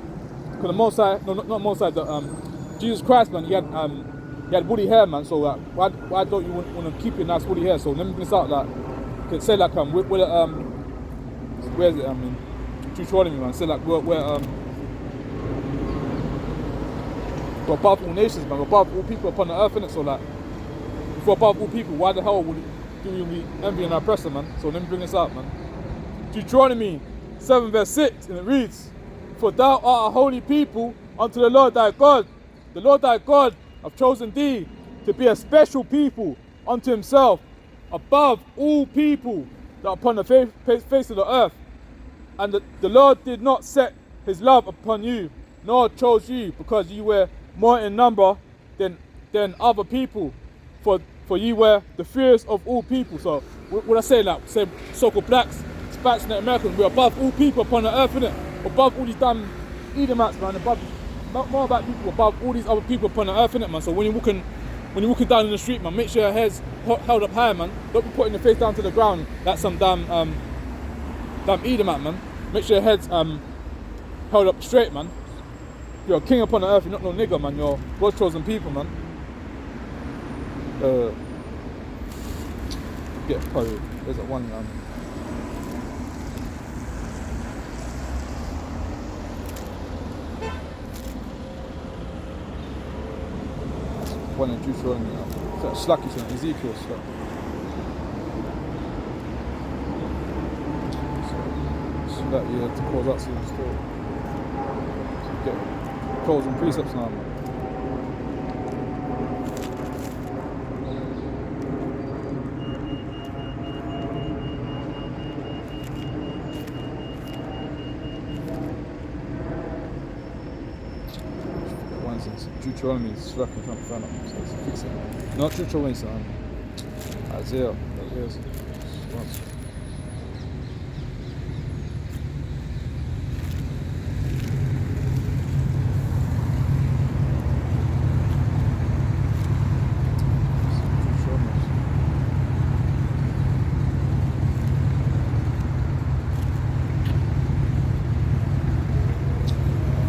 Because the Most High, no, not Most High, Jesus Christ, man, he had woolly hair, man. So why don't you want to keep your nice woolly hair? So let me bring this out, like, could say like where is it? I mean, Deuteronomy, man. Say like we're above all nations, man. We're above all people upon the earth, innit? So like, if we're above all people, why the hell do we be envying our oppressor, man? So let me bring this out, man. Deuteronomy 7 verse 6, and it reads, "For thou art a holy people unto the Lord thy God. The Lord thy God hath chosen thee to be a special people unto himself, above all people that are upon the face of the earth. And the Lord did not set his love upon you, nor chose you, because you were more in number than other people, for ye were the fiercest of all people." So what I say, like, say so-called blacks, Hispanics and Americans, we're above all people upon the earth, innit? Above all these damn Edomites, man, more about people, above all these other people upon the earth, innit, man? So when you're walking down in the street, man, make sure your head's held up high, man. Don't be putting your face down to the ground like some damn Edomite, man. Make sure your head's held up straight, man. You're a king upon the earth, you're not no nigger, man. You're God's chosen people, man. Get probably, there's that one, one in Deuteronomy, it's like Slacky thing, Ezekiel stuff. So that you had to cause that scene still. So get clothes and precepts now, man. Deuteronomy is slack, I'm trying to find out. So it's fix it. Not Deuteronomy, son. Isaiah. Yes.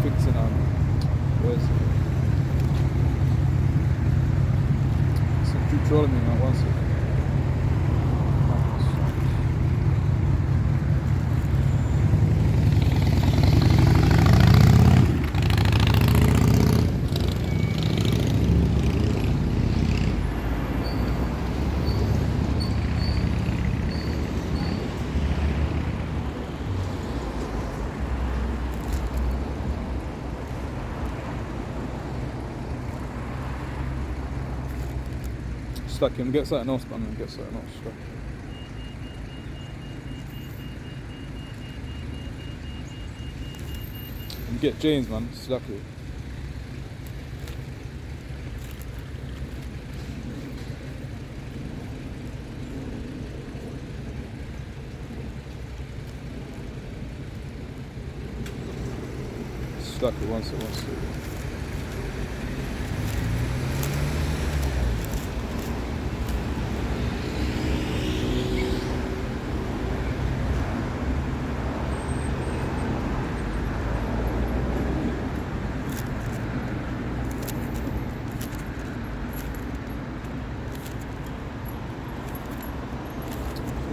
Fixing on. Where's it? Deuteronomy, not one second. Stuck him, get something else, man, get something else. Stuck. And get James, man, slack it. Slack it once.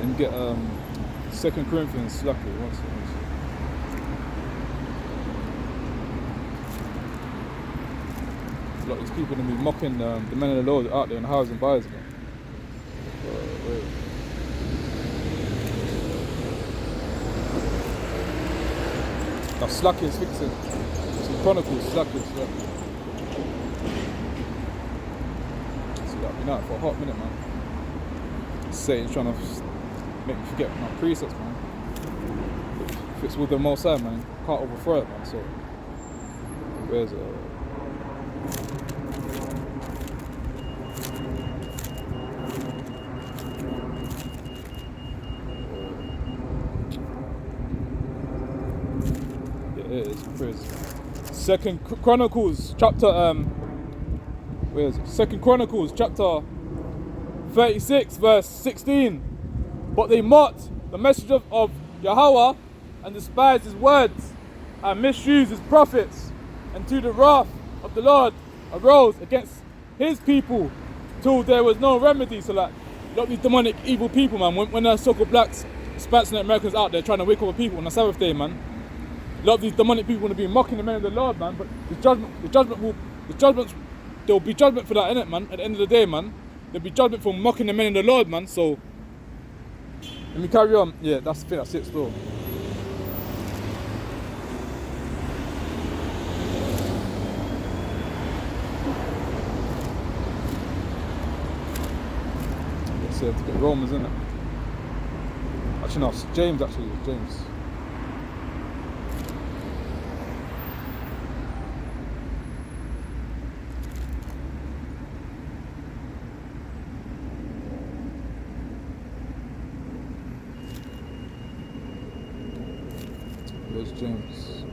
And get 2 Corinthians, slack it once. Like these people gonna be mocking the men of the Lord out there in the houses and buyers again. Wait. Now slack is fixing. Some Chronicles, slack is. See that been out for a hot minute, man. Satan's trying to make me forget my precepts, man. If it's with the Most High, man, can't overthrow it, man. So where's it? It is crazy. 2 Chronicles chapter where is it? 2 Chronicles chapter 36 verse 16. But they mocked the message of Yahweh and despised his words and misused his prophets, and to the wrath of the Lord arose against his people till there was no remedy. So like, a lot of these demonic evil people, man, when the so-called blacks, Hispanics and Americans out there trying to wake up people on the Sabbath day, man, a lot of these demonic people want to be mocking the men of the Lord, man. But there'll be judgment for that, innit, man? At the end of the day, man, there'll be judgment for mocking the men of the Lord, man. So let me carry on. Yeah, that's the thing. That's it. Still. Let's to get Romans, innit? Actually, no, it's James. Actually, James. Where's James?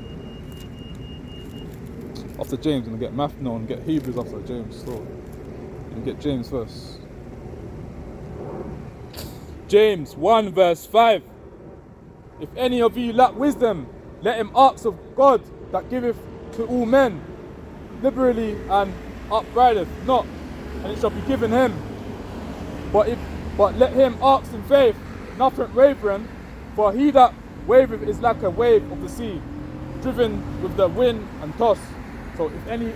After James, I'm gonna get math now and get Hebrews after James. So, I'm gonna get James first. James 1 verse 5. If any of you lack wisdom, let him ask of God that giveth to all men liberally and upbraideth not, and it shall be given him. But let him ask in faith, nothing wavering, for he that wavereth is like a wave of the sea, driven with the wind and tossed. So if any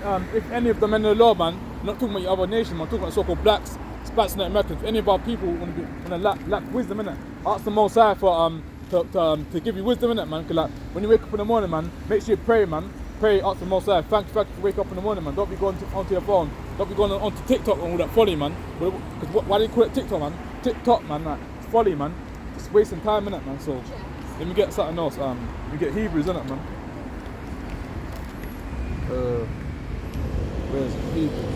of the men of the law, man, I'm not talking about your other nation, man, I'm talking about so-called blacks, Hispanics and Americans. If any of our people want to lack wisdom, innit, ask the Most High for to give you wisdom, innit, man. Cause like when you wake up in the morning, man, make sure you pray, man. Pray, ask the Most High. Thank you for waking up in the morning, man. Don't be going onto your phone. Don't be going onto TikTok and all that folly, man. Because why do you call it TikTok, man? TikTok, man, like, it's folly, man. It's wasting time, innit, man. So let me get something else. Let me get Hebrews, innit, man. Where's it? Hebrews.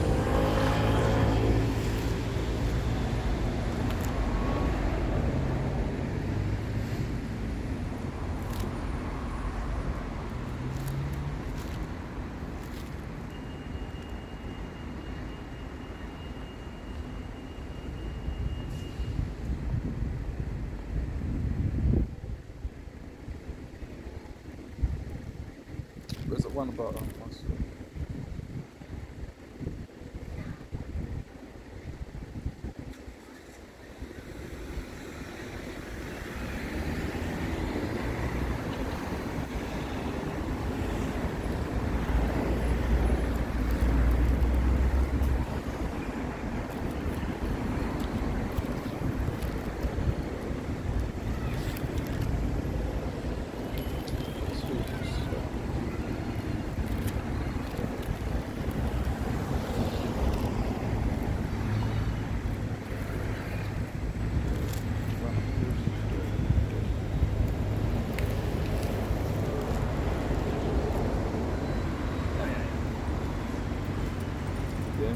There's one about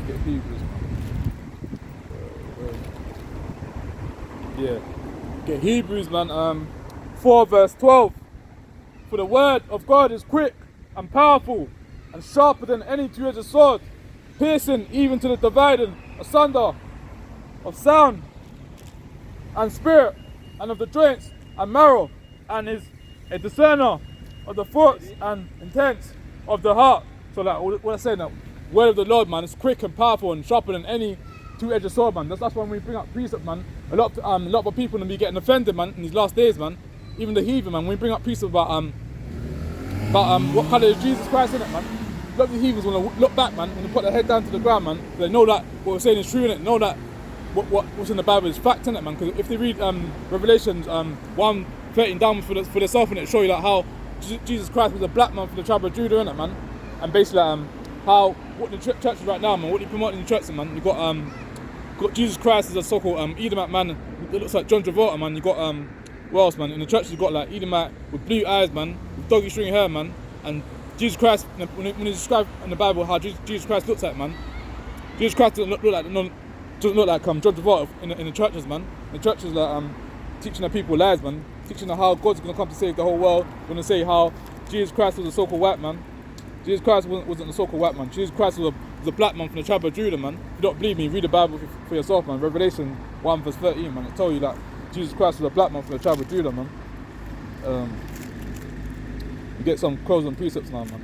get Hebrews, man. Yeah, get Hebrews, man. 4 verse 12. For the word of God is quick and powerful, and sharper than any two-edged sword, piercing even to the dividing asunder of sound and spirit, and of the joints and marrow, and is a discerner of the thoughts and intents of the heart. So like what I'm saying, that word of the Lord, man, is quick and powerful and sharper than any two-edged sword, man. That's when we bring up precept, man. A lot of people will be getting offended, man, in these last days, man. Even the heathen, man. When we bring up precept about what colour is Jesus Christ in it, man. A lot of the heathens want to look back, man, and put their head down to the ground, man. They know that what we're saying is true in it. Know that what's in the Bible is fact in it, man. Because if they read Revelations 1:13 down for themselves in it, show you like how Jesus Christ was a black man from the tribe of Judah in it, man. And basically how what the church is right now, man. What they promote in the church, man. You got Jesus Christ as a so-called Edomite man. It looks like John Travolta, man. You got what else, man? In the church you got like Edomite with blue eyes, man, with doggy string hair, man. And Jesus Christ, when it's described in the Bible how Jesus Christ looks like, man. Jesus Christ doesn't look like John Travolta in the churches, man. The churches like teaching the people lies, man. Teaching them how God's gonna come to save the whole world. Gonna say how Jesus Christ was a so-called white man. Jesus Christ wasn't a so-called white man. Jesus Christ was a black man from the tribe of Judah, man. If you don't believe me, read the Bible for yourself, man. Revelation 1:13, man. It tells you that Jesus Christ was a black man from the tribe of Judah, man. You get some crows and precepts now, man.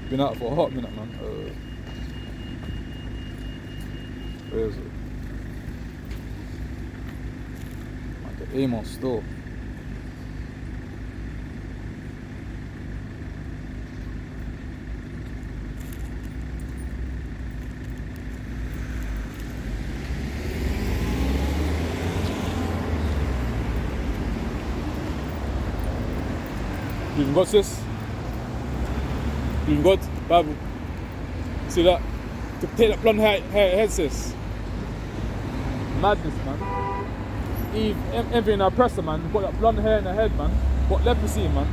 Been out for a hot minute, man. Where is it? Like the Amos store. Believe in God, sis. Believe in God, Bible. See that? To take that blonde hair head, sis. Madness, man. Eve envying her oppressor, man. Got that blonde hair in her head, man. Got leprosy, man.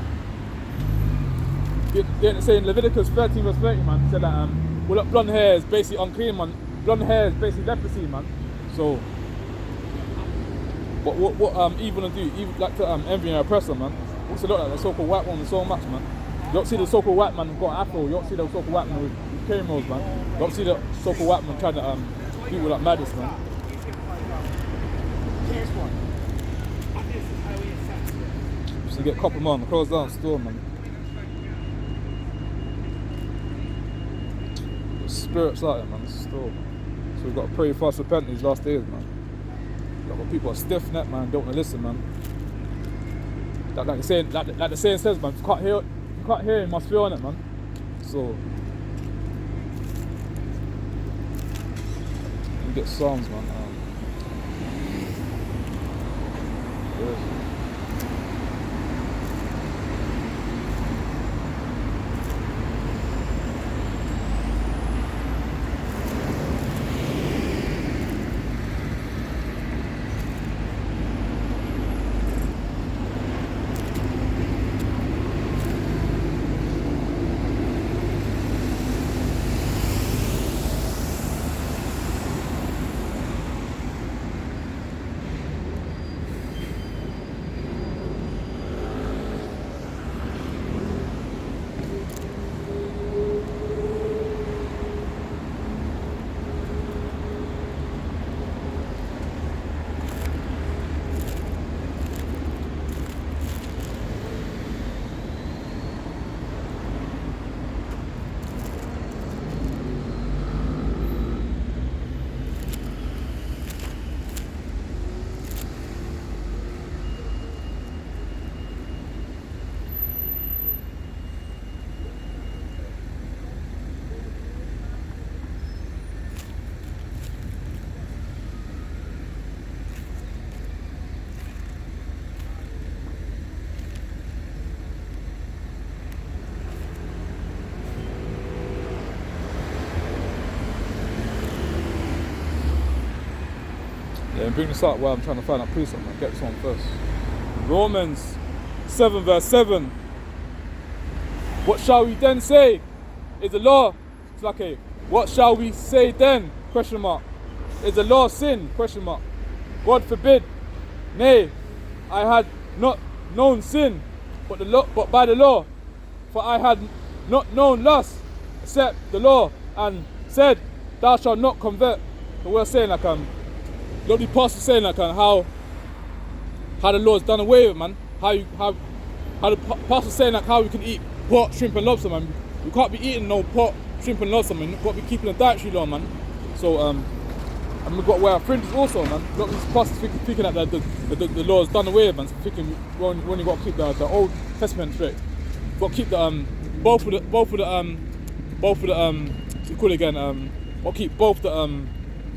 Didn't say in Leviticus 13:30, man. Said that well, that blonde hair is basically unclean, man. Blonde hair is basically leprosy, man. So what Eve wanna do? Eve like to envy her oppressor, man. What's it look like? The so-called white woman so much, man. You don't see the so-called white man got an afro. You don't see the so-called white man with cameras, man. You don't see the so-called white man trying to do with that madness, man. Here's one. And this is how he affects it. So you get a couple more on the close down store, man. The spirits out there, man. It's store, man. So we've got to pray, fast, repent these last days, man. A lot of people are stiff-necked, man. Don't want to listen, man. Like the saying says, man, if you can't hear, you must feel on it, man. So you get Psalms, man. Yeah, and bring this up while I'm trying to find out precept, man. Get this one first. Romans 7:7. What shall we then say? Is the law? It's like a what shall we say then? Question mark. Is the law sin? Question mark. God forbid. Nay, I had not known sin. but by the law, for I had not known lust except the law, and said, thou shalt not convert. So we're saying like the pastor saying like how the law is done away with, man. How the pastor saying like how we can eat pork, shrimp and lobster, man. We can't be eating no pork, shrimp and lobster, man. We've got to be keeping the dietary law, man. So and we've got to wear our fringes also, man. Not these pastors thinking that the law is done away with, man. So thinking we only got to keep the Old Testament straight. We've got to keep the both of the what do you call it again? Got to keep both the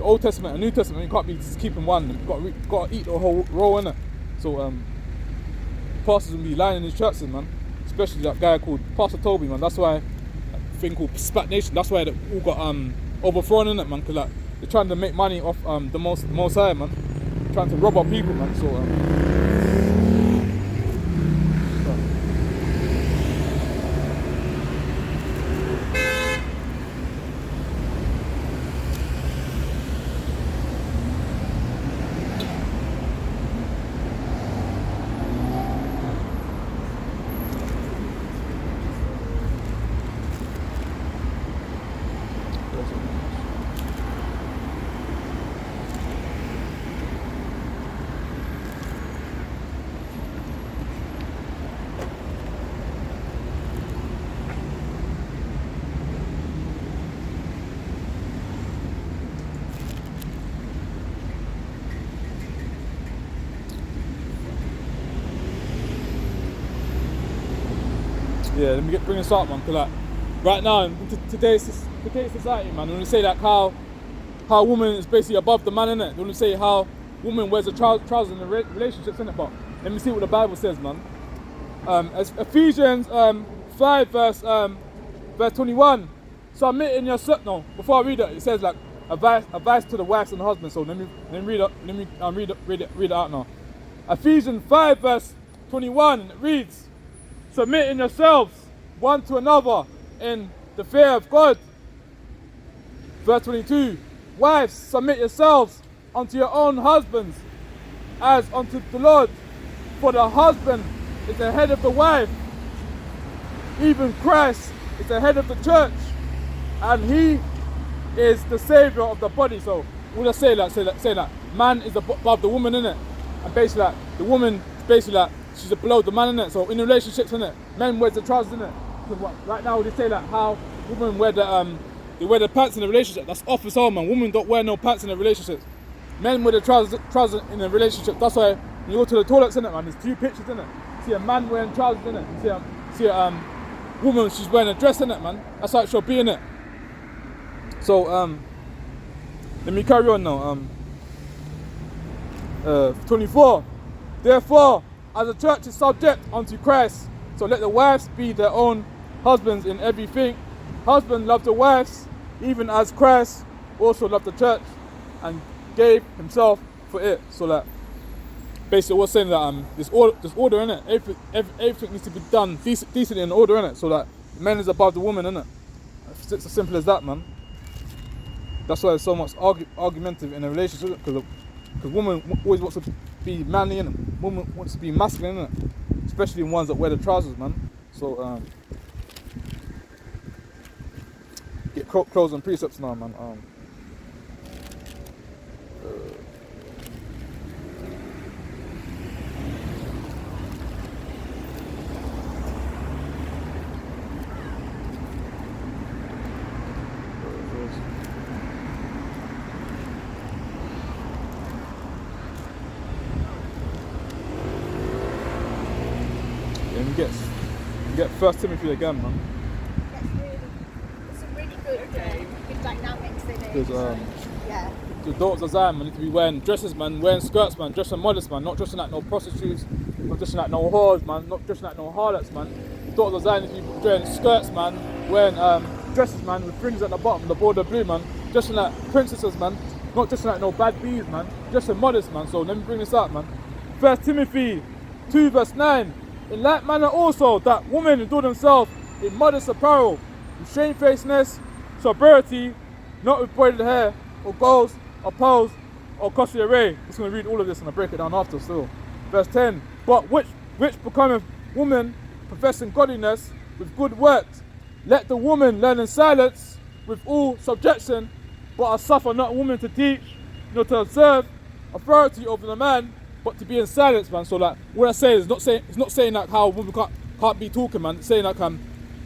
Old Testament and New Testament. You can't be just keeping one. You've got to eat the whole roll, innit? So pastors will be lying in his churches, man. Especially that guy called Pastor Toby, man. That's why a thing called Spat Nation. That's why they all got overthrown in it, man. Cause like they're trying to make money off the most high, man. Trying to rob our people, man. So yeah, let me bring this up, man. Cause like right now in today's society, man, when they say like how a woman is basically above the man, innit? When they say how woman wears the trousers in the relationships, innit? But let me see what the Bible says, man. As Ephesians 5 verse 21. Submit in yourself. No, before I read it, it says like advice to the wives and the husbands. So let me read it. Let me read it out now. Ephesians 5 verse 21. And it reads, submit in yourselves one to another in the fear of God. Verse 22. Wives, submit yourselves unto your own husbands as unto the Lord. For the husband is the head of the wife, even Christ is the head of the church, and he is the savior of the body. So we'll just say that man is above the woman, innit? And basically like the woman basically like she's below the man, innit? So in relationships, innit, men wear the trousers, innit? Because right now they say like how women wear they wear the pants in a relationship. That's off as all, man. Women don't wear no pants in a relationship. Men wear the trousers in a relationship. That's why when you go to the toilets, innit, man, there's two pictures, innit? You see a man wearing trousers, innit? You see a woman, she's wearing a dress, innit, man? That's how it should be, innit? So let me carry on now. 24. Therefore, as the church is subject unto Christ, so let the wives be their own husbands in everything. Husbands love the wives, even as Christ also loved the church and gave himself for it. So that basically we're saying that there's order in it. Everything needs to be done decently in order in it. So that men is above the woman, innit? It's as simple as that, man. That's why there's so much argumentative in a relationship, because woman always wants to be manly, innit? Woman wants to be masculine, innit? Especially in ones that wear the trousers, man. So get clothes and precepts now, man. Get 1 Timothy again, man. That's really, it's a really good dynamics in it. Because yeah. the daughters of Zion, man, need to be wearing dresses, man, wearing skirts, man, dressing modest, man, not dressing like no prostitutes, not dressing like no whores, man, not dressing like no harlots, man. The daughters of Zion need to be wearing skirts, man, wearing dresses, man, with fringes at the bottom, the border blue, man, dressing like princesses, man, not dressing like no bad bees, man, dressing modest, man. So let me bring this out, man. 1 Timothy 2 verse 9. In like manner also, that women adorn themselves in modest apparel, with shamefacedness, sobriety, not with braided hair, or golds, or pearls, or costly array. I'm just going to read all of this and I'll break it down after still. Verse 10. But which becometh woman professing godliness with good works. Let the woman learn in silence with all subjection, but I suffer not a woman to teach, nor to observe authority over the man, but to be in silence, man. So like, what I say is it's not saying like how a woman can't be talking, man. It's saying like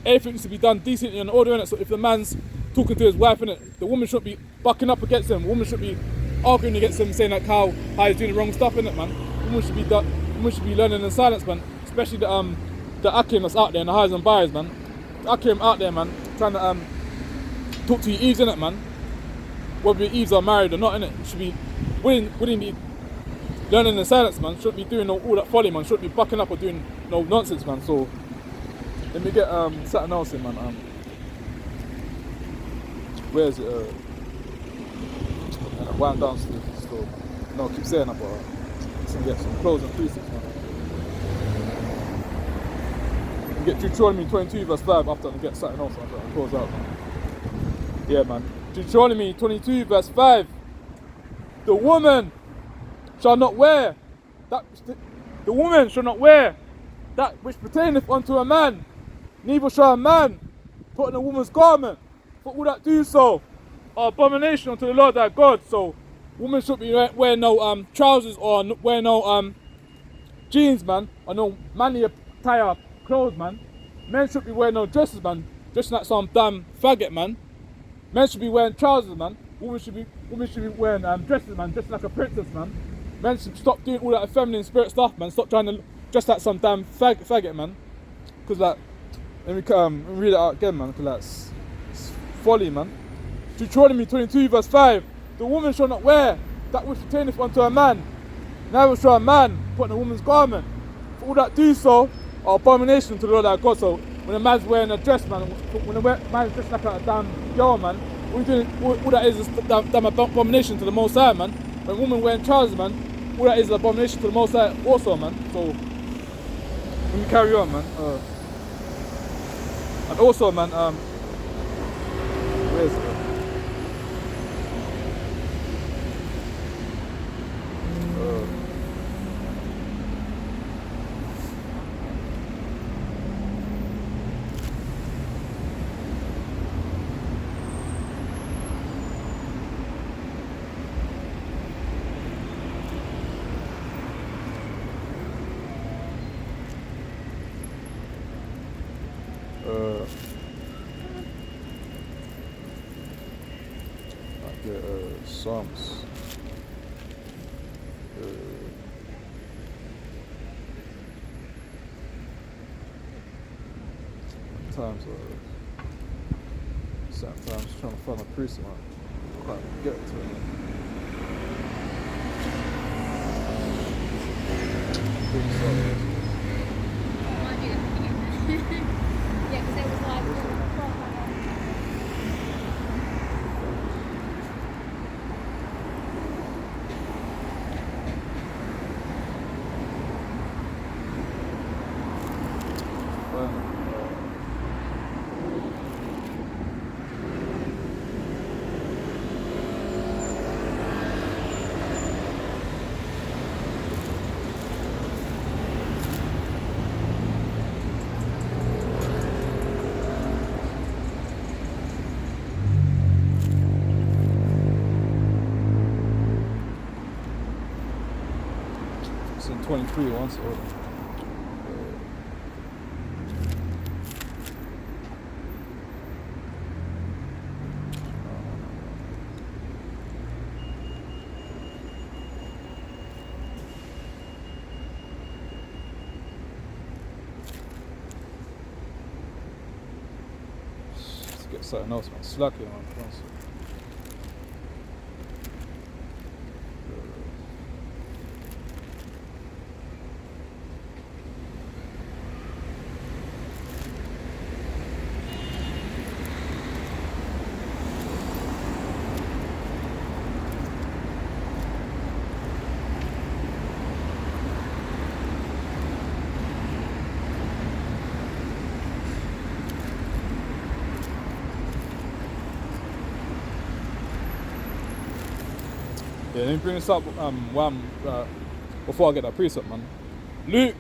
everything needs to be done decently and in order, innit? So if the man's talking to his wife, innit, the woman shouldn't be bucking up against him. The woman should be arguing against him, saying like how he's doing the wrong stuff, innit, man. Women should be learning in silence, man. Especially the Akim that's out there and the highs and buyers, man. The Akim out there, man, trying to talk to your Eves, innit, man. Whether your Eves are married or not, innit, you should be wouldn't be learning in silence, man. Shouldn't be doing all that folly, man. Shouldn't be bucking up or doing no nonsense, man. So let me get something else in, man. Where is it? And I wound down to the store. No, I keep saying that, but let's get some clothes and precepts, man. You get Deuteronomy 22 verse 5 after I get something else, I'll close out, man. Yeah, man. Deuteronomy 22 verse 5. The woman shall not wear that. The woman shall not wear that which pertaineth unto a man, neither shall a man put on a woman's garment. For all that do so are abomination unto the Lord thy God. So women should be wearing no trousers or wear no jeans, man, or no manly attire clothes, man. Men should be wearing no dresses, man, dressing like some damn faggot, man. Men should be wearing trousers, man. Women should be wearing dresses, man, dressing like a princess, man. Men should stop doing all that feminine spirit stuff, man. Stop trying to dress like some damn faggot, man. Cause like, let me read it out again, man. Cause that's folly, man. Deuteronomy 22 verse 5. The woman shall not wear that which pertaineth unto a man, neither shall a man put on a woman's garment. For all that do so are abomination to the Lord our God. So when a man's wearing a dress, man, when a man's dressed like a damn girl, man, all that is damn abomination to the Most High, man. When a woman wearing trousers, man, all that is an abomination to the Most High also, man. So let me carry on, man. And also, man, where is it? Psalms. Sometimes trying to find a precept, I can't get to it. Yeah, because it was like. It's in 23 once. Let's get something else, man. Slacking on. Yeah, let me bring this up before I get that precept, man. Luke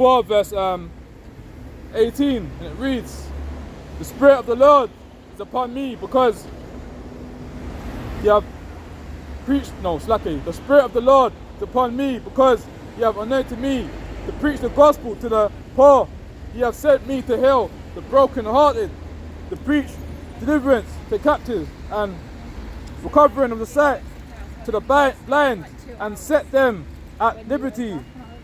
4 verse 18, and it reads, the Spirit of the Lord is upon me because you have preached, no, slacky, the Spirit of the Lord is upon me because you have anointed me to preach the gospel to the poor. You have sent me to heal the brokenhearted, to preach deliverance to captives and recovering of the sight to the blind, and set them at liberty,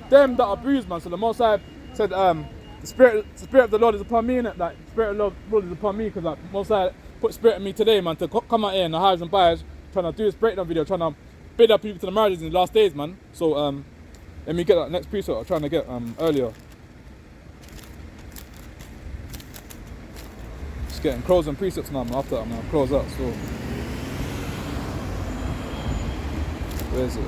them that are bruised, man. So the Most High said, the Spirit of the Lord is upon me, innit? Like, the Spirit of the Lord is upon me, because like, Most High put Spirit in me today, man, to come out here in the highs and byes, trying to do this breakdown video, trying to build up people to the marriages in the last days, man. So, let me get that next precept I'm trying to get earlier. Just getting closing precepts now, man. After that, I'm gonna close up, so. Where's it?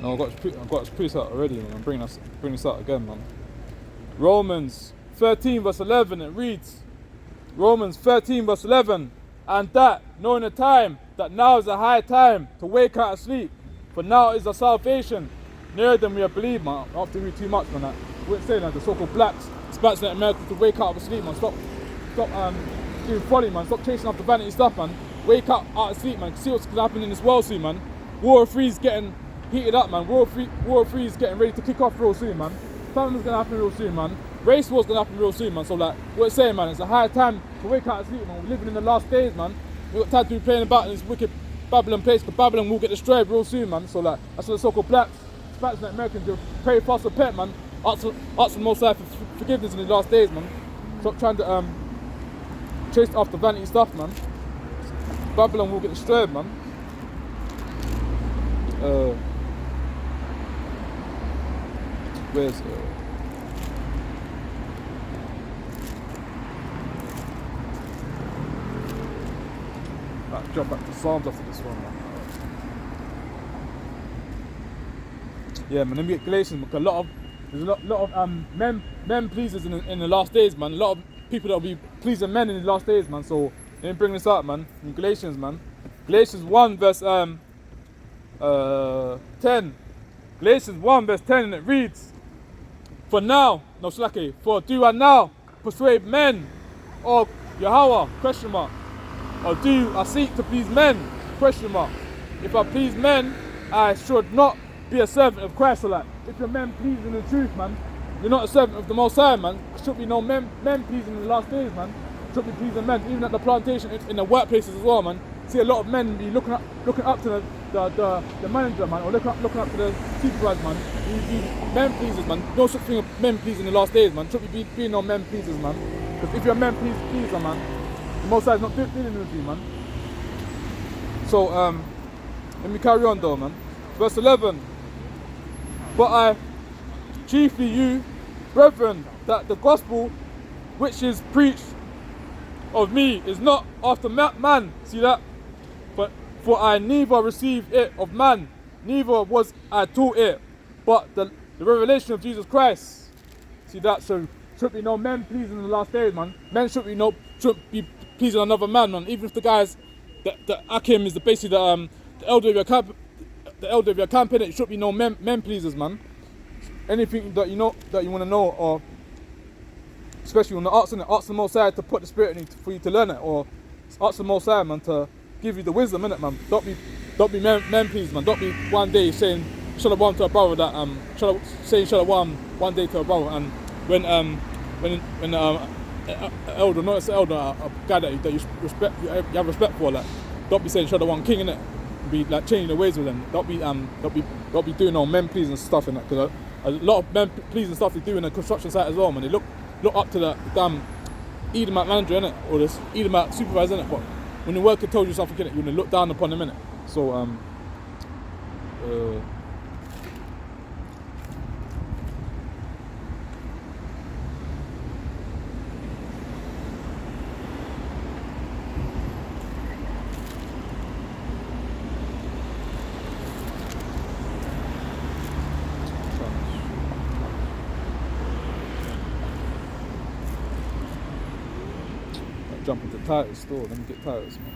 No, I've got this precept already, man. I'm bringing this out again, man. Romans 13 verse 11, it reads, Romans 13 verse 11, and that, knowing the time, that now is a high time to wake out of sleep, for now is the salvation nearer than we have believed, man. I don't have to read too much, man. That we're saying that the so-called blacks, Hispanics in America, to wake out of sleep, man. Stop doing folly, man. Stop chasing after vanity stuff, man. Wake up out of sleep, man. See what's gonna happen in this world soon, man. War of Three's getting heated up, man. War of Three is getting ready to kick off real soon, man. Something's gonna happen real soon, man. Race war's gonna happen real soon, man. So like, what we're saying, man, it's a high time to wake out of sleep, man. We're living in the last days, man. We got time to be playing about in this wicked Babylon place, because Babylon will get destroyed real soon, man. So like, that's what the so-called blacks, Hispanics and Americans do. Pray, fast, repent, man. Ask the Most High for forgiveness in the last days, man. Stop trying to chase after vanity stuff, man. Babylon will get destroyed, man. Where's jump back to Psalms after this one, man. Yeah, man, let me get Galatians, because there's a lot of men pleasers in the last days, man. A lot of people that will be pleasing men in the last days, man. So let me bring this up, man. In Galatians, man. Galatians 1 verse 10. Galatians 1 verse 10, and it reads, for do I now persuade men or Yahweh, question mark, or do I seek to please men, question mark. If I please men, I should not be a servant of Christ. So like, if you're men pleasing the truth, man, you're not a servant of the Most High, man. There should be no men pleasing in the last days, man. Should be pleasing men, even at the plantation, in the workplaces as well, man. See a lot of men be looking up to the manager, man, or looking up to the supervisor, man. Be men pleasers, man. No such thing of men pleasing in the last days, man. Should be being no men pleasers, man. Because if you're a men pleaser, man, the Most High is not dealing with you, man. So let me carry on though, man. Verse 11. But I chiefly you, brethren, that the gospel which is preached of me is not after man. See that? But for I neither received it of man, neither was I taught it, but the revelation of Jesus Christ. See that? So should be no men pleasing in the last days, man. Men should be pleasing another man, man. Even if the guys, the Akim is basically the elder of your camp, it should be no men pleasers, man. Anything that you know that you want to know, or especially when ask the Most High to put the Spirit in you for you to learn it, or ask the Most High, man, to give you the wisdom in it, man. Don't be men pleasers, man. Don't be one day saying shalom to a brother that saying shalom one day to a brother, and when when elder, not an elder, a guy that you respect, you have respect for, like, don't be saying should have one king in it, be like changing the ways with them. Don't be doing no men pleasing stuff in that, because a lot of men pleasing stuff they do in the construction site as well, man. They look up to the damn Edomite manager in it, or this Edomite supervisor in it. But when the worker tells you something in it, you want to look down upon them in it. So jump into Titus store. Let me get Titus, man.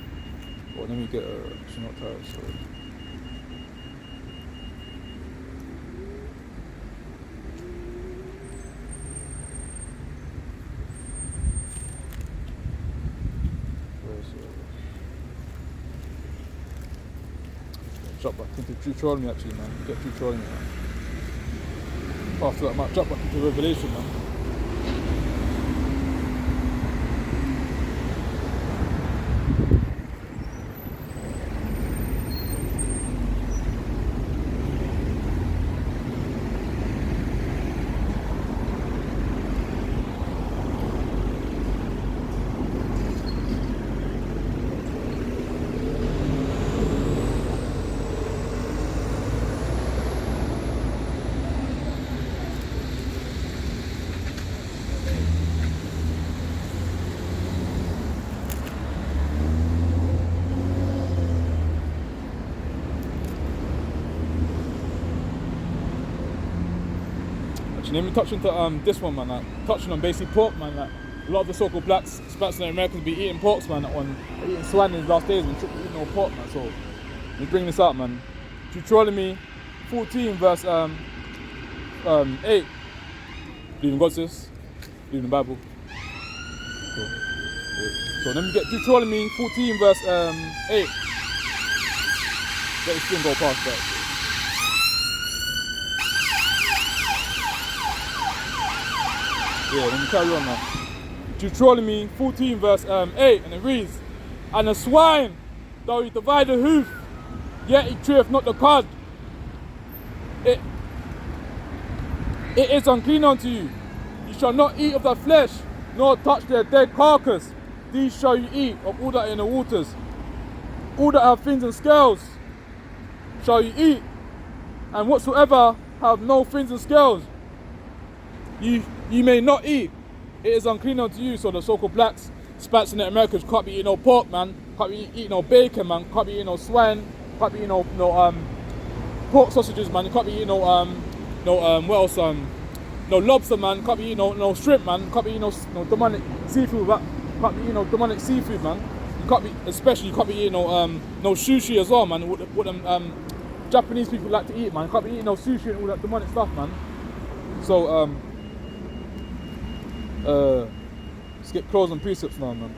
Or let me get actually not Titus, sorry. Jump back into Deuteronomy actually, man. Get Deuteronomy, man. After that, I might jump back into Revelation, man. Let me touch into this one, man. Like, touching on basically pork, man. Like, a lot of the so-called blacks, especially Americans, be eating porks, man. Eating swine in these last days, and eating no pork, man. So let me bring this up, man. Deuteronomy 14, verse 8. Believe in God, sis. Believe in the Bible. Cool. So let me get Deuteronomy 14, verse 8. Let this thing go past that. Yeah, let me carry on now. Deuteronomy 14 verse 8, and it reads, "And the swine, though he divide the hoof, yet he cheweth not the cud. It is unclean unto you. You shall not eat of their flesh, nor touch their dead carcass. These shall you eat of all that are in the waters. All that have fins and scales shall you eat, and whatsoever have no fins and scales, you may not eat. It is unclean unto you." So the so-called blacks, Spats in the Americans, can't be eating no pork, man. Can't be eating no bacon, man. Can't be eating no swine. Can't be eating no pork sausages, man. You can't be eating no what else? No lobster, man. Can't be eating no shrimp, man. Can't be eating no demonic seafood, man. Can't be eating no demonic seafood, man. You can't be, especially you can't be eating no sushi as well, man. What them Japanese people like to eat, man. You can't be eating no sushi and all that demonic stuff, man. So skip clause and precepts now, man.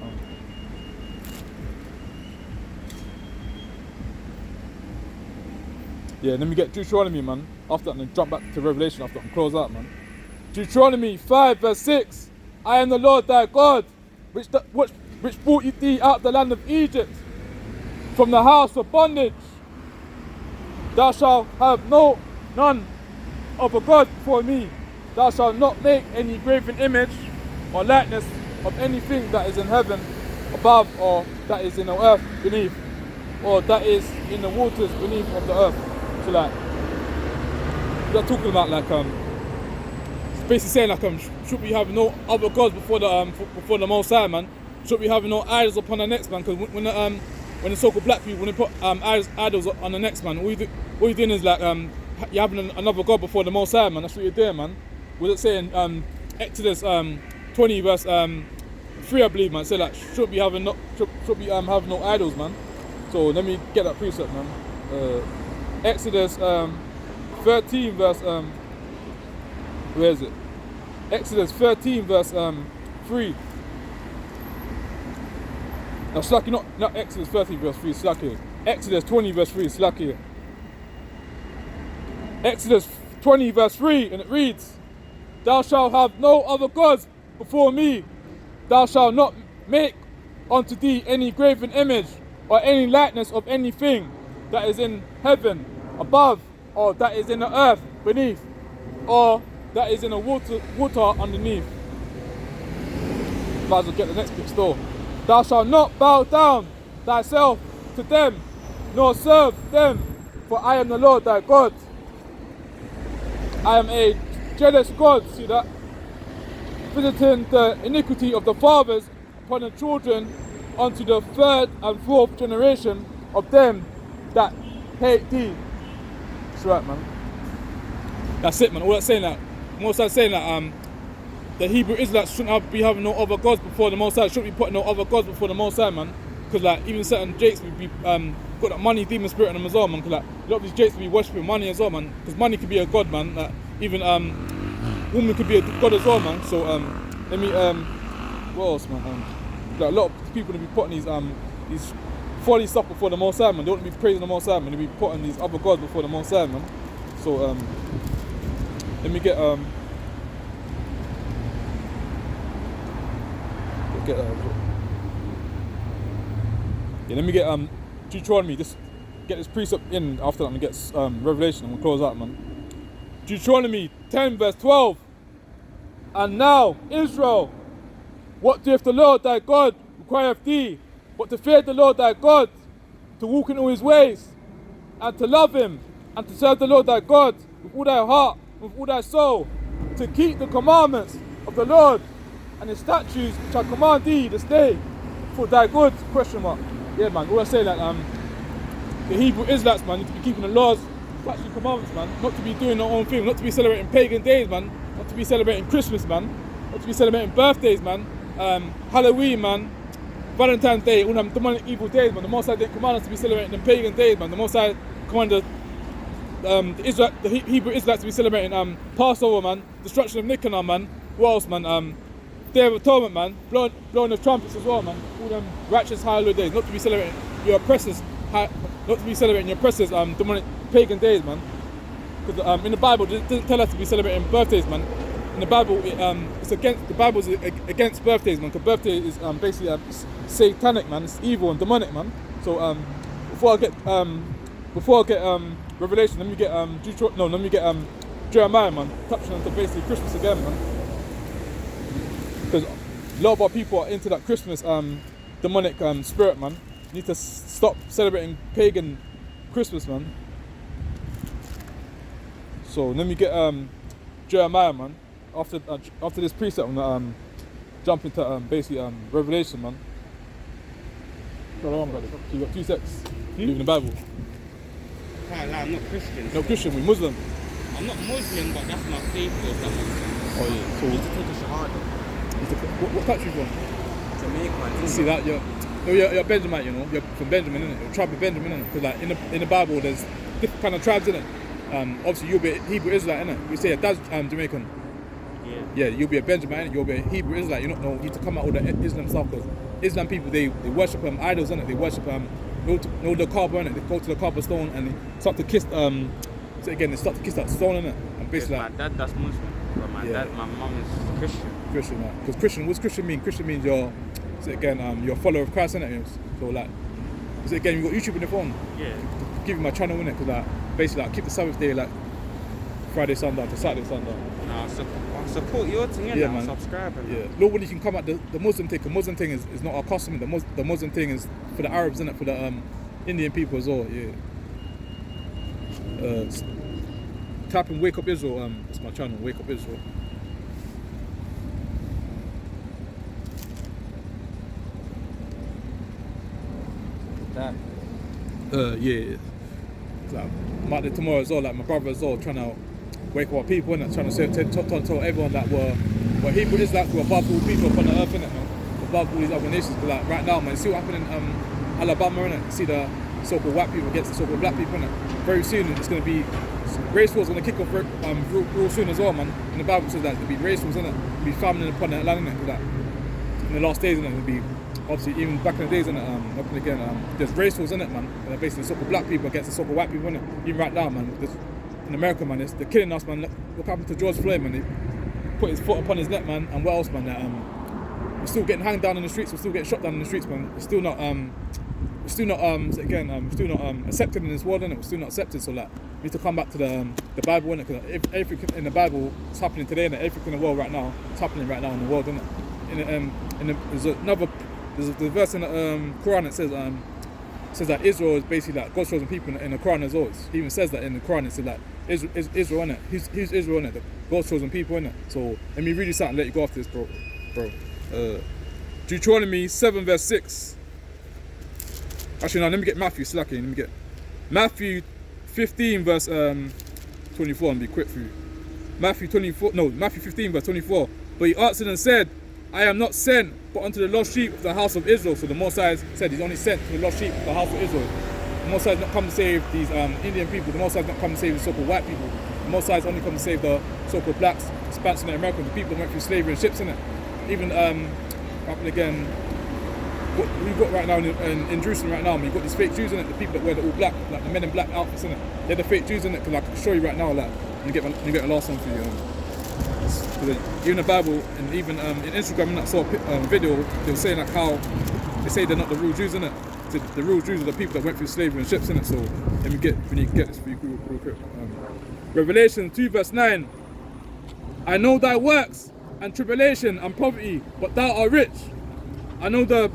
Yeah, let me get Deuteronomy, man. After that, and then jump back to Revelation after that and close out, man. Deuteronomy 5 verse 6. "I am the Lord thy God, which brought thee out of the land of Egypt, from the house of bondage. Thou shalt have none of a God before me. Thou shalt not make any graven image or likeness of anything that is in heaven above, or that is in the earth beneath, or that is in the waters beneath of the earth." So like, they're talking about like it's basically saying like should we have no other gods before the Most High, man? Should we have no idols upon the next, man? Because when the so-called black people, when they put idols on the next, man, what you're doing is like you're having another god before the Most High, man. That's what you're doing, man. Was it saying Exodus 20 verse 3, I believe, man? Say like should we have no idols, man? So let me get that precept, man. Exodus 13 verse where is it? Exodus 13 verse 3. Now slacky, not Exodus 13 verse 3, slacky. Exodus 20 verse 3, slacky. Exodus 20 verse 3, and it reads, "Thou shalt have no other gods before me. Thou shalt not make unto thee any graven image or any likeness of anything that is in heaven above, or that is in the earth beneath, or that is in the water underneath. Might as well get the next bit still. Thou shalt not bow down thyself to them, nor serve them, for I am the Lord thy God. I am a jealous God, see that? Visiting the iniquity of the fathers upon the children unto the third and fourth generation of them that hate thee. That's right, man. That's it, man. All that's saying that, Most High saying that the Hebrew Israelites shouldn't be having no other gods before the Most High. Shouldn't be putting no other gods before the Most High, man. Because like even certain jakes would be got that money demon spirit in them as well, man. Because like a lot of these jakes would be worshipping money as well, man. Because money could be a god, man. Like even woman could be a god as well, man. So let me what else, man? Like a lot of people would be putting these folly stuff before the Most High, man. They don't be praising the Most High, man. They be putting these other gods before the Most High, man. So let me get let me get Deuteronomy. Just get this precept in. After that, I'm gonna get Revelation. I'm gonna close out, man. Deuteronomy 10 verse 12. And now, Israel, what doeth the Lord thy God require of thee, but to fear the Lord thy God, to walk in all his ways, and to love him, and to serve the Lord thy God with all thy heart, with all thy soul, to keep the commandments of the Lord and his statutes which I command thee this day for thy good? Question mark. Yeah, man. All I say that the Hebrew Israelites, man, need to be keeping the laws, statutes, commandments, man. Not to be doing their own thing. Not to be celebrating pagan days, man. Not to be celebrating Christmas, man. Not to be celebrating birthdays, man. Halloween, man. Valentine's Day, all them demonic evil days, man. The Most High didn't command us to be celebrating them pagan days, man. The Most High commanded the Hebrew Israelites to be celebrating Passover, man. Destruction of Nicanor, man. What else, man? Day of Atonement, man. Blowing the trumpets as well, man. All them righteous hallowed days. Not to be celebrating your oppressors. Not to be celebrating your oppressors demonic pagan days, man. Because in the Bible, it doesn't tell us to be celebrating birthdays, man. In the Bible, it's against the Bible's against birthdays, man. Because birthday is basically satanic, man. It's evil and demonic, man. So before I get Revelation, let me get Jeremiah, man. Touching on to basically Christmas again, man. Because a lot of our people are into that Christmas demonic spirit, man. You need to stop celebrating pagan Christmas, man. So let me get Jeremiah, man. After this precept, I'm gonna jump into basically Revelation, man. So you got 2 sets. You in the Bible? Can't lie, I'm not Christian. No Christian, we Muslim. I'm not Muslim, but that's my faith or something. Oh yeah. So I need to take a shahada. what country you from? Jamaica. You see that you're Benjamin, you know. You're from Benjamin, innit? You're tribe of Benjamin, innit? Because like in the Bible, there's different kind of tribes, innit? Obviously you'll be a Hebrew Israelite, innit? We say your dad's Jamaican. Yeah, you'll be a Benjamin, you'll be a Hebrew Israelite. You don't need to come out with the Islam stuff, because Islam people, they worship idols, innit? They worship the Kaaba, innit? They go to the Kaaba stone and they start to kiss they start to kiss that stone, innit? And basically my dad, that's Muslim, but my mum is Christian. Christian, man. Because what's Christian mean? Christian means you're a follower of Christ, innit? So like, you got YouTube on your phone. Yeah. Give you my channel, innit? Because like basically I keep the Sabbath day like Friday sundown to Saturday sundown. No, I support your thing, innit? Yeah, man. Subscribe. Yeah. Nobody can come at the Muslim thing. The Muslim thing is not our custom. The Muslim thing is for the Arabs, innit? For the Indian people as well. Yeah. Type in Wake Up Israel. It's my channel, Wake Up Israel. That. Yeah. Like, I'm out there tomorrow as well. Like my brother as well, trying to wake up our people, innit? Trying to tell everyone that we're Hebrew Israelites, we're above all people upon the earth, innit, man? Above all these other nations. But like right now, man, see what happened in Alabama, innit? See the so-called white people against the so-called black people, innit? Very soon, it's going to be race wars. Going to kick off real soon as well, man. And the Bible says that there'll be race wars, innit? There'll be famine upon the land, innit? Like in the last days, innit? There'll be obviously even back in the days, innit? Up and again, there's race wars, innit, man? Basically, the so-called black people against the so-called white people, innit? Even right now, man. In America, man, they're killing us, man. Look what happened to George Floyd, man. put his foot upon his neck, man. And what else, man? That we're still getting hanged down in the streets. We're still getting shot down in the streets, man. We're still not accepted in this world, innit? We're still not accepted. So like, we need to come back to the Bible, innit? Because everything in the Bible is happening today, innit? Everything in the world right now, it's happening right now in the world, innit? There's a verse in the Quran that says that Israel is basically like God's chosen people in the Quran as well. It even says that in the Quran. It says like Israel, innit? Who's Israel, innit? The God's chosen people, innit? So let me read you something and let you go after this, bro. Deuteronomy 7 verse 6. Actually, no, let me get Matthew, slacking. Let me get Matthew 15 verse 24 and be quick for you. Matthew 15 verse 24. But he answered and said, I am not sent but unto the lost sheep of the house of Israel. So the Most High said he's only sent to the lost sheep of the house of Israel. The Most High has not come to save these Indian people. The Most High has not come to save the so-called white people. The Most High has only come to save the so-called blacks, Spanish and Americans, the people that went through slavery and ships, innit? Even happening again. What we've got right now in Jerusalem right now, you've got these fake Jews in it, the people that wear the all black, like the men in black outfits in it. They're the fake Jews in it, because I can show you right now, like, you get the last one for you. Even the Bible, and even in Instagram, I saw a video, they were saying like how they say they're not the real Jews in it. The real Jews are the people that went through slavery and ships in it. So we need to get this for you real quick. Revelation 2 verse 9. I know thy works and tribulation and poverty, but thou art rich. I know the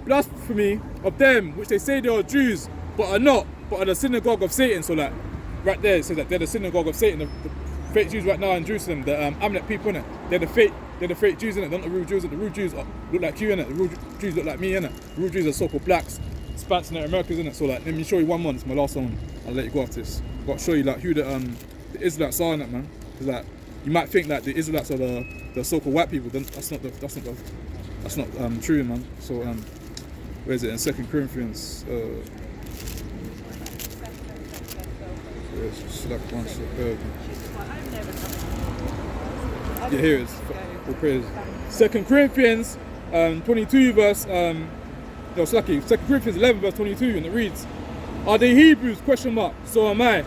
blasphemy of them which they say they are Jews, but are not, but are the synagogue of Satan. So like right there it says that they're the synagogue of Satan. The fake Jews right now in Jerusalem, the Amalek people, innit? They're the fake Jews, innit? They're not the real Jews. The real Jews look like you, innit? The real Jews look like me, innit? The real Jews are so-called blacks, Spanish and Americans, innit? So like, let me show you one more. It's my last one. I'll let you go after this. I've got to show you like who the Israelites are, innit, man? Because like, you might think that the Israelites are the so-called white people. Then that's not true, man. So where is it in 2 Corinthians? Select one. Yeah, here it is. All praise. 2 Corinthians 22 verse 2 Corinthians 11 verse 22, and it reads, are they Hebrews? Question mark. So am I.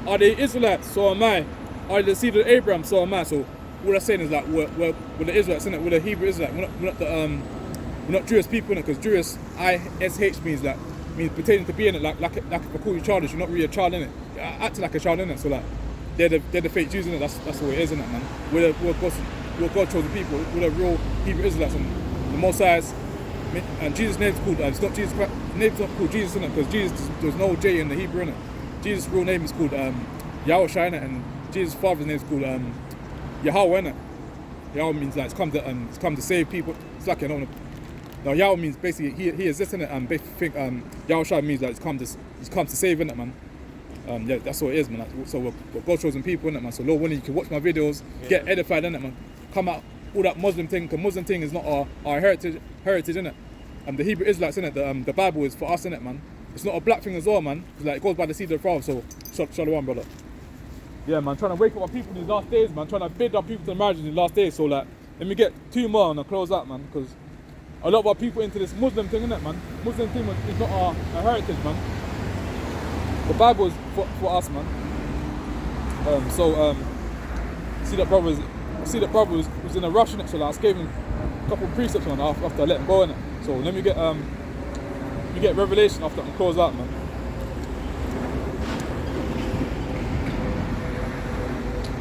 Are they Israelites? So am I. Are they the seed of Abraham? So am I. So what I'm saying is like we're the Israelites, innit? We're the Hebrew Israelites. We're not Jewish people, innit? Because Jewish ISH means pertaining to being it. Like if I call you childish, you're not really a child, innit? You're acting like a child, innit? So like they're the fake Jews, innit? That's what it is, innit, man? We're God chosen people. We're the real Hebrew Israelites, and the Most High, and Jesus' name's called. It's not Jesus. Name's not called Jesus, innit? Because Jesus, there's no J in the Hebrew, innit? Jesus' real name is called Yahweh, innit? And Jesus' father's name is called Yahweh, innit? Yahweh means like it's come to save people. It's like, you know, now Yahweh means basically he exists, innit? And basically think Yahweh means that he's come to save, innit, man? Yeah, that's what it is, man. So we're God chosen people, innit, man? So Lord willing, you can watch my videos, get edified, innit, man? Come out all that Muslim thing, because Muslim thing is not our heritage, innit? The Hebrew Israelites, innit? The Bible is for us, innit, man? It's not a black thing as well, man. It's like it goes by the seed of the father. So shalom, brother. Yeah, man. Trying to wake up our people in these last days, man. Trying to bid our people to marriage in these last days. So like, let me get two more and I'll close out, man. Because a lot of our people into this Muslim thing, innit, man? Muslim thing is not our heritage, man. The Bible is for us, man. See that brother was in a rush, innit? So like, I just gave him a couple of precepts, man, after I let him go, innit? So let me get Revelation after and close out, man.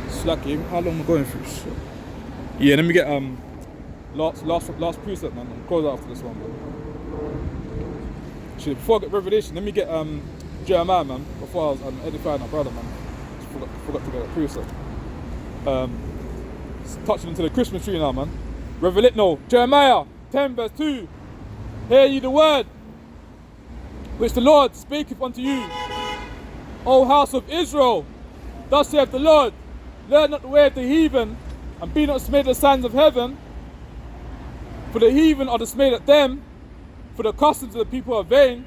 Slacky, how long am I going through? Shit. Yeah, let me get last precept, man, and close out after this one, man. Actually, before I get Revelation, let me get Jeremiah, man, before I was edifying my brother, man. Forgot to get a precept. Touching into the Christmas tree now, man. Jeremiah 10 verse 2. Hear ye the word which the Lord speaketh unto you, O house of Israel. Thus saith the Lord, learn not the way of the heathen, and be not dismayed at the signs of heaven. For the heathen are dismayed at them, for the customs of the people are vain.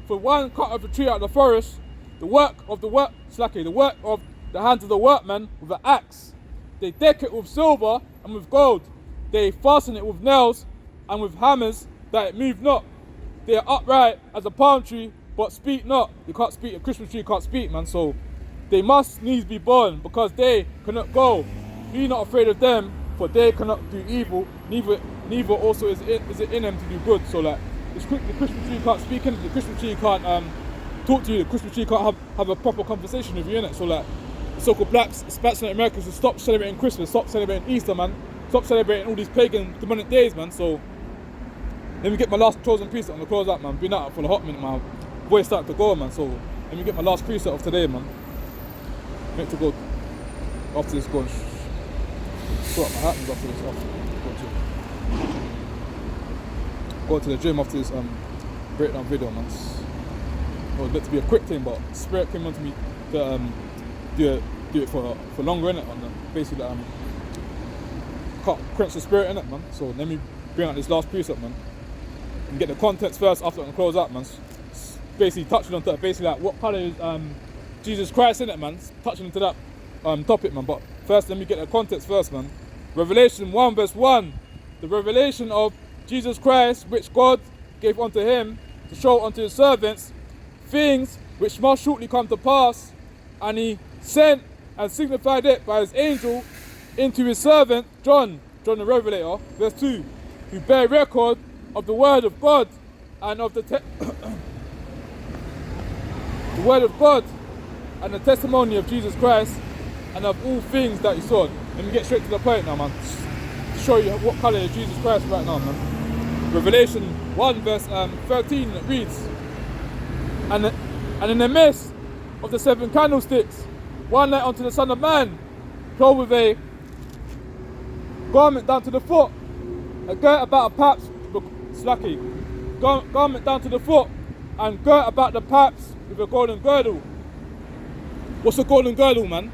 For one cut of a tree out of the forest, the work of the hands of the workman with an axe. They deck it with silver and with gold. They fasten it with nails and with hammers, that it move not. They are upright as a palm tree, but speak not. You can't speak, a Christmas tree can't speak, man. So they must needs be born, because they cannot go be not afraid of them, for they cannot do evil, neither also is it in them to do good. So like the Christmas tree can't speak in it, the Christmas tree can't talk to you, the Christmas tree can't have a proper conversation with you in it. So like the so-called blacks, especially in America, to stop celebrating Christmas, stop celebrating Easter, man, stop celebrating all these pagan demonic days, man. So let me get my last chosen precept on the close out, man. Been out for a hot minute, my voice started to go, man. So let me get my last precept of today, man. Meant to go after this, go and sort out my happens after this. Go to the gym after this breakdown video, man. It was meant to be a quick thing, but Spirit came onto me to do it for longer, innit? On basically quench the Spirit in it, man. So let me bring out this last precept, man, and get the context first after I can close out, man. Basically touching on that, basically like what colour is Jesus Christ in it, man. Touching into that topic, man. But first, let me get the context first, man. Revelation 1 verse 1, the revelation of Jesus Christ, which God gave unto him to show unto his servants things which must shortly come to pass, and he sent and signified it by his angel into his servant John the Revelator, verse 2, who bear record of the word of God and of the word of God and the testimony of Jesus Christ, and of all things that he saw. Let me get straight to the point now, man, to show you what colour is Jesus Christ right now, man. Revelation 1 verse 13, it reads, and in the midst of the 7 candlesticks, one like unto the Son of Man, clothed with a garment down to the foot, a girt about a paps, garment down to the foot, and girt about the paps with a golden girdle. What's a golden girdle, man?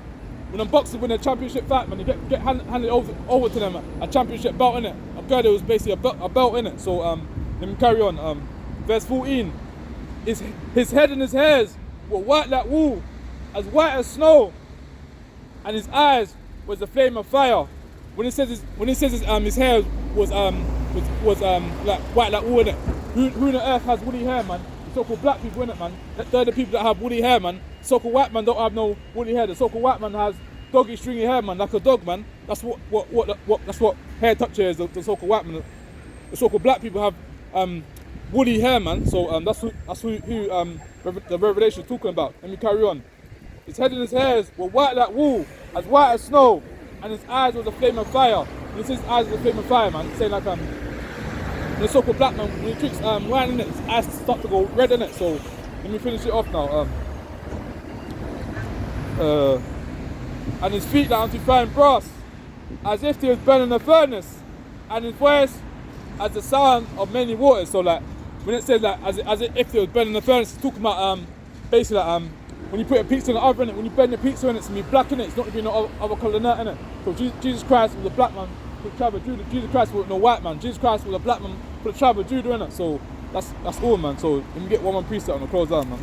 When a boxer win a championship fight, man, you get handed over to them a championship belt, innit? A girdle is basically a belt, innit? So let me carry on. Verse 14. His head and his hairs were white like wool, as white as snow, and his eyes was a flame of fire. When he says his hair was like white like wool, innit? Who on the earth has woolly hair, man? The so-called black people, innit, man? They're the people that have woolly hair, man. So-called white man don't have no woolly hair. The so-called white man has doggy stringy hair, man, like a dog, man. That's what that's what hair toucher is. The so-called white man. The so-called black people have woolly hair, man. So that's who the Revelation is talking about. Let me carry on. His head and his hairs were white like wool, as white as snow, and his eyes was a flame of fire. When he says his eyes was a flame of fire, man, it's saying like the so-called black man, when he drinks wine in it, his eyes start to go red in it. So let me finish it off now. And his feet like unto fine brass, as if he was burning a furnace, and his voice as the sound of many waters. So like when it says like as if he was burning a furnace, it's talking about basically like, when you put a pizza in the oven, when you burn the pizza in it, it's gonna be black in it. It's not gonna be no other colour than that in it. So Jesus Christ was a black man for the tribe of Judah. Jesus Christ was no white man. Jesus Christ was a black man for the tribe of Judah in it. So that's all, man. So let me get one more precept on the close down, man.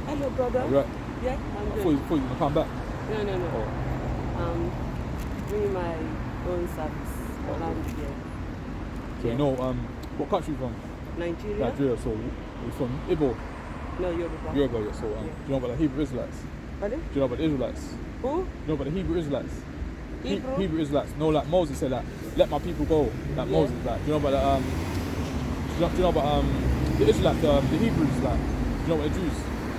Hello, brother. Right. Yeah, I'm I good. thought you were gonna come back. No. Oh. Doing my own service around here. So you know what country you from? Nigeria? Nigeria. So you're from Igbo. No, Yoruba. Yoruba, yeah. So Yeah. do you know about the Hebrew Israelites? Pardon? Do you know about the Israelites? Who? Do you know about the Hebrew Israelites? Hebrew? Hebrew Israelites. No, like Moses said that, let my people go. Like Yeah. Moses, like, do you know about the do you know about the Israelites, the Hebrews, like, do you know about the Jews?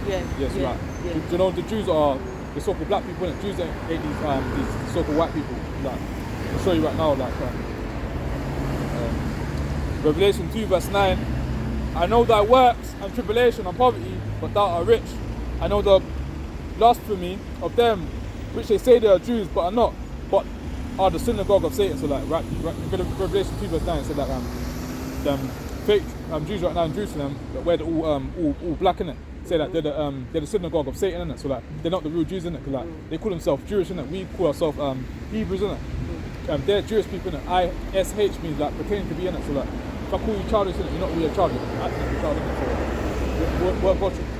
Yeah. Yes, yeah. right. Yeah. Do you know the Jews are the so-called black people, innit? Jews ain't these so-called white people. Like, I'll show you right now, like Revelation 2 verse 9. I know thy works and tribulation and poverty, but thou art rich. I know the blasphemy of them which they say they are Jews, but are not, but are the synagogue of Satan. So like Revelation 2 verse 9 said that them fake Jews right now in Jerusalem that wear the all black in it. Say that they're the synagogue of Satan, innit? So like they're not the real Jews, innit? Cause like they call themselves Jewish, innit? We call ourselves Hebrews, innit? They're Jewish people, innit? ISH means like pretending to be, innit? So like if I call you childish, innit? You're not really a child, you're actually a child, innit? So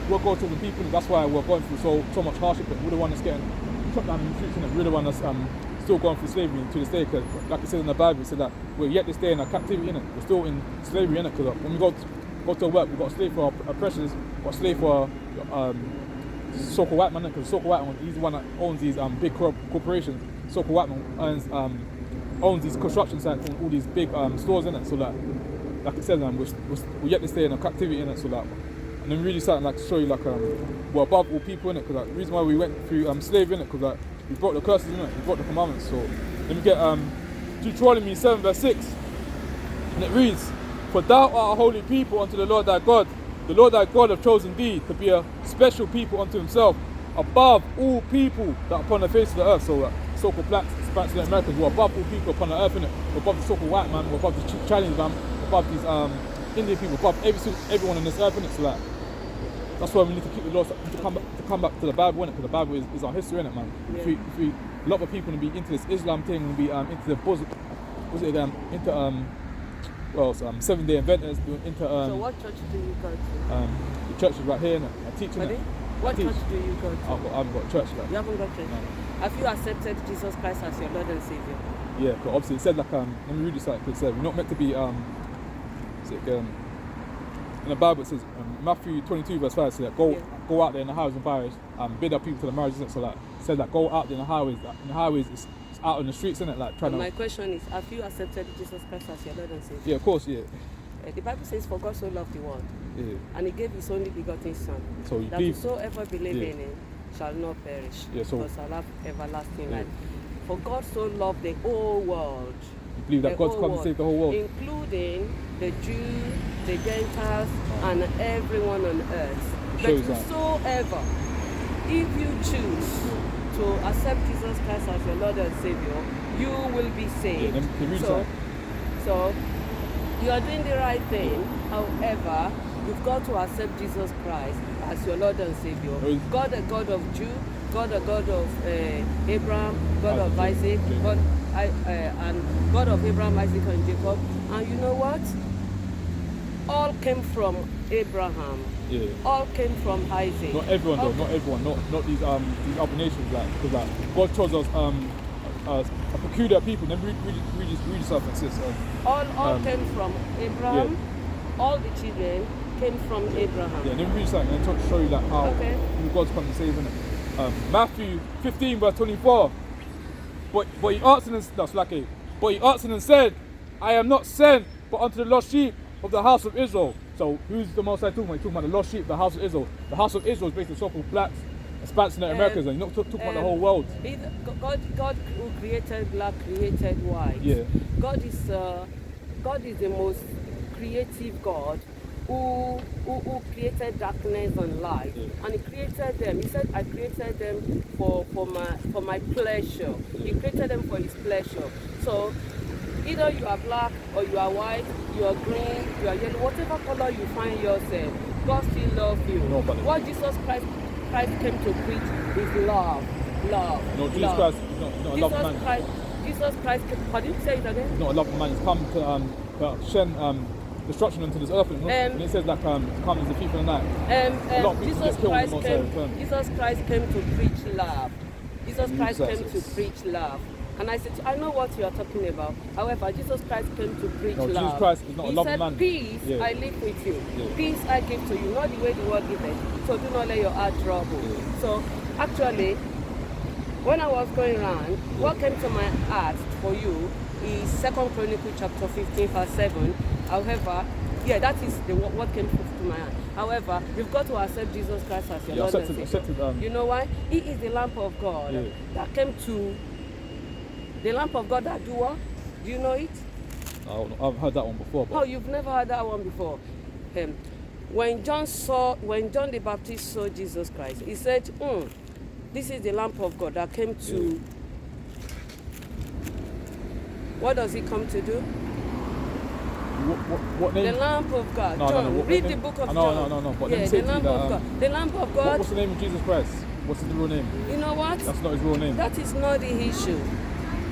we're God children people, innit? That's why we're going through so much hardship. We're the one that's getting chopped down in the streets, innit? We're the one that's still going through slavery to this day. Cause like it says in the Bible, it said that we're yet this day in our captivity, innit? We're still in slavery, innit? Cause when we go to work, we've got a slave for our oppressors, we've got a slave for so-called white man, because so-called white man, he's the one that owns these big corporations. So-called white man owns these construction sites and all these big stores in it. So like it says, we're yet to stay in a captivity in it. So and then really starting like to show you like we're above all people in it. Because the reason why we went through slavery in it, because we broke the curses in it, we broke the commandments. So then we get Deuteronomy 7 verse 6, and it reads, "For thou art a holy people unto the Lord thy God. The Lord thy God hath chosen thee to be a special people unto himself, above all people that are upon the face of the earth." So so-called blacks, Hispanics, and Americans, we're above all people upon the earth, innit? We're above the so-called white man, we're above the Chinese man, we're above these Indian people, above everyone on this earth, innit? So that's why we need to keep the laws, to come back to the Bible, innit? Because the Bible is our history, innit, man? Yeah. If we a lot of people will be into this Islam thing, will be into the Seventh-day Adventists, into So what church do you go to? the church is right here, innit? I teach, innit? What church do you go to? I haven't got a church, like. You haven't got church? No. Have you accepted Jesus Christ as your Lord and Savior? Yeah, because obviously it said like let me read this like it said we're not meant to be in the Bible it says Matthew 22 verse 5 says that go out there in the highways and byways bid our people to the marriage, isn't it? So like it says that go out there in the highways it's out in the streets, isn't it? Like trying My question is, have you accepted Jesus Christ as your Lord and Savior? Yeah, of course, yeah. The Bible says, "For God so loved the world, Yeah. and He gave His only begotten Son, So you that believe, whosoever believe Yeah. in Him shall not perish, Yeah, so- but shall have everlasting Yeah. life." For God so loved the whole world, you believe that the God's whole come to world, save the whole world. including the Jews, the Gentiles, and everyone on earth. But shows that. whosoever, if you choose to accept Jesus Christ as your Lord and Savior, you will be saved. Yeah, then read so, that. so you are doing the right thing. However, you've got to accept Jesus Christ as your Lord and Savior. God, the God of Jew, God, the God of Abraham, God of Isaac, God, and God of Abraham, Isaac, and Jacob. And you know what? All came from Abraham. Yeah. All came from Isaac. Not everyone though, not everyone, not these other nations, like because like God chose us a peculiar people. Then read this up and says All came from Abraham. Yeah. All the children came from Abraham. Yeah, then read something and show you like how Okay. who God's come to save, innit? Matthew 15 verse 24. But he answered and said, "I am not sent but unto the lost sheep of the house of Israel." So who's the Most High talking about? He's talking about the lost sheep, the house of Israel. The house of Israel is basically so-called blacks, Hispanics, and Americans, and you're not talking about the whole world. God who created black created white. Yeah. God is the most creative God who created darkness and light, Yeah. and He created them. He said, "I created them for my pleasure." He created them for His pleasure. So either you are black or you are white, you are green, you are yellow, whatever color you find yourself, God still loves you. No, but what Jesus Christ came to preach is love. No, Jesus love. Christ is not a loving man. Jesus Christ, pardon, say it again? He's not a loving man. He's come to send destruction into this earth, and it says like come as a thief in the night. A lot of people get killed in the Most High return. Jesus Christ came to preach love. Jesus Christ came to Jesus. preach love. And I said, I know what you are talking about. However, Jesus Christ came to preach No, love. Jesus Christ is not a loving man. He said, "Peace Yeah. I live with you. Yeah. Peace I give to you, not the way the world giveth. So do not let your heart trouble." Yeah. So actually, when I was going around, what came to my heart for you is 2 Chronicles chapter 15 verse 7. However, that is what came to my heart. However, you've got to accept Jesus Christ as your Lord and Savior. Accepted, You know why? He is the lamp of God that came to. The lamp of God that do what? Do you know it? I've heard that one before. But Oh, you've never heard that one before. When John the Baptist saw Jesus Christ, he said, "This is the lamp of God that came to." What does he come to do? What name? The lamp of God. No, John, no, what read name? the book of No, John. no. But Yeah, let me say the to you lamp of God. The lamp of God. What's the name of Jesus Christ? What's his real name? You know what? That's not his real name. That is not the issue.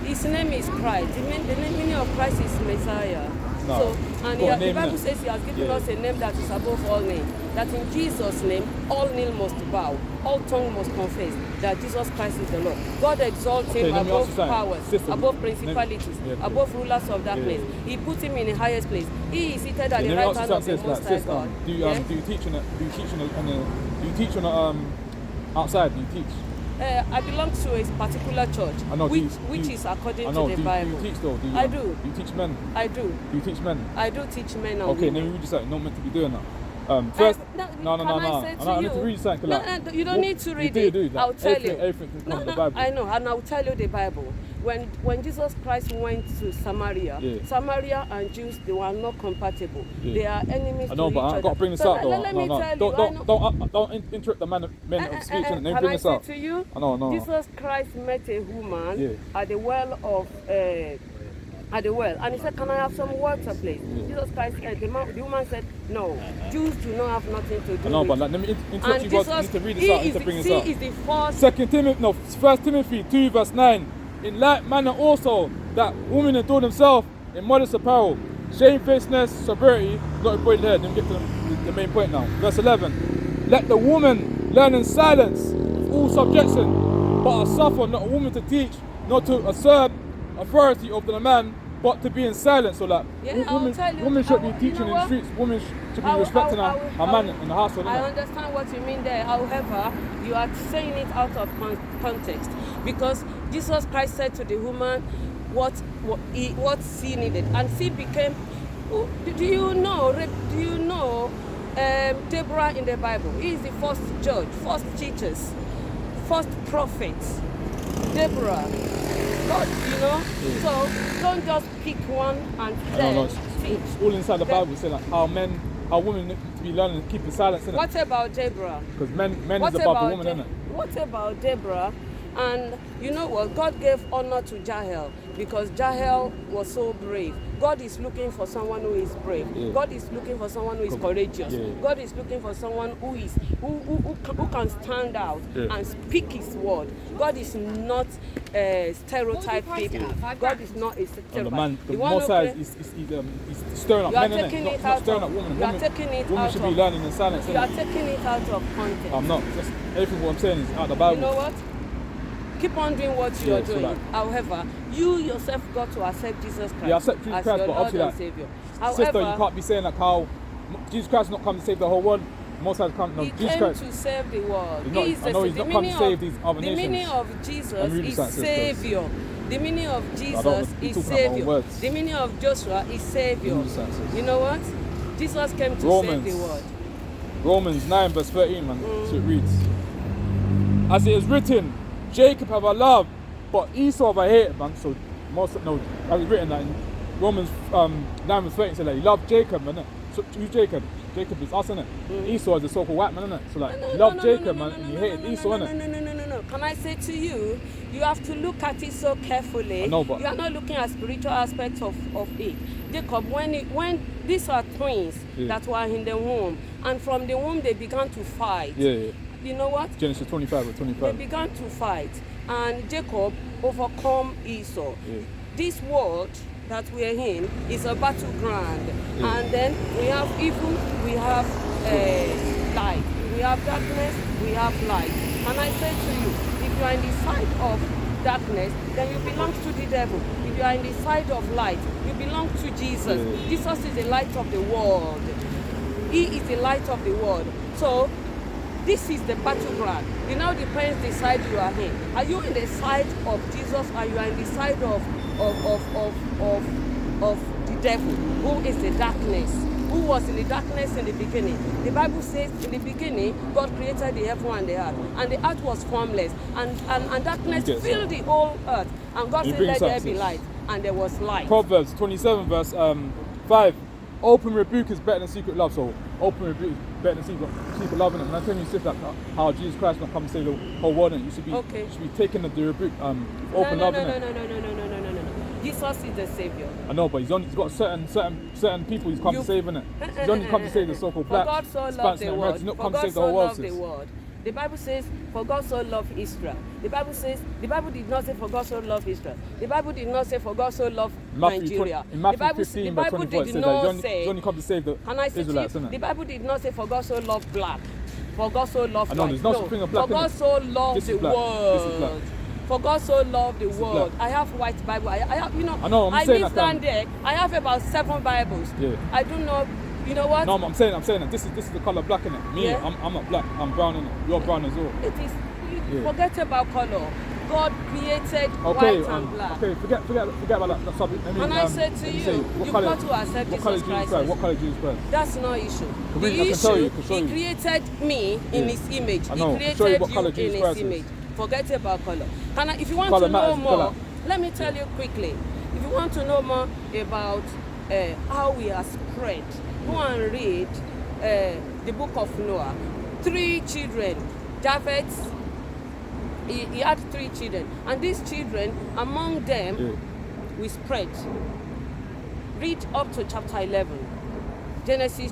His name is Christ. The meaning of Christ is Messiah. No. So, and Got a the name Bible then? says He has given Yeah. us a name that is above all names. That in Jesus' name, all knee must bow, all tongue must confess that Jesus Christ is the Lord. God exalts Okay, Him let me ask above you something. powers, Sister, above principalities, yeah, okay. above rulers of darkness. Yeah. He put Him in the highest place. He is seated at the Let me right ask you hand of the something, Most High God. do you teach on outside? Do you teach? I belong to a particular church, I know, which is according I know. to the Do Bible. you teach though? Do you, I do. Do you teach men? I do. Do you teach men? I do teach men and Okay, women. let me read you something. Not meant to be doing that. First, no. no. I need to read you something. No, Like, no, you don't need to read you it. do. Like, I'll tell you. Everything can come No, in the no, Bible. I know, and I'll tell you the Bible. When Jesus Christ went to Samaria, Yeah. Samaria and Jews, they were not compatible. Yeah. They are enemies I know, to but each I've other. got to bring this So out though. Let me tell you. Don't interrupt the men of speech. Let me Can bring I this say out. to you? I know. Jesus Christ met a woman Yeah. at the well of at the well, and he said, "Can I have some water, please?" Jesus Christ, the woman said, "No, Jews do not have nothing to do I know, with but it." like, let me interrupt you guys. You need to read this out. I need to bring this out. Is the first. 1 Timothy 2 verse 9. In like manner also that women adorn themselves in modest apparel, shamefacedness, sobriety, not avoided here. Let me get to the main point now. Verse 11. Let the woman learn in silence with all subjection, but suffer not a woman to teach, not to usurp authority over the man, but to be in silence. So like, women should be teaching in the streets. Women should be respecting a man in the household. I understand what you mean there. However, you are saying it out of context, because Jesus Christ said to the woman what she needed, and she became. Do you know Deborah in the Bible? He is the first judge, first teachers, first prophets. Deborah. God, so don't just pick one and then teach. All inside the Bible say like how women need to be learning and keeping silence, innit? What about Deborah? Because men is above the woman, innit? What about Deborah? And you know what? God gave honor to Jael because Jael was so brave. God is looking for someone who is brave. Yeah. God is looking for someone who is courageous. Yeah. God is looking for someone who can stand out and speak His word. God is not stereotype people. God is not a stereotype. The Most High is stirring up men, innit? Not stirring up women. Women should be learning in silence. You are taking it out of context. I'm not. Just everything what I'm saying is out of the Bible. You know what? Keep on doing what you are doing. Like, however, you yourself got to accept Jesus Christ accept Jesus as Christ, your but Lord and obviously, Savior. Sister, you can't be saying like how Jesus Christ not come to save the whole world. Most High come. No, He Jesus came Christ to save the world. He's not come to save these other nations. The meaning of Jesus is Savior. The meaning of Jesus is Savior. The meaning of Joshua is Savior. You know what? Jesus came to save the world. Romans 9 verse 13, man. So it reads, as it is written, Jacob have I loved, but Esau have I hated, man. So as it's written that in Romans 9 verse 13, said like, he loved Jacob, man. So who's Jacob? Jacob is us, innit? Esau is the so-called white man, innit? So like, you love Jacob, man, and you hated Esau, innit? No. Can I say to you, you have to look at it so carefully. I know, but you are not looking at spiritual aspects of it. Jacob, when these are twins that were in the womb, and from the womb they began to fight. Yeah. You know what? Genesis 25 or 25. They began to fight, and Jacob overcome Esau. Yeah. This world that we are in is a battleground, and then we have evil, we have light, we have darkness, we have light. And I say to you, if you are in the side of darkness, then you belong to the devil. If you are in the side of light, you belong to Jesus. Yeah. Jesus is the light of the world. He is the light of the world. So this is the battleground. It now depends the side you are in. Are you in the side of Jesus, or you are in the side of the devil, who is the darkness, who was in the darkness in the beginning? The Bible says in the beginning, God created the heaven and the earth, and the earth was formless, and darkness filled the whole earth. And God said, let there be light, and there was light. Proverbs 27 verse 5. Open rebuke is better than secret love. So open rebuke is better than secret love. And I'm telling you, sister, how Jesus Christ not come to save the whole world, and you should be taking the rebuke open love. No. Jesus is the Savior. I know, but he's got certain people he's come to save, innit? He's only come to save the so-called black. For God so loved the world. He's not come to save the whole world. The Bible says, for God so loved Israel. The Bible did not say for God so loved Israel. The Bible did not say for God so loved Nigeria. In Matthew 15 by 24 it says that he's only come to save the Israelites, innit? The Bible did not say for God so loved black. For God so loved white. There's no such thing of black. For God so loved the world. For God so loved the world. I have white Bible. I have, I know, I'm saying live down there. I have about 7 Bibles. Yeah. I do not, You know what? No, I'm saying that this is the color black in it. Me, Yeah. I'm not black. I'm brown in it. You're brown as well. It is. Yeah. Forget about color. God created Okay, white and black. okay, forget about that subject. I mean, And I said to you you, say, you've got to accept what color Jesus Jesus Christ. Christ? What color Jesus Christ? That's no issue. Can The I can issue, show you, can show he you. created me in Yeah. his image. I know. He Can show you created what colour you Jesus in Christ his is. image. Forget about color. If you want Colour to know matters, more, colour. let me tell you quickly. If you want to know more about how we are spread, go and read the book of Noah. 3 children, Japheth. He had 3 children, and these children, among them, we spread. Read up to chapter 11, Genesis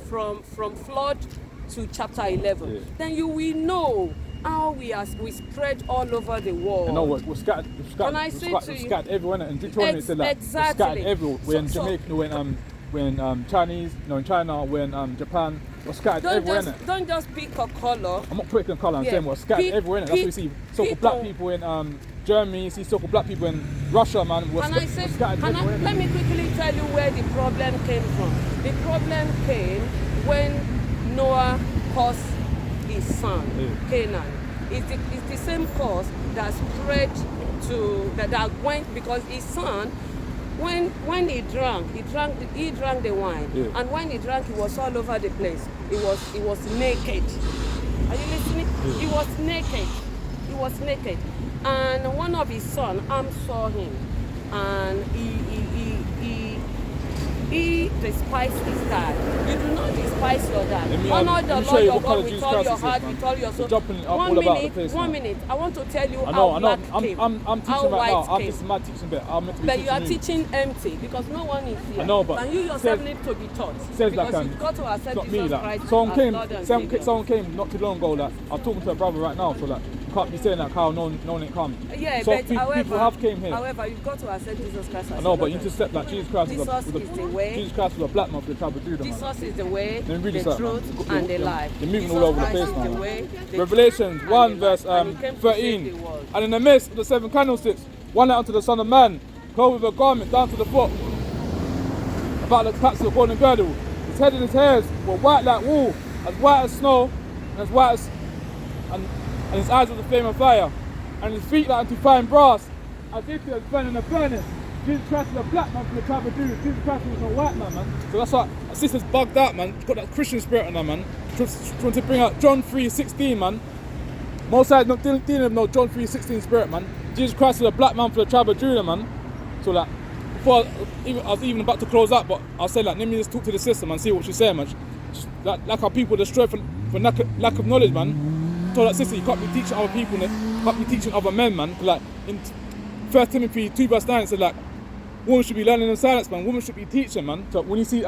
from flood to chapter 11. Yeah. Then you will know how we spread all over the world. You know what? We're scattered. Can I say to We're you- scattered everywhere. And Deuteronomy said that Exactly. we're scattered everywhere. We're in So- Jamaica, we're in Chinese, in China, we're in Japan. We're scattered everywhere. Innit? Don't just pick a color. I'm not picking colour. I'm Yeah. saying we're scattered Pick- everywhere. Innit? That's what we see. So-called black people in Germany. See so-called black people in Russia, man. We're scattered everywhere. Let me quickly tell you where the problem came from. The problem came when Noah caused his son, Canaan. It's the same cause that spread to that went because his son, when he drank the wine, and when he drank, he was all over the place. He was naked. Are you listening? Yeah. He was naked, and one of his sons, saw him, and he despised his dad. You do not despise your dad. Honor the Lord your God with all your heart, with all your soul. One minute. I want to tell you how black came. I'm teaching how right now. white I'm came. just my teaching bit. I'm meant to be But teaching you are you. teaching empty because no one is here. I know, but and you yourself says- need to be taught. says because like, you've got to It's accept not me, Jesus like, Christ someone as came, Lord and someone, Savior. someone came not too long ago. Like, I'm talking to a brother right now, so like, you can't be saying that how no one ain't come. Yeah, so but people have came here. However, you've got to accept Jesus Christ as I know, Lord but you and just said like Jesus Christ Jesus was is the way. Jesus Christ was a black man for the tribe of Judah, man. Jesus is the way, Then read the this out, truth, man. and the You're- life. you're moving Jesus all over the Christ place is now, the man. way, the Revelations truth, 1 and the verse life. And he came to 13. save the world. And in the midst of the 7 candlesticks, one light unto the Son of Man, clothed with a garment down to the foot, about the clasp of the golden girdle. His head and his hairs were white like wool, as white as snow, and as white as and his eyes were the flame of fire, and his feet like unto fine brass, as if he was burning in a furnace. Jesus Christ was a black man from the tribe of Judah. Jesus Christ was no white man, man. So that's why my sister's bugged out, man. She's got that Christian spirit on her, man. She wants to bring out John 3:16, man. Most sides not dealing with no John 3:16 spirit, man. Jesus Christ was a black man for the tribe of Judah, man. So like, before I was even about to close up, but I said like, let me just talk to the sister, man, see what she's saying, man. Like how people destroy for lack of knowledge, man. So like, sister, you can't be teaching other people, you can't be teaching other men, man. Like in 1 Timothy 2 verse 9 it said like, women should be learning in silence, man. Women should be teaching, man. So when you see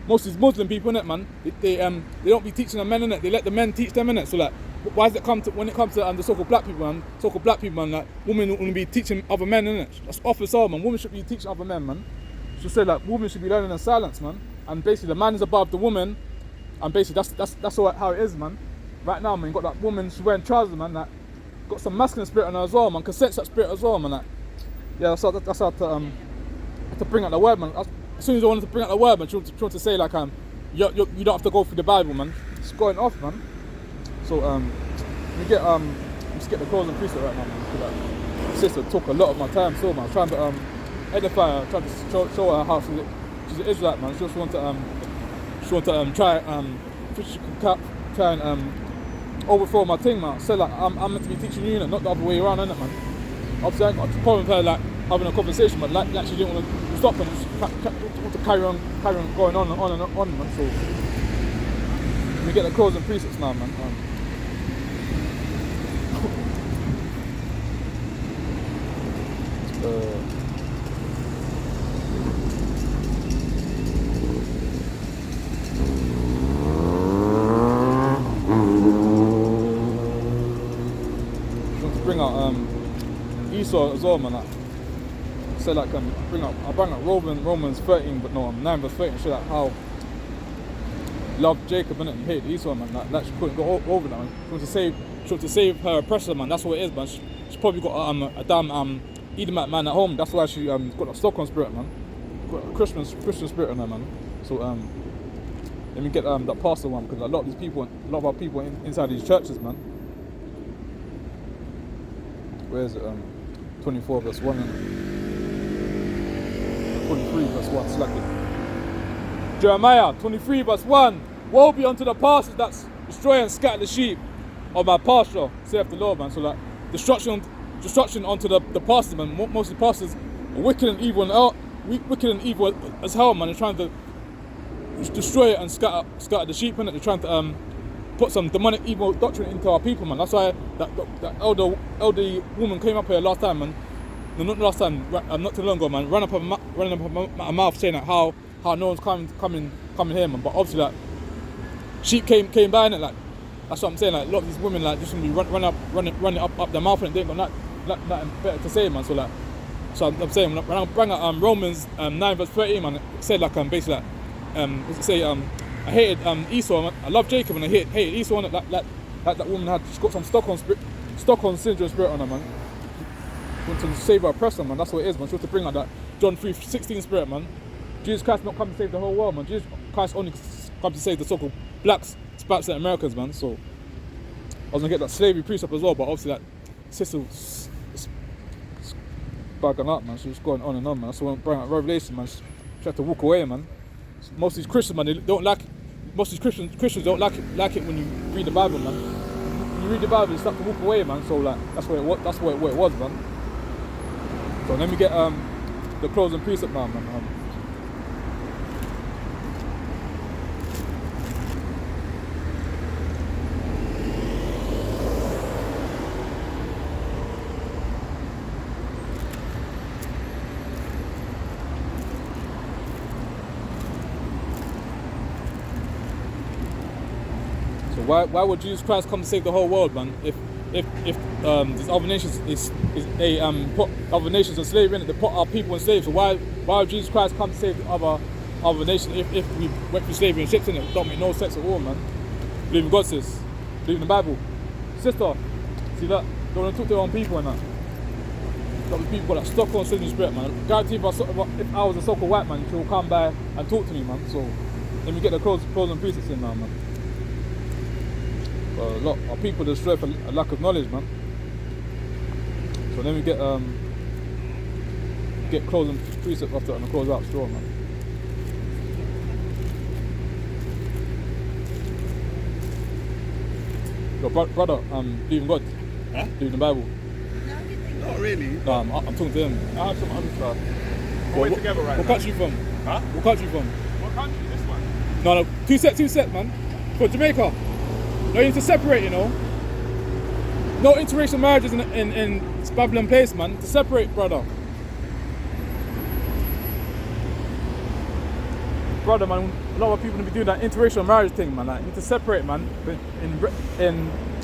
most of these Muslim people, innit, man, they don't be teaching the men, innit. They let the men teach them, innit. So like, why does it come to when it comes to the so-called black people, man, like women wouldn't be teaching other men, innit? That's off as all, man. Women should be teaching other men, man. She said like women should be learning in silence, man. And basically the man is above the woman, and basically that's how it is, man. Right now, man, you got that woman, she's wearing trousers, man. That got some masculine spirit on her as well, man. Can sense that spirit as well, man. Like, yeah, that's how to bring out the word, man. As soon as I wanted to bring out the word, man, she wanted to say like you don't have to go through the Bible, man. It's going off, man. So let's get the closing priesthood right now, man. Like, sister took a lot of my time, so man. I was trying to edify her, trying to show her how she's an Israelite, man. She just want to try and overthrow my thing, man. So like I'm meant to be teaching you, not the other way around, innit, man. Obviously I ain't got a problem with her like having a conversation, but like she didn't want to stop and just want to carry on going on and on, man. So we get the closing precepts now, man. Bring out Esau as well, man. Like, say like I bring up Romans 13, but no, 9 verse 13. Show like how he loved Jacob and he hated Esau, man. Like she couldn't go over that, man. She wanted to save her oppressor, man. That's what it is, man. She's probably got a damn Edomite man at home. That's why she got a Stockholm spirit, man. got a Christian spirit on them, man. So let me get that pastor one, because a lot of our people inside these churches, man. Where is it? 24 verse 1 and 23 verse 1. Slack it. Jeremiah 23 verse 1. Woe be unto the pastors that destroy and scatter the sheep of my pasture, saith the Lord, man. So like destruction unto the pastors, man. Most of the pastors are wicked and evil as hell, man. They're trying to destroy it and scatter the sheep, innit? They're trying to put some demonic evil doctrine into our people, man. That's why that elderly woman came up here last time, man. No, not last time, not too long ago, man. Ran up her mouth saying that how no one's coming here, man. But obviously, like, sheep came by, and like, that's what I'm saying. Like, a lot of these women, like, just gonna be running up their mouth, and they ain't got nothing better to say, man. So like, I'm saying when I bring up Romans 9 verse 13, man, it said like basically like what's it say? I hated Esau, man. I love Jacob, and I hated Esau. And like that woman had just got some Stockholm syndrome spirit on her, man. She wants to save her oppressor, man. That's what it is, man. She wants to bring out that John 3:16 spirit, man. Jesus Christ not come to save the whole world, man. Jesus Christ only come to save the so-called blacks, Spanish, and Americans, man. So I was gonna get that slavery precept as well, but obviously that sister was bagging up, man. She was going on and on, man. So when I bring out Revelation, man, she had to walk away, man. Most of these Christians, man, they don't like. Most of these Christians don't like it when you read the Bible, man. When you read the Bible, you start to walk away, man. So like that's what it was, man. So let me get the closing precept now, man. Why would Jesus Christ come to save the whole world, man? If these other nations put other nations in slavery, and they put our people in slavery, so why would Jesus Christ come to save the other nations if we went through slavery and ships in it? It don't make no sense at all, man. Believe in God, sis. Believe in the Bible. Sister, see that? Don't want to talk to their own people and that. A lot of people got that Stockholm syndrome spirit, man. Guarantee if I was a so-called white man, she will come by and talk to me, man. So let me get the closing precepts in now, man. A lot of people destroy for a lack of knowledge, man. So then we get closing precept after and close out strong, man. Your brother, believe in God, Huh? believe in the Bible. Not really. No, I'm talking to him. I have some other stuff. We're together right What now. country you from? Huh? What country you from? What country? This one. No, two set, man. For Jamaica. No, you need to separate, you know. No interracial marriages in Babylon Place, man. To separate, brother. Brother, man, a lot of people be doing that interracial marriage thing, man. Like, you need to separate, man. In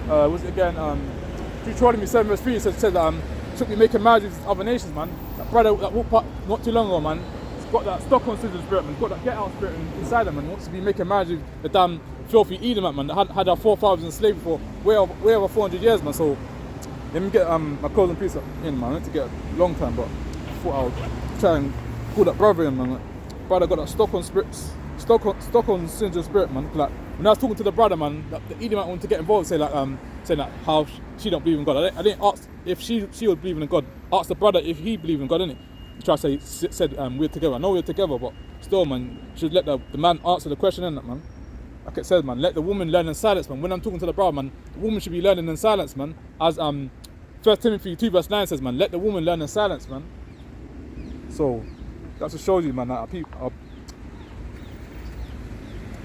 what's it again? Deuteronomy 7 verse 3 says that shouldn't be making marriages with other nations, man. That brother that walked past not too long ago, man. He's got that Stockholm syndrome spirit, man. He's got that get out spirit inside him, man. He wants to be making marriages with the damn filthy Edomite, man, that had our forefathers in slavery for way over 400 years, man. So let me get my closing piece in, man. I need to get a long time, but I thought I would try and call that brother in, man. Like, brother got that Stockholm syndrome spirit, man. Like when I was talking to the brother, man, the Edomite wanted to get involved, saying that how she don't believe in God. I didn't ask if she would believe in God. Ask the brother if he believed in God, innit? He tried to said we're together. I know we're together, but still, man, should let the man answer the question, innit, man. Like it says, man, let the woman learn in silence, man. When I'm talking to the brother, man, the woman should be learning in silence, man. As 1 Timothy 2 verse 9 says, man, let the woman learn in silence, man. So that just shows you, man, that our people,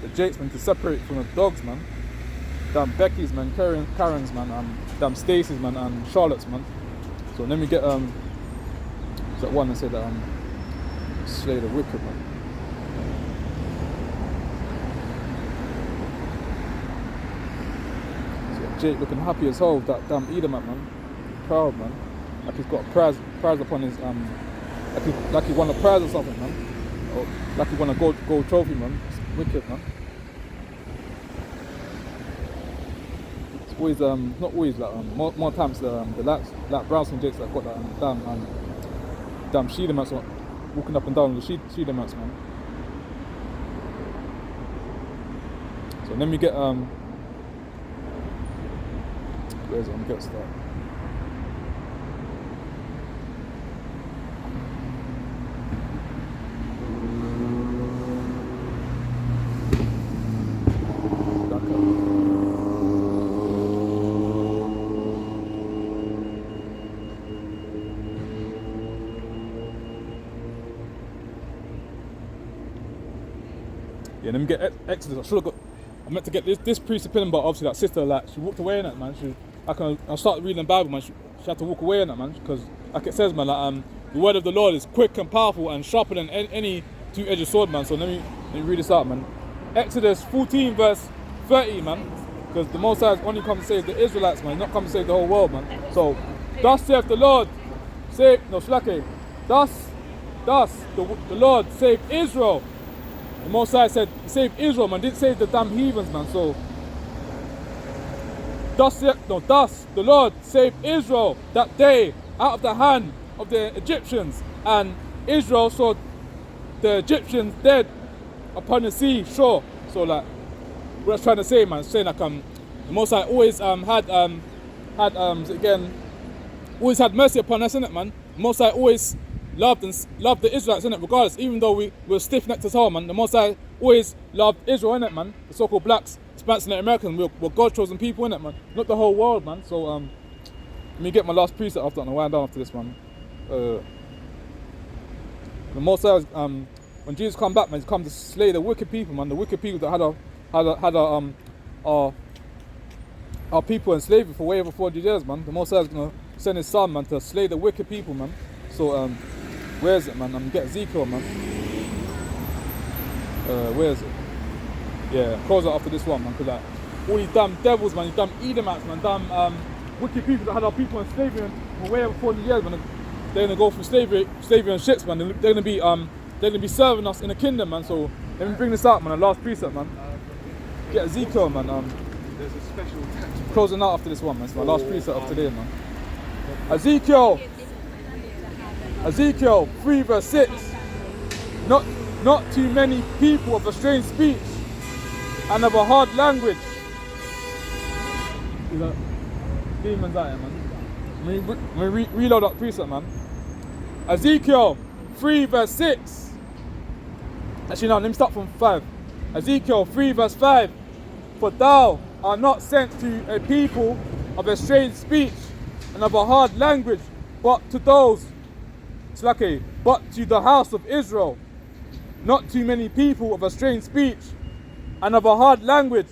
the Jakes, man, to separate from the dogs, man. Damn Becky's, man, Karen's, man, damn Stacey's, man, and Charlotte's, man. So let me get that one that said that slay the wicked, man. Jake looking happy as hell with that damn Edomite, man. Proud, man. Like he's got a prize upon his like he won a prize or something, man. Or like he won a gold trophy, man. It's wicked, man. It's always not always like more times the like Brownson Jakes that got that damn Shedemites walking up and down with the Shida mats, man. So let me get where's it? Let me get started. Yeah, let me get Exodus. I meant to get this priest opinion, but obviously that sister, like, she walked away in it, man. I started reading the Bible, man. She had to walk away in it, man, because like it says, man, like, the word of the Lord is quick and powerful and sharper than any two-edged sword, man. So let me read this out, man. Exodus 14 verse 30, man, because the Most High has only come to save the Israelites, man. He's not come to save the whole world, man. So, thus saith the Lord, thus the Lord save Israel. The Most High said, save Israel, man, didn't save the damn heathens, man. So, thus the Lord saved Israel that day out of the hand of the Egyptians, and Israel saw the Egyptians dead upon the sea shore. So, like, what I was trying to say, man, saying like the Most High always always had mercy upon us, innit, man. The Most High always loved the Israelites, innit, regardless, even though we were stiff-necked as hell, man. The Most High always loved Israel, innit, man. The so-called blacks, Hispanics and Americans, we're God-chosen people, innit, man. Not the whole world, man. So, let me get my last precept after, and I'll wind down after this, man. The Most High, when Jesus come back, man, he's come to slay the wicked people, man. The wicked people that had our people in slavery for way over 400 years, man. The Most High is gonna send his son, man, to slay the wicked people, man. So, where is it, man? I'm getting Ezekiel, man. Where is it? Yeah, close it after this one, man. Cause like all these damn devils, man, these damn Edomites, man, damn wicked people that had our people in slavery for way over 40 years, man. They're gonna go through slavery and ships, man. They're gonna be serving us in the kingdom, man. So let me bring this out, man. The last precept, man. Get Ezekiel, man. There's a special tax. Closing out after this one, man. It's my last precept of today, man. Ezekiel 3 verse 6. Not too many people of a strange speech and of a hard language. You got demons out here, man. Let me reload that precept, man. Ezekiel 3 verse 6. Actually, no, let me start from 5. Ezekiel 3 verse 5. For thou art not sent to a people of a strange speech and of a hard language, but to the house of Israel. Not too many people of a strange speech and of a hard language,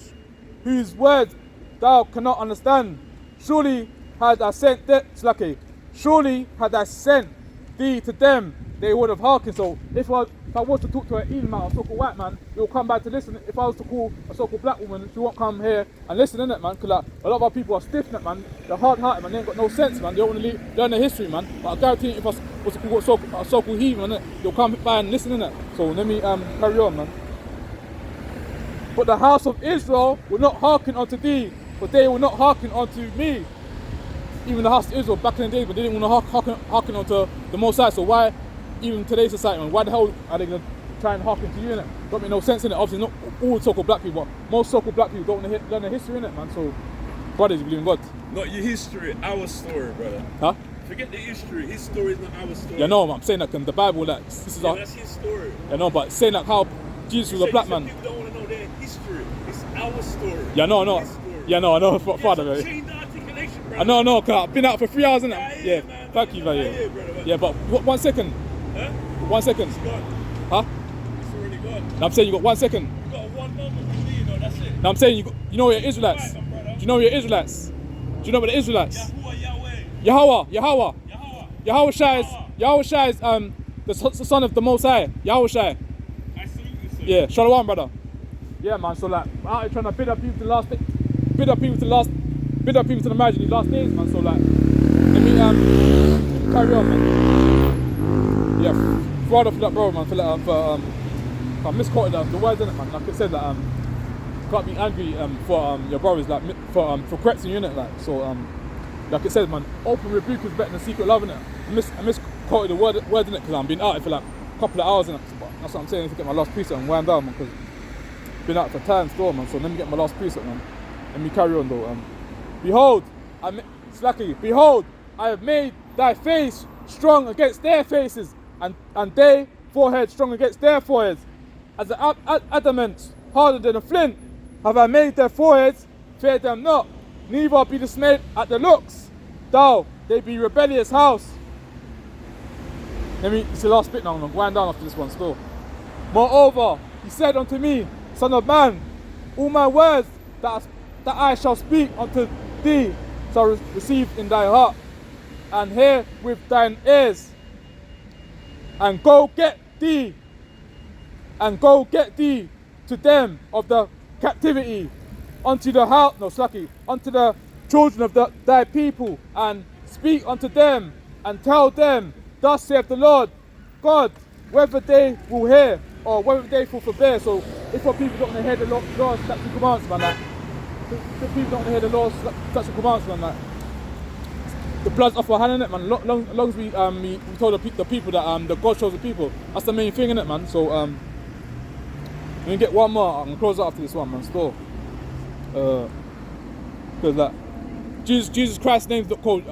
whose words thou cannot understand. Surely had I sent thee to them, they would have hearkened. So if I was to talk to an Edomite or a so-called white man, he'll come back to listen. If I was to call a so-called black woman, she won't come here and listen, innit, man? Because like, a lot of our people are stiff-necked, man. They're hard-hearted, man. They ain't got no sense, man. They don't want to learn their history, man. But I guarantee you, if I was to call a so-called heathen, innit, they'll come by and listen, innit? So let me carry on, man. But the house of Israel will not hearken unto thee, for they will not hearken unto me. Even the house of Israel back in the day, but they didn't want to hearken unto the Most High. So why, even in today's society, man, why the hell are they going to try and hearken to you, innit? Don't make no sense, innit? Obviously, not all so-called black people, but most so-called black people don't want to learn their history, innit, man? So, brothers, you believe in God. Not your history, our story, brother. Huh? Forget the history. His story is not our story. Yeah, no, I'm saying that the Bible, like, this is that's his story. Yeah, no, but saying like how Jesus was a black man. People don't want to know their history. It's our story. Yeah, no. Yeah, no, I know, Father, man. Change the articulation, brother. I know, cause I've been out for 3 hours, innit? Yeah, Yeah, thank you, man. Yeah, brother. Yeah, but 1 second. Huh? 1 second. It's gone. Huh? It's already gone. No, I'm saying you got 1 second. You got 1 moment with me, that's it. No, I'm saying you know you're Israelites. Right, brother. Do you know you're Israelites? Do you know what the Israelites? Yahuwah, Yahweh Shai is the son of the Most High. Yahweh Shai. I salute you, sir. Yeah, Shalom, brother. Yeah, man. So like, I'm out here trying to bid up people to the marriage in these last days, man. So like, let me carry on, man. Yeah, proud of that, bro, man. I misquoted the words, innit, man. Like I said, that can't be angry for your brothers, like for correcting you, innit, like. So like it says, man, open rebuke is better than secret love, innit. I misquoted the word, innit, because I've been out here for like a couple of hours in it. But that's what I'm saying, to get my last precept and wind down, man, because been out for time still, man. So let me get my last precept, man. Let me carry on though. Behold, behold, I have made thy face strong against their faces, and their forehead strong against their foreheads. As the adamant, harder than a flint, have I made their foreheads, fear them not, neither be dismayed at the looks. Thou, they be rebellious house. It's the last bit now, I'm going to wind down after this one still. Moreover, he said unto me, Son of man, all my words that I shall speak unto thee shall receive in thy heart, and hear with thine ears, and go get thee to them of the captivity, unto the house, unto the children of thy people, and speak unto them, and tell them, thus saith the Lord God, whether they will hear or whether they will forbear. So if our people don't want to hear the laws, statutes, and commands, man, like, the people don't want to hear the laws, statutes, and commands, man, like, the blood's off our hand, innit, man. Long as we told the people that the God shows the people. That's the main thing, innit, man. So let me get one more. I'm gonna close out after this one, man. Still, because like Jesus Christ's name's not called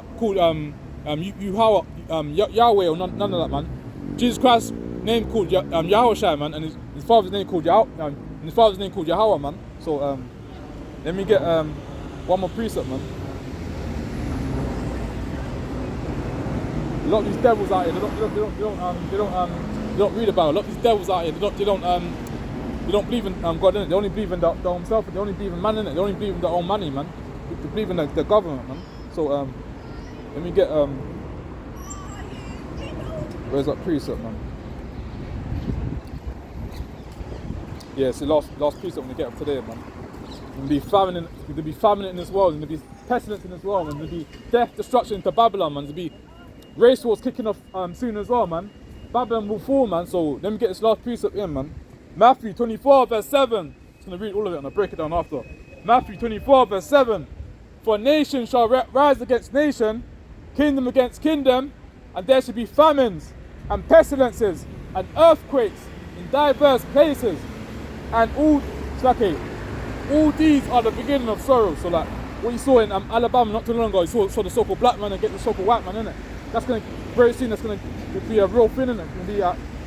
Yahweh or none of that, man. Jesus Christ's name called Yahushua, man, and his father's name called Yahweh, man. So let me get one more precept, man. A lot of these devils out here, they don't read about it. A lot of these devils out here, they don't believe in God, innit? They only believe in their own self, they only believe in man, innit? They only believe in their own money, man. They believe in the government, man. So let me get where's that precept, man? Yeah, it's the last precept I'm gonna get up today, man. There'll be famine in this world, and there'll be pestilence in this world, and there'll be death, destruction into Babylon, man. There'll be race wars kicking off soon as well, man. Babylon will fall, man. So let me get this last precept in, man. Matthew 24 verse 7. I'm just gonna read all of it and I'll break it down after. Matthew 24 verse 7. For nation shall rise against nation, kingdom against kingdom, and there shall be famines and pestilences and earthquakes in diverse places, and all these are the beginning of sorrow. So like what you saw in Alabama not too long ago, you saw the so-called black man against the so-called white man, innit? That's gonna very soon. That's gonna be a real thing, innit?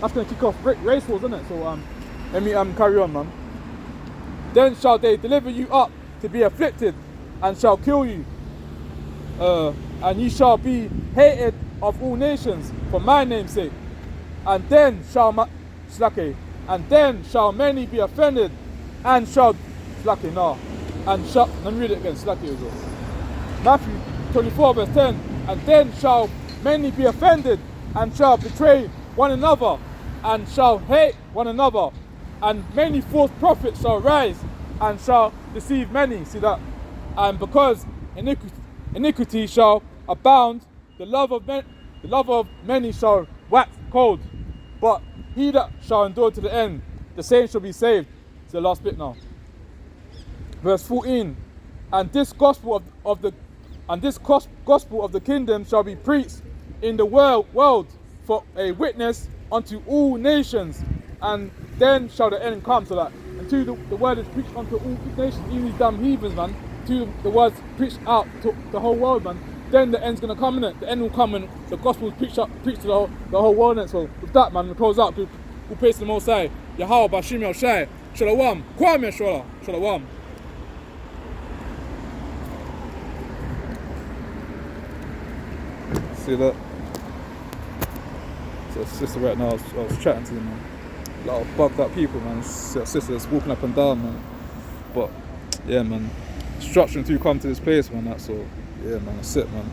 That's gonna kick off race wars, innit? So let me carry on, man. Then shall they deliver you up to be afflicted, and shall kill you, and ye shall be hated of all nations for my name's sake. And then shall many be offended, and shall let me read it again. As well. Matthew 24 verse 10. And then shall many be offended, and shall betray one another, and shall hate one another, and many false prophets shall rise, and shall deceive many. See that? And because iniquity shall abound, the love of many shall wax cold. But he that shall endure to the end, the same shall be saved. It's the last bit now. Verse 14. And this gospel of the kingdom shall be preached in the world for a witness unto all nations, and then shall the end come. So that until the word is preached unto all nations, even these damn heathens, man, until the word's preached out to the whole world, man, then the end's gonna come, innit? The end will come when the gospel is preached to the whole world, innit? So with that, man, we'll close out. We'll praise the Most High. Yahweh Bashim El Shai. Shalom. Kwame Shola. Shalom. See that? So sister right now, I was chatting to them, man. A lot of bugged up people, man. Sisters walking up and down, man. But yeah, man, destruction to come to this place, man. That's all. Yeah, man, that's it, man.